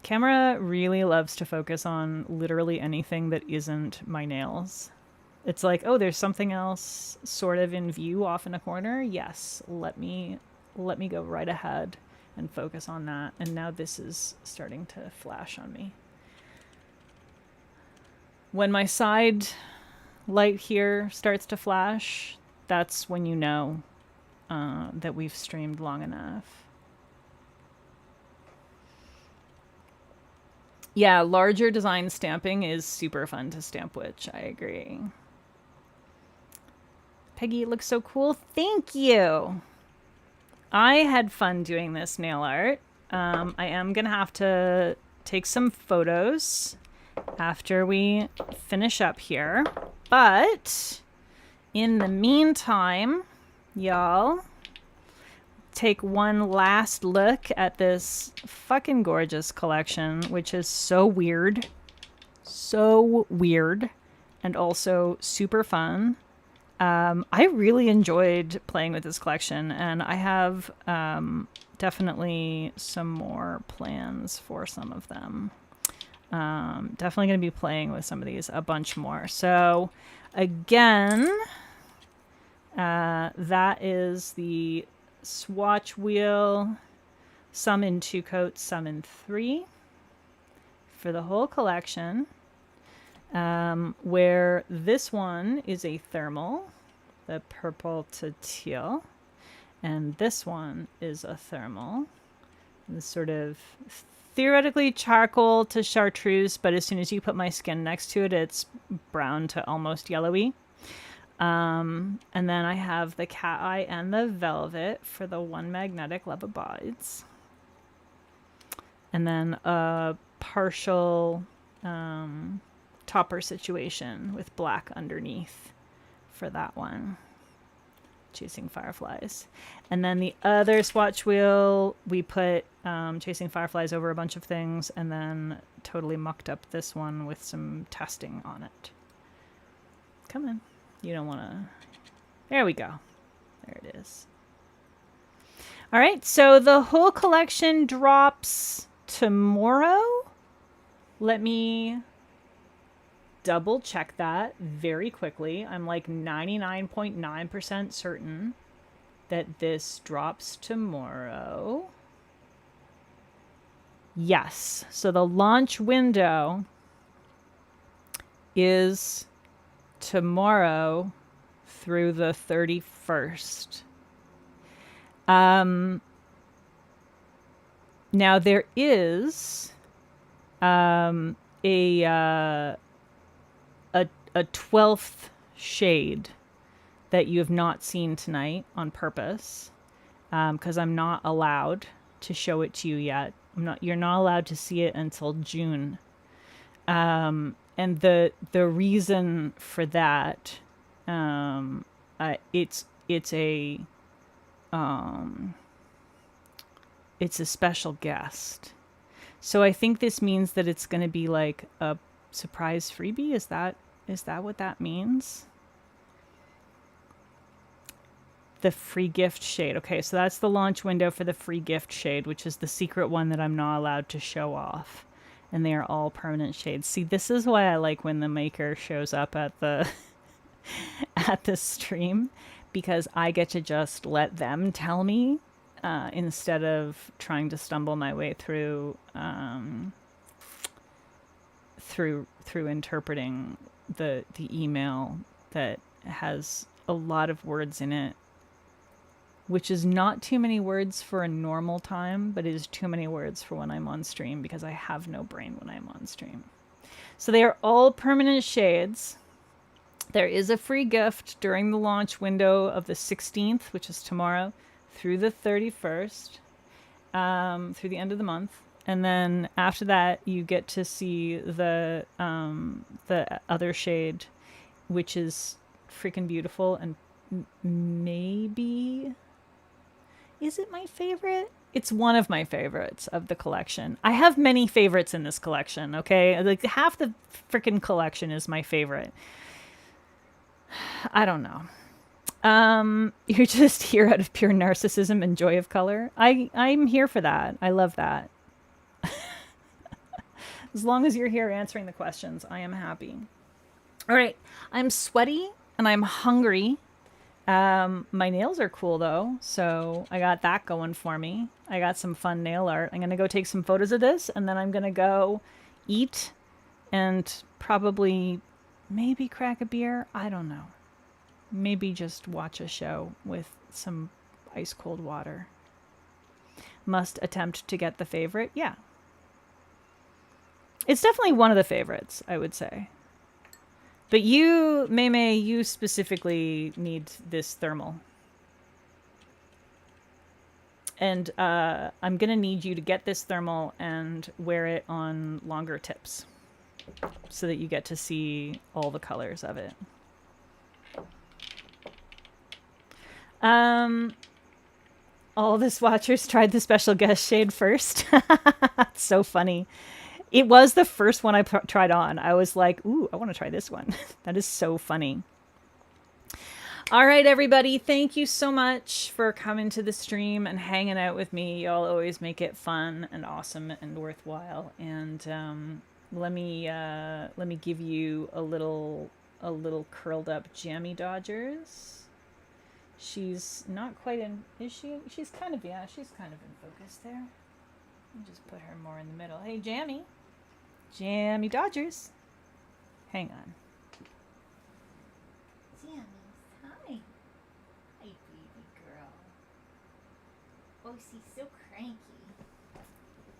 Camera really loves to focus on literally anything that isn't my nails. It's like, oh, there's something else sort of in view off in a corner. Yes, let me go right ahead and focus on that. And now this is starting to flash on me. When my side light here starts to flash, that's when you know that we've streamed long enough. Yeah, larger design stamping is super fun to stamp witch. I agree. Peggy, it looks so cool. Thank you. I had fun doing this nail art. I am going to have to take some photos after we finish up here. But in the meantime, y'all, take one last look at this fucking gorgeous collection, which is so weird, and also super fun. I really enjoyed playing with this collection, and I have definitely some more plans for some of them. Definitely going to be playing with some of these a bunch more. So again, that is the swatch wheel, some in 2 coats, some in 3 for the whole collection, where this one is a thermal, the purple to teal, and this one is a thermal, the sort of theoretically charcoal to chartreuse, but as soon as you put my skin next to it, it's brown to almost yellowy. And then I have the cat eye and the velvet for the one magnetic love abides. And then a partial topper situation with black underneath for that one. Chasing Fireflies. And then the other swatch wheel, we put Chasing Fireflies over a bunch of things and then totally mucked up this one with some testing on it. Come on. You don't want to... There we go. There it is. All right, so the whole collection drops tomorrow. Let me double check that very quickly. I'm like 99.9% certain that this drops tomorrow. Yes, so the launch window is tomorrow through the 31st. Now there is a 12th shade that you have not seen tonight on purpose, because I'm not allowed to show it to you yet. You're not allowed to see it until June. And the reason for that, it's a special guest. So I think this means that it's going to be like a surprise freebie. Is that what that means? The free gift shade. Okay, so that's the launch window for the free gift shade, which is the secret one that I'm not allowed to show off. And they are all permanent shades. See, this is why I like when the maker shows up at the at the stream, because I get to just let them tell me instead of trying to stumble my way through through interpreting the email that has a lot of words in it, which is not too many words for a normal time, but it is too many words for when I'm on stream, because I have no brain when I'm on stream. So they are all permanent shades. There is a free gift during the launch window of the 16th, which is tomorrow, through the 31st, through the end of the month. And then after that, you get to see the other shade, which is freaking beautiful. And maybe, is it my favorite? It's one of my favorites of the collection. I have many favorites in this collection, okay? Like half the freaking collection is my favorite. I don't know. You're just here out of pure narcissism and joy of color. I'm here for that. I love that. As long as you're here answering the questions, I am happy. All right. I'm sweaty and I'm hungry. My nails are cool though, so I got that going for me. I got some fun nail art. I'm gonna go take some photos of this, and then I'm gonna go eat and probably maybe crack a beer. I don't know. Maybe just watch a show with some ice cold water. Must attempt to get the favorite. Yeah. It's definitely one of the favorites, I would say. But you, Mei, you specifically need this thermal. And I'm going to need you to get this thermal and wear it on longer tips so that you get to see all the colors of it. All the swatchers tried the special guest shade first. It's so funny. It was the first one I tried on. I was like, ooh, I want to try this one. That is so funny. All right, everybody. Thank you so much for coming to the stream and hanging out with me. Y'all always make it fun and awesome and worthwhile. And let me give you a little curled up Jammy Dodgers. She's not quite in, is she? She's kind of, yeah, she's kind of in focus there. I'll just put her more in the middle. Hey, Jammy. Jammy Dodgers. Hang on. Jammy, hi. Hi, baby girl. Oh, she's so cranky.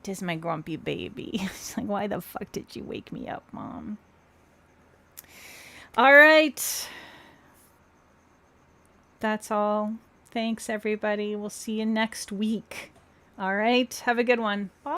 Tis my grumpy baby. It's like, why the fuck did you wake me up, Mom? All right. That's all. Thanks, everybody. We'll see you next week. All right. Have a good one. Bye.